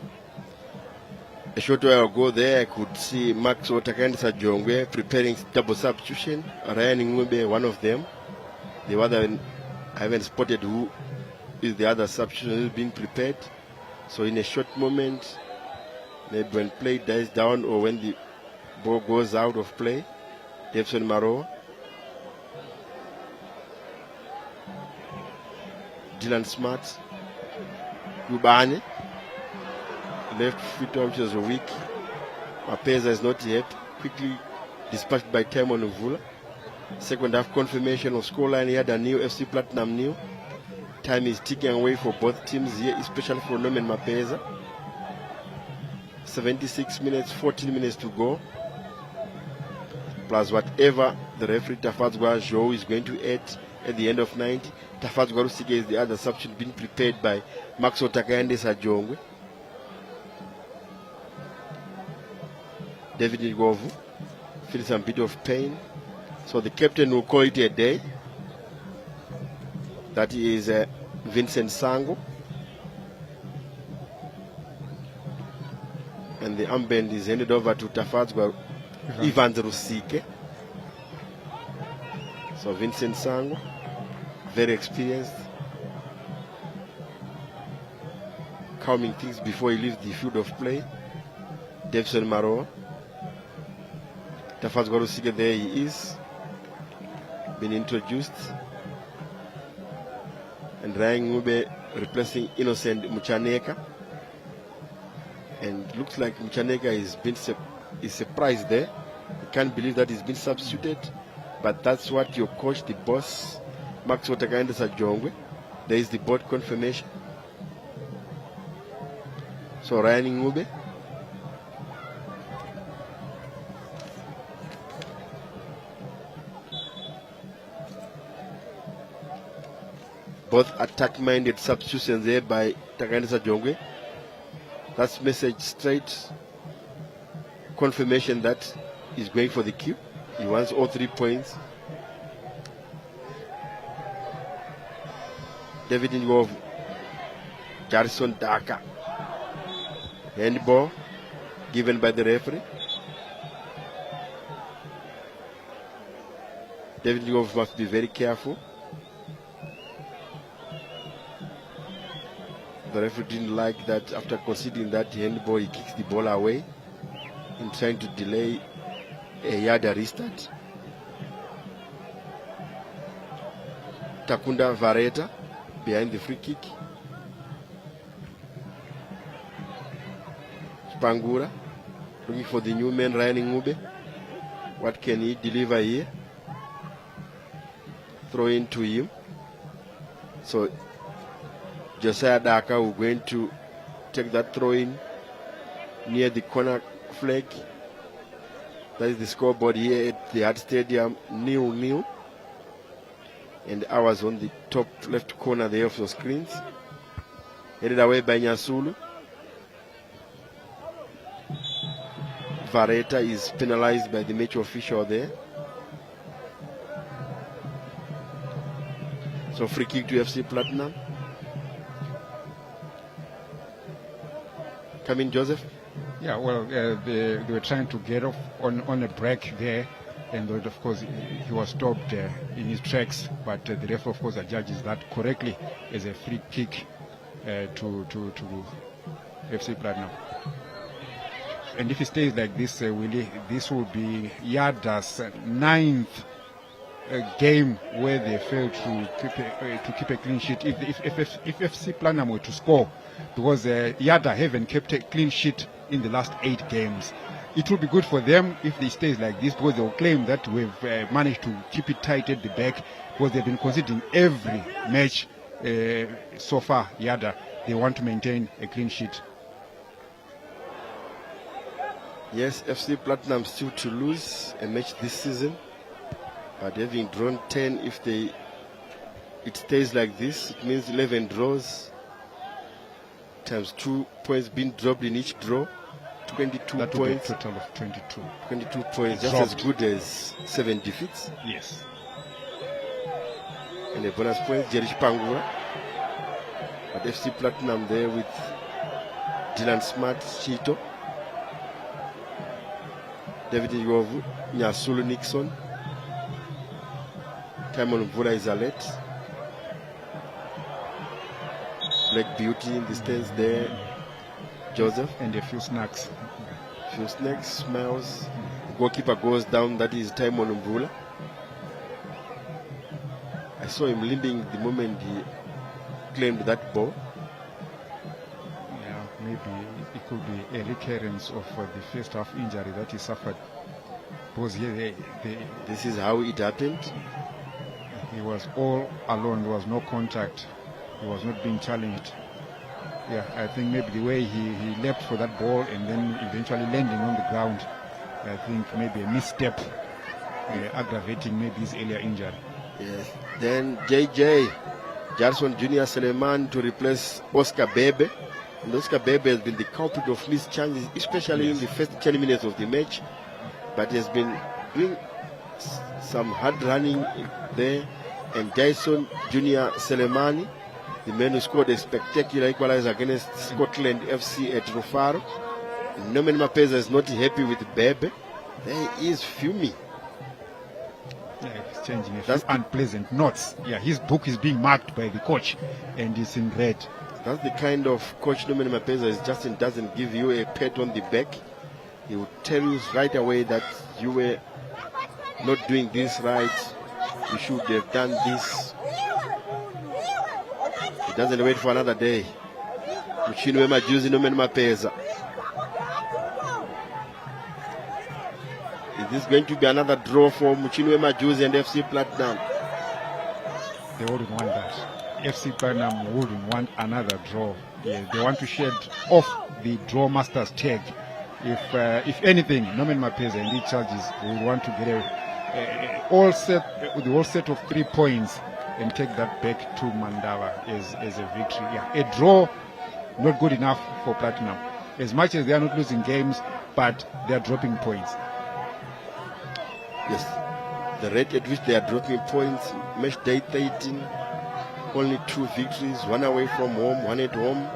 Speaker 7: A short while ago there, I could see Max Otakandi Sajongwe preparing double substitution. Ryan Ngube, one of them. The other, I haven't spotted who is the other substitution being prepared. So in a short moment, maybe when play dies down or when the ball goes out of play, Davison Maro, Dylan Smart, Kubani, left foot which was weak. Mapeza is not yet. Quickly dispatched by Timon Uvula. Second half confirmation of scoreline here, the new FC Platinum new. Time is ticking away for both teams here, especially for Norman Mapeza. 76 minutes, 14 minutes to go. Plus whatever the referee Tafadzwa Joe is going to add at the end of 90. Tafadzwa Rusige is the other substitute being prepared by Max Otakayande Sajongwe. David Ngovu feels some bit of pain. So the captain will call it a day. That is Vincent Sango. And the armband is handed over to Tafadzwa Ivan Rusike. So Vincent Sango, very experienced. Calming things before he leaves the field of play. Davison Maro. Tafadzwa Rusike, there he is. Been introduced. And Ryan Ngube replacing Innocent Muchaneka. And looks like Muchaneka is surprised there. He can't believe that he's been substituted. But that's what your coach, the boss, Max Otakayande Sajongwe. There is the board confirmation. So Ryan Ngube. Both attack-minded substitutions there by Takayande Sajongwe. That's message straight. Confirmation that he's going for the kill. He wants all 3 points. David Ngov, Garrison Daka. Handball given by the referee. David Ngov must be very careful. The referee didn't like that. After conceding that handball, he kicks the ball away in trying to delay a Yadah restart. Takunda Vareta behind the free kick. Spangura looking for the new man Ryan Ngube. What can he deliver here? Throw into him. So Josiah Daka will going to take that throw in near the corner flag. That is the scoreboard here at the Hart Stadium, 0-0. And ours on the top left corner there of your screens. Headed away by Nyasulu. Vareta is penalized by the match official there. So free kick to FC Platinum. Come in, Joseph.
Speaker 8: Yeah, well, they were trying to get off on a break there, and of course he was stopped in his tracks. But the referee, of course, judges that correctly as a free kick to FC Platinum. And if it stays like this, this will be Yadah's 9th game where they failed to keep a clean sheet. If FC Platinum were to score, because Yadah haven't kept a clean sheet in the last 8 games. It will be good for them if they stay like this, because they'll claim that we've managed to keep it tight at the back, because they've been conceding every match so far. Yadah, they want to maintain a clean sheet.
Speaker 7: Yes, FC Platinum still to lose a match this season, but having drawn 10, if it stays like this, it means 11 draws times 2 points being dropped in each draw. 22
Speaker 8: that
Speaker 7: points.
Speaker 8: Total of 22.
Speaker 7: 22 points, just
Speaker 8: dropped.
Speaker 7: as good as 7 defeats.
Speaker 8: Yes.
Speaker 7: And a bonus point, Jerish Pangura. But FC Platinum there with Dylan Smart, Chito. David Njovu, Nyasulu Nixon. Timon Mvula is alert. Black Beauty in the stands there. Joseph.
Speaker 8: And a few snacks.
Speaker 7: Few snacks, smiles. Goalkeeper goes down, that is Timon Mvula. I saw him limping the moment he claimed that ball.
Speaker 8: Yeah, maybe it could be a recurrence of the first half injury that he suffered. Because
Speaker 7: this is how it happened.
Speaker 8: He was all alone, there was no contact. He was not being challenged. Yeah, I think maybe the way he leapt for that ball and then eventually landing on the ground, I think maybe a misstep, aggravating maybe his earlier injury.
Speaker 7: Yes. Then JJ, Jarson Junior Seleman to replace Oscar Bebe. And Oscar Bebe has been the culprit of missed chances, especially in the first 10 minutes of the match. But he has been doing some hard running there. And Jason Junior Selemani, the man who scored a spectacular equalizer against Scotland FC at Rufaro. Norman Mapeza is not happy with Bebe. There he is fuming.
Speaker 8: Yeah, exchanging a few unpleasant notes. Yeah, his book is being marked by the coach and it's in red.
Speaker 7: That's the kind of coach Norman Mapeza is. Justin doesn't give you a pat on the back. He will tell you right away that you were not doing this right. You should have done this. He doesn't wait for another day. Muchinwe Majuzi Norman Mapeza. Is this going to be another draw for Muchinwe Majuzi and FC Platinum?
Speaker 8: They wouldn't want that. FC Platinum wouldn't want another draw. Yeah, they want to shed off the draw master's tag. If anything, Norman Mapeza and these charges would want to get the whole set of 3 points and take that back to Mandava as a victory. Yeah, a draw, not good enough for Platinum. As much as they are not losing games, but they are dropping points.
Speaker 7: Yes, the rate at which they are dropping points, match day 13, only 2 victories, 1 away from home, 1 at home,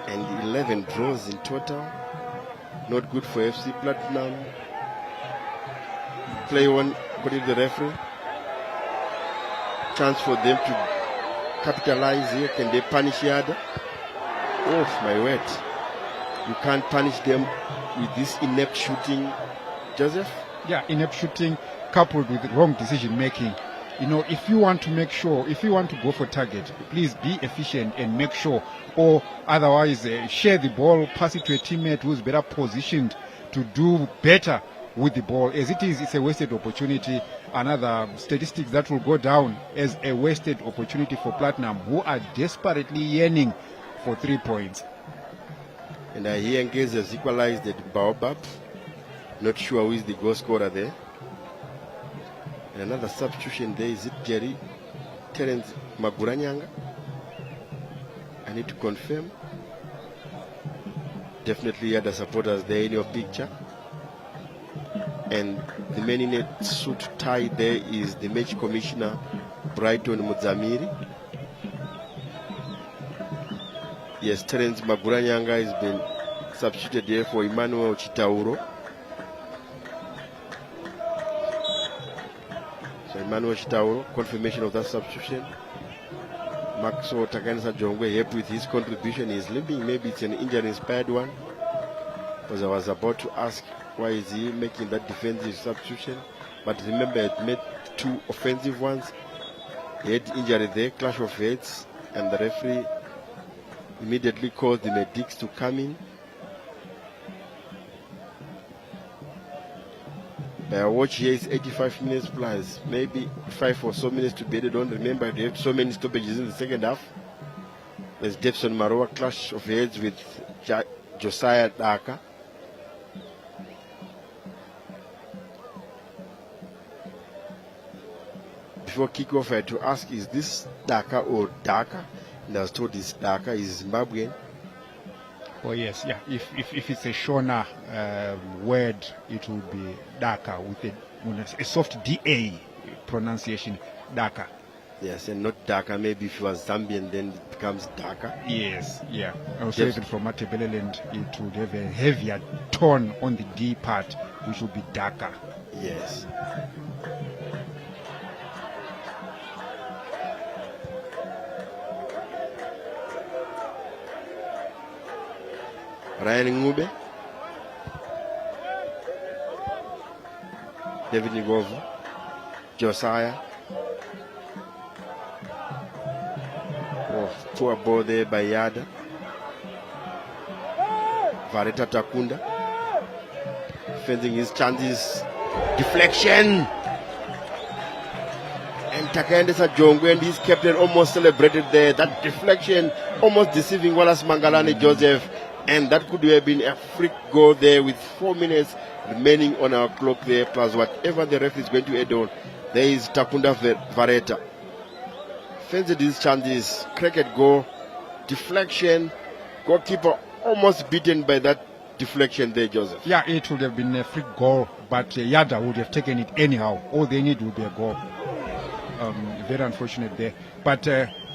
Speaker 7: and 11 draws in total. Not good for FC Platinum. Play one, according to the referee. Chance for them to capitalize here. Can they punish Yadah? Oh my word. You can't punish them with this inept shooting, Joseph?
Speaker 8: Yeah, inept shooting coupled with wrong decision making. You know, if you want to make sure, if you want to go for target, please be efficient and make sure, or otherwise share the ball, pass it to a teammate who's better positioned to do better with the ball. As it is, it's a wasted opportunity. Another statistic that will go down as a wasted opportunity for Platinum, who are desperately yearning for 3 points.
Speaker 7: And I hear Ngez has equalized at Baobab. Not sure who is the goal scorer there. And another substitution there, is it Jerry Terence Maguranyanga? I need to confirm. Definitely Yadah supporters there in your picture. And the man in a suit tie there is the match commissioner, Brighton Mudzamiri. Yes, Terence Maguranyanga has been substituted there for Emmanuel Chitauro. So Emmanuel Chitauro, confirmation of that substitution. Maxo Taganisa Jongwe happy with his contribution. He's limping, maybe it's an injury-inspired one. Because I was about to ask, why is he making that defensive substitution? But remember, he made 2 offensive ones. He had injury there, clash of heads, and the referee immediately called the medics to come in. By watch here is 85 minutes plus, maybe 5 or so minutes to be added on. Remember, they have so many stoppages in the second half. There's Jefferson Maroa, clash of heads with Josiah Daka. Before kickoff, I had to ask, is this Daka or Daka? And I was told it's Daka, is Zimbabwean.
Speaker 8: Oh yes, yeah. If it's a Shona word, it will be Daka with a soft DA pronunciation, Daka.
Speaker 7: Yes, and not darker. Maybe if you are Zambian, then it becomes darker.
Speaker 8: Yes, yeah. Also, even from Matebeleland, it would have a heavier tone on the D part, which would be darker.
Speaker 7: Yes. Ryan Ngube, David Ngovu, Josiah. Oh, poor ball there by Yadah. Vareta Takunda, defending his chances. Deflection. And Takendesa Jongwe and his captain almost celebrated there. That deflection almost deceiving Wallace Mangalani Joseph. And that could have been a freak goal there with 4 minutes remaining on our clock there, plus whatever the ref is going to add on. There is Takunda Vareta. Fancy these chances, cricket goal, deflection, goalkeeper almost beaten by that deflection there, Joseph.
Speaker 8: Yeah, it would have been a free goal, but Yadah would have taken it anyhow. All they need would be a goal. Very unfortunate there. But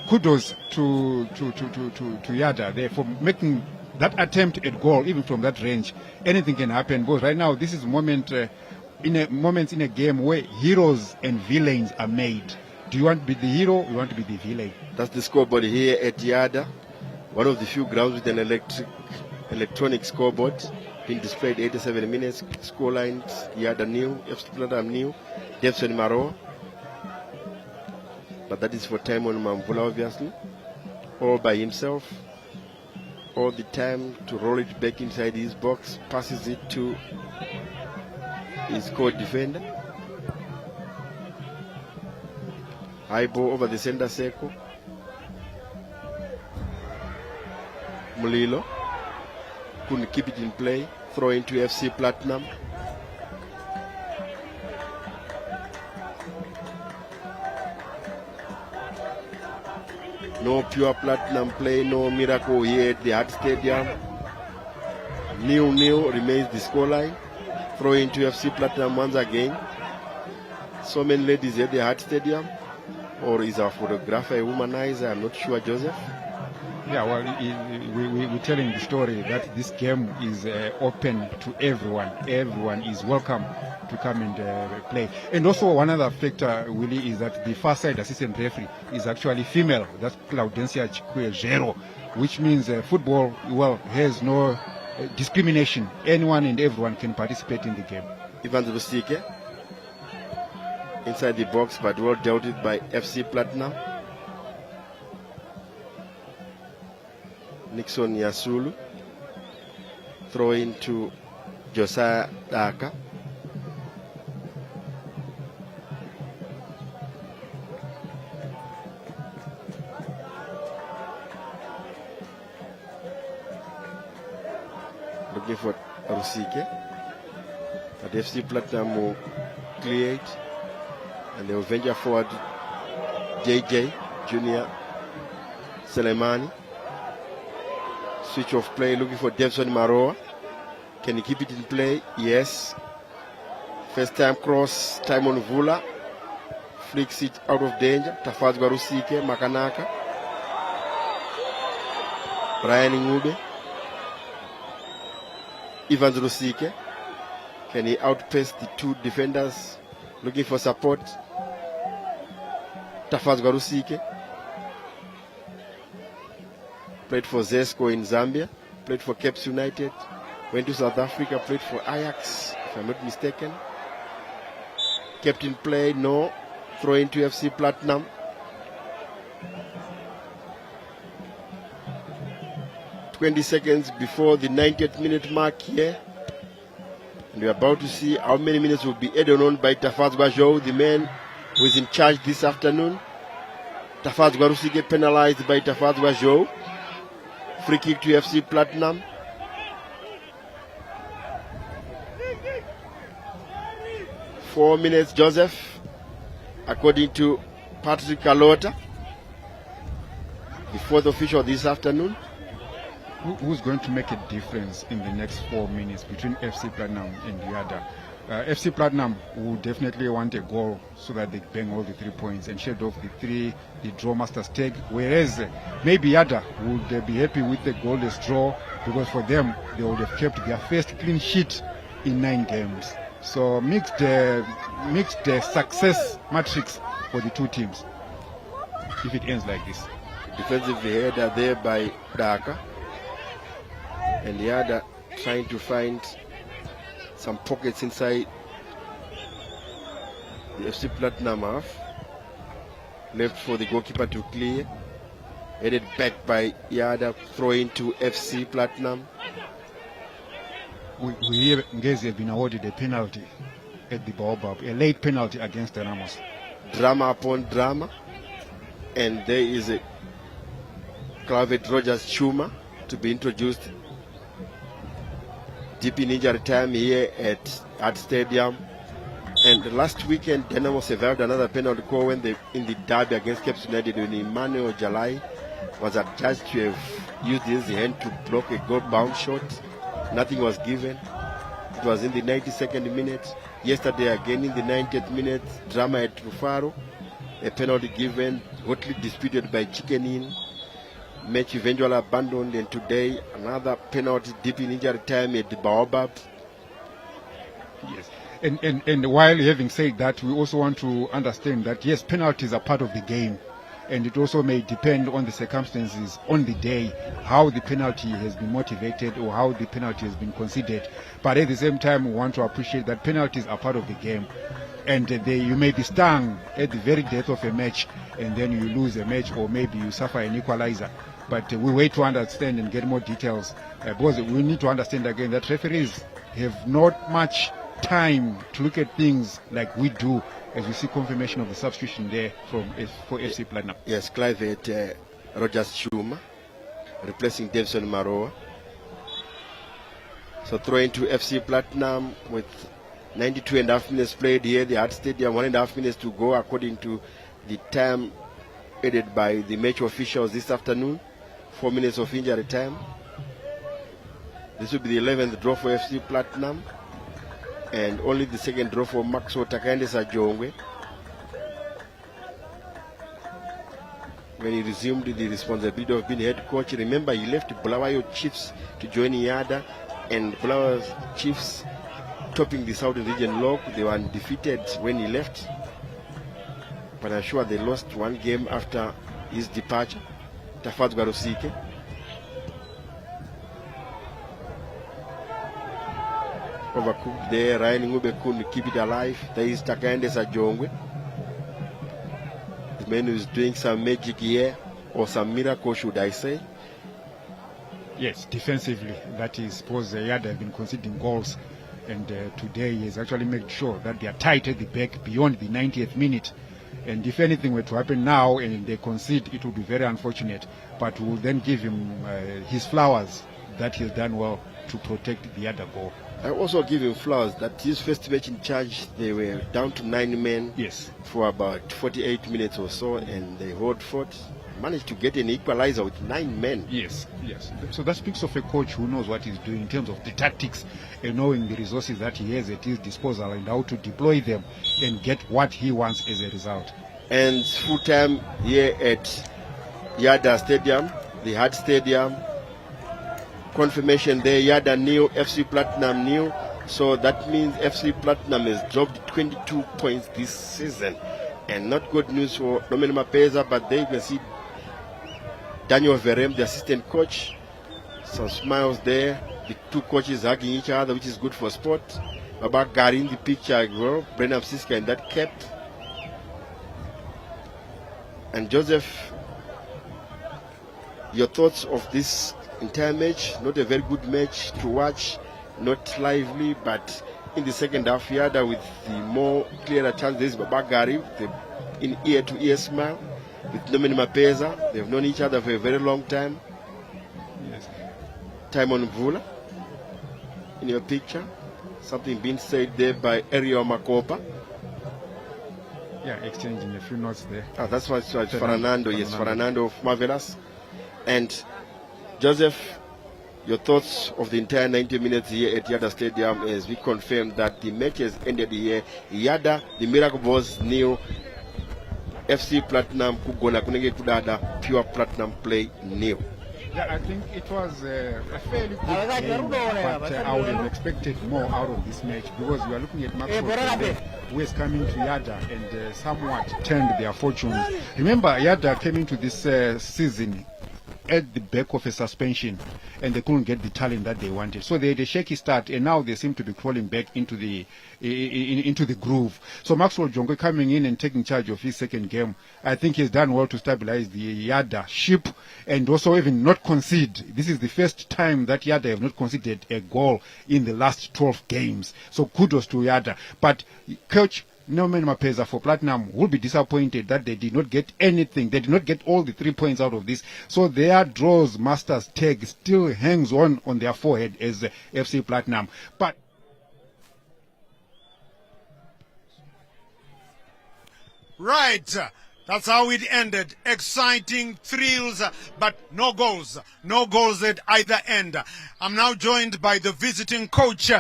Speaker 8: kudos to Yadah there for making that attempt at goal, even from that range. Anything can happen. Because right now, this is moments in a game where heroes and villains are made. Do you want to be the hero? You want to be the villain?
Speaker 7: That's the scoreboard here at Yadah. One of the few grounds with an electronic scoreboard being displayed 87 minutes. Score lines, Yadah new, FC Platinum new, Devson Maro. But that is for Timon Mamvula, obviously. All by himself. All the time to roll it back inside his box. Passes it to his co-defender. High ball over the center circle. Mulilo couldn't keep it in play. Throw into FC Platinum. No pure Platinum play, no miracle here at the Hart Stadium. 0-0 remains the scoreline. Throw into FC Platinum once again. So many ladies at the Hart Stadium. Or is our photographer a womanizer? I'm not sure, Joseph.
Speaker 8: Yeah, well, we're telling the story that this game is open to everyone. Everyone is welcome to come and play. And also one other factor, Willie, is that the far side assistant referee is actually female. That's Claudencia Chikwejero, which means football, well, has no discrimination. Anyone and everyone can participate in the game.
Speaker 7: Ivan Zubusike inside the box, but well dealt with by FC Platinum. Nixon Yasulu. Throw into Josiah Daka. Looking for Rusike. But FC Platinum will clear it. And they will venture forward JJ, Junior Selemani. Switch of play, looking for Devson Maroa. Can he keep it in play? Yes. First time cross, Timon Vula. Flicks it out of danger. Tafazwa Rusike, Makanaka. Brian Ngube. Evans Rusike. Can he outpace the two defenders? Looking for support. Tafazwa Rusike. Played for Zesco in Zambia. Played for Caps United. Went to South Africa. Played for Ajax, if I'm not mistaken. Kept in play, no. Throw into FC Platinum. "20 seconds before the 90th minute mark here. And we're about to see how many minutes will be added on by Tafazwa Joe, the man who is in charge this afternoon. Tafazwa Rusike penalized by Tafazwa Joe. Free kick to FC Platinum. "4 minutes, Joseph, according to Patrick Kalota, the fourth official this afternoon.
Speaker 8: Who's going to make a difference in the next 4 minutes between FC Platinum and Yadah? FC Platinum will definitely want a goal so that they bang all the 3 points and shed off the draw masters take, whereas maybe Yadah would be happy with the goalless draw, because for them they would have kept their first clean sheet in 9 games. So mixed success matrix for the two teams if it ends like this.
Speaker 7: Defensive header there by Daka, and Yadah trying to find some pockets inside the FC Platinum half. Left for the goalkeeper to clear. Headed back by Yadah, throwing to FC Platinum.
Speaker 8: We hear Ngezi have been awarded a penalty at the Baobab, a late penalty against the Ramos.
Speaker 7: Drama upon drama. And there is a Clavet Rogers Chuma to be introduced deep in injury time here at Stadium. And last weekend, Dynamo survived another penalty call when in the derby against Cape United, when Emmanuel Jalai was adjudged to have used his hand to block a goal-bound shot. Nothing was given. It was in the 92nd minute. Yesterday again in the 90th minute, drama at Rufaro. A penalty given, hotly disputed by Chicken Inn. Match eventually abandoned, and today another penalty deep in injury time at the Baobab.
Speaker 8: Yes. And while having said that, we also want to understand that yes, penalties are part of the game, and it also may depend on the circumstances on the day, how the penalty has been motivated or how the penalty has been considered. But at the same time, we want to appreciate that penalties are part of the game, and you may be stung at the very death of a match, and then you lose a match, or maybe you suffer an equalizer. But we wait to understand and get more details, because we need to understand again that referees have not much time to look at things like we do, as we see confirmation of the substitution there for FC Platinum.
Speaker 7: Yes, Clive Rogers Chuma replacing Davison Maroa. So throwing to FC Platinum with 92.5 minutes played here, the Art Stadium, 1.5 minutes to go according to the time added by the match officials this afternoon. 4 minutes of injury time. This will be the 11th draw for FC Platinum, and only the second draw for Maxwell Takande Sajongwe when he resumed the responsibility of being head coach. Remember, he left Bulawayo Chiefs to join Yadah, and Bulawayo Chiefs topping the Southern Region log. They were undefeated when he left, but I'm sure they lost one game after his departure. Tafaz Garusike. Overcooked there, Ryan Ngube couldn't keep it alive. There is Takande Sajongwe. The man who is doing some magic here, or some miracle, should I say.
Speaker 8: Yes, defensively, that is, because Yadah have been conceding goals, and today he has actually made sure that they are tight at the back beyond the 90th minute. And if anything were to happen now and they concede, it would be very unfortunate. But we'll then give him his flowers that he's done well to protect the other goal.
Speaker 7: I also give him flowers that his first match in charge, they were down to 9 men for about 48 minutes or so, and they held fought, managed to get an equalizer with 9 men.
Speaker 8: Yes. So that speaks of a coach who knows what he's doing in terms of the tactics and knowing the resources that he has at his disposal and how to deploy them and get what he wants as a result.
Speaker 7: And full time here at Yadah Stadium, the Hard Stadium. Confirmation there, Yadah nil, FC Platinum nil. So that means FC Platinum has dropped 22 points this season. And not good news for Roman Mapeza, but there you can see Daniel Verem, the assistant coach. Some smiles there. The two coaches hugging each other, which is good for sport. Babak Gari in the picture as well. Brenham Siska in that cap. And Joseph, your thoughts of this entire match? Not a very good match to watch, not lively, but in the second half, Yadah with the more clearer chance. There is Babagari, the in ear-to-ear smile with Nomen Mapeza. They've known each other for a very long time.
Speaker 8: Yes.
Speaker 7: Timon Vula in your picture. Something being said there by Erio Makopa.
Speaker 8: Yeah, exchanging a few notes there.
Speaker 7: Ah, that's why it's Fernando. Yes, Fernando of Marvelous. And Joseph, your thoughts of the entire 90 minutes here at Yadah Stadium as we confirm that the match has ended here. Yadah, the Miracle Boys, nil. FC Platinum, Kugona Kunenge Kudada, Pure Platinum play nil.
Speaker 8: Yeah, I think it was a fairly good game, but I would have expected more out of this match because we are looking at Maxwell who is coming to Yadah and somewhat turned their fortunes. Remember, Yadah came into this season at the back of a suspension and they couldn't get the talent that they wanted. So they had a shaky start and now they seem to be crawling back into the groove. So Maxwell Jongo coming in and taking charge of his second game, I think he's done well to stabilize the Yadah ship and also even not concede. This is the first time that Yadah have not conceded a goal in the last 12 games. So kudos to Yadah. But Coach Norman Mapeza for Platinum will be disappointed that they did not get anything. They did not get all the 3 points out of this. So their draws master's tag still hangs on their forehead as FC Platinum. But
Speaker 2: right. That's how it ended. Exciting thrills, but no goals. No goals at either end. I'm now joined by the visiting coach,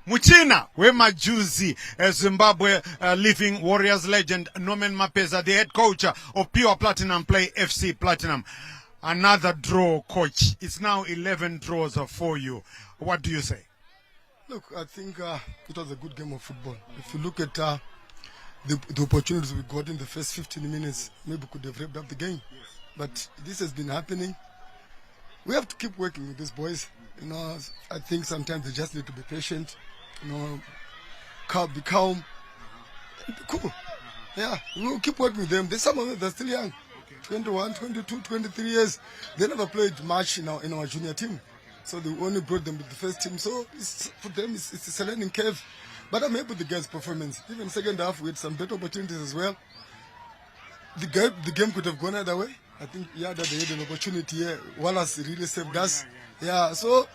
Speaker 2: Muchina Wemajuzi, Zimbabwe living Warriors legend Norman Mapeza, the head coach of Pure Platinum Play FC Platinum. Another draw, coach. It's now 11 draws for you. What do you say?
Speaker 6: Look, I think it was a good game of football. If you look at the opportunities we got in the first 15 minutes, maybe we could have wrapped up the game. Yes. But this has been happening. We have to keep working with these boys. You know, I think sometimes they just need to be patient. You know, be calm, and be cool. Yeah, we'll keep working with them. There's some of them that are still young, 21, 22, 23 years. They never played much in our junior team, so they only brought them to the first team. So for them, it's a learning curve. But I'm happy with the guys' performance. Even second half, we had some better opportunities as well. The game could have gone either way. I think they had an opportunity here. Wallace really saved us. Yeah, so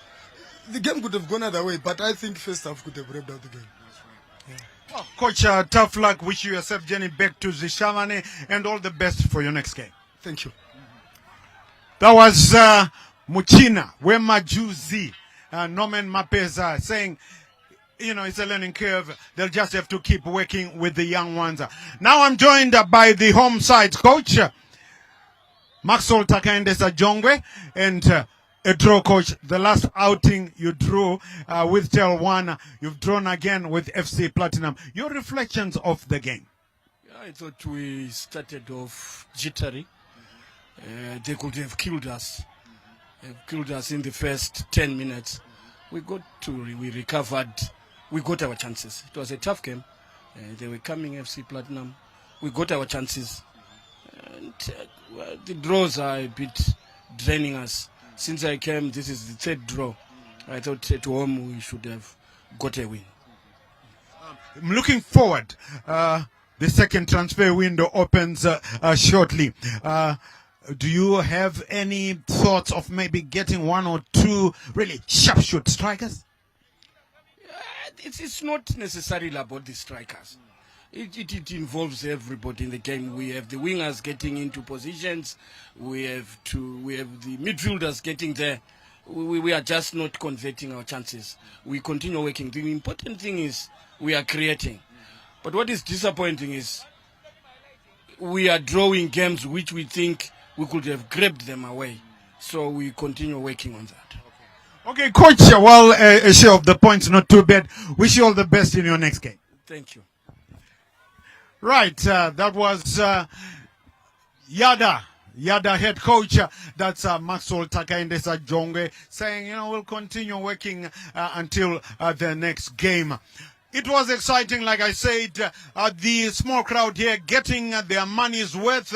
Speaker 6: the game could have gone either way, but I think first half could have wrapped up the game. Yeah.
Speaker 2: Well, Coach, tough luck. Wish you a safe journey back to Zishamane and all the best for your next game.
Speaker 6: Thank you.
Speaker 2: That was Muchina Wemajuzi, Norman Mapeza, saying, you know, it's a learning curve. They'll just have to keep working with the young ones. Now I'm joined by the home side coach, Maxwell Takaendesa Jongwe, and a draw coach. The last outing you drew with Tel 1, you've drawn again with FC Platinum. Your reflections of the game?
Speaker 5: Yeah, I thought we started off jittery. They could have killed us. In the first 10 minutes. We recovered. We got our chances. It was a tough game. They were coming, FC Platinum. We got our chances. And the draws are a bit draining us. Since I came, this is the third draw. I thought at home we should have got a win.
Speaker 2: I'm looking forward. The second transfer window opens shortly. Do you have any thoughts of maybe getting one or two really sharpshoot strikers?
Speaker 5: It's not necessarily about the strikers. It involves everybody in the game. We have the wingers getting into positions. We have the midfielders getting there. We are just not converting our chances. We continue working. The important thing is we are creating. But what is disappointing is we are drawing games which we think we could have grabbed them away. So we continue working on that.
Speaker 2: Okay, coach, well, a share of the points, not too bad. Wish you all the best in your next game.
Speaker 5: Thank you.
Speaker 2: Right, that was Yadah head coach. That's Maxwell Takaendesa Jongwe saying, you know, we'll continue working until the next game. It was exciting, like I said, the small crowd here getting their money's worth.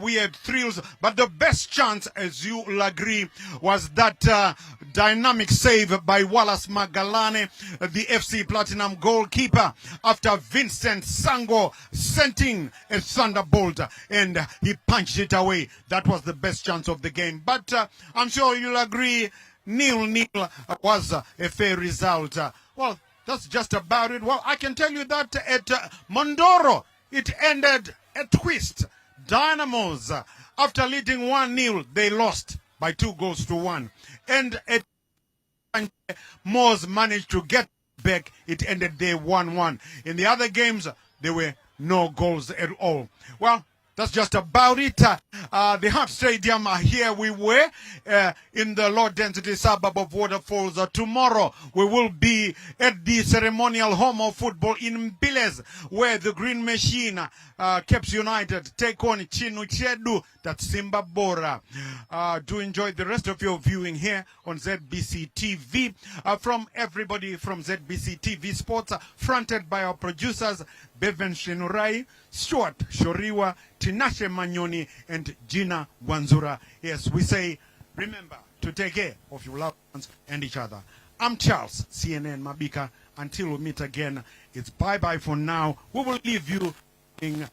Speaker 2: We had thrills, but the best chance, as you will agree, was that dynamic save by Wallace Magalane, the FC Platinum goalkeeper, after Vincent Sango sent in a thunderbolt and he punched it away. That was the best chance of the game. But I'm sure you'll agree, 0-0 was a fair result. Well, that's just about it. Well, I can tell you that at Mondoro, it ended a twist. Dynamos, after leading 1-0, they lost by 2-1. And at Moors managed to get back. It ended there 1-1. In the other games, there were no goals at all. Well, that's just about it. The Hart Stadium, here we were in the low-density suburb of Waterfalls. Tomorrow, we will be at the ceremonial home of football in Mbiles, where the Green Machine, Caps United, take on Chinuchedu, that's Zimbabwe. Do enjoy the rest of your viewing here on ZBC TV. From everybody from ZBC TV Sports, fronted by our producers, Bevan Shenurai, Stuart Shoriwa, Tinashe Manyoni, and Gina Wanzura. Yes, we say, remember to take care of your loved ones and each other. I'm Charles, CNN Mabika. Until we meet again, it's bye-bye for now. We will leave you in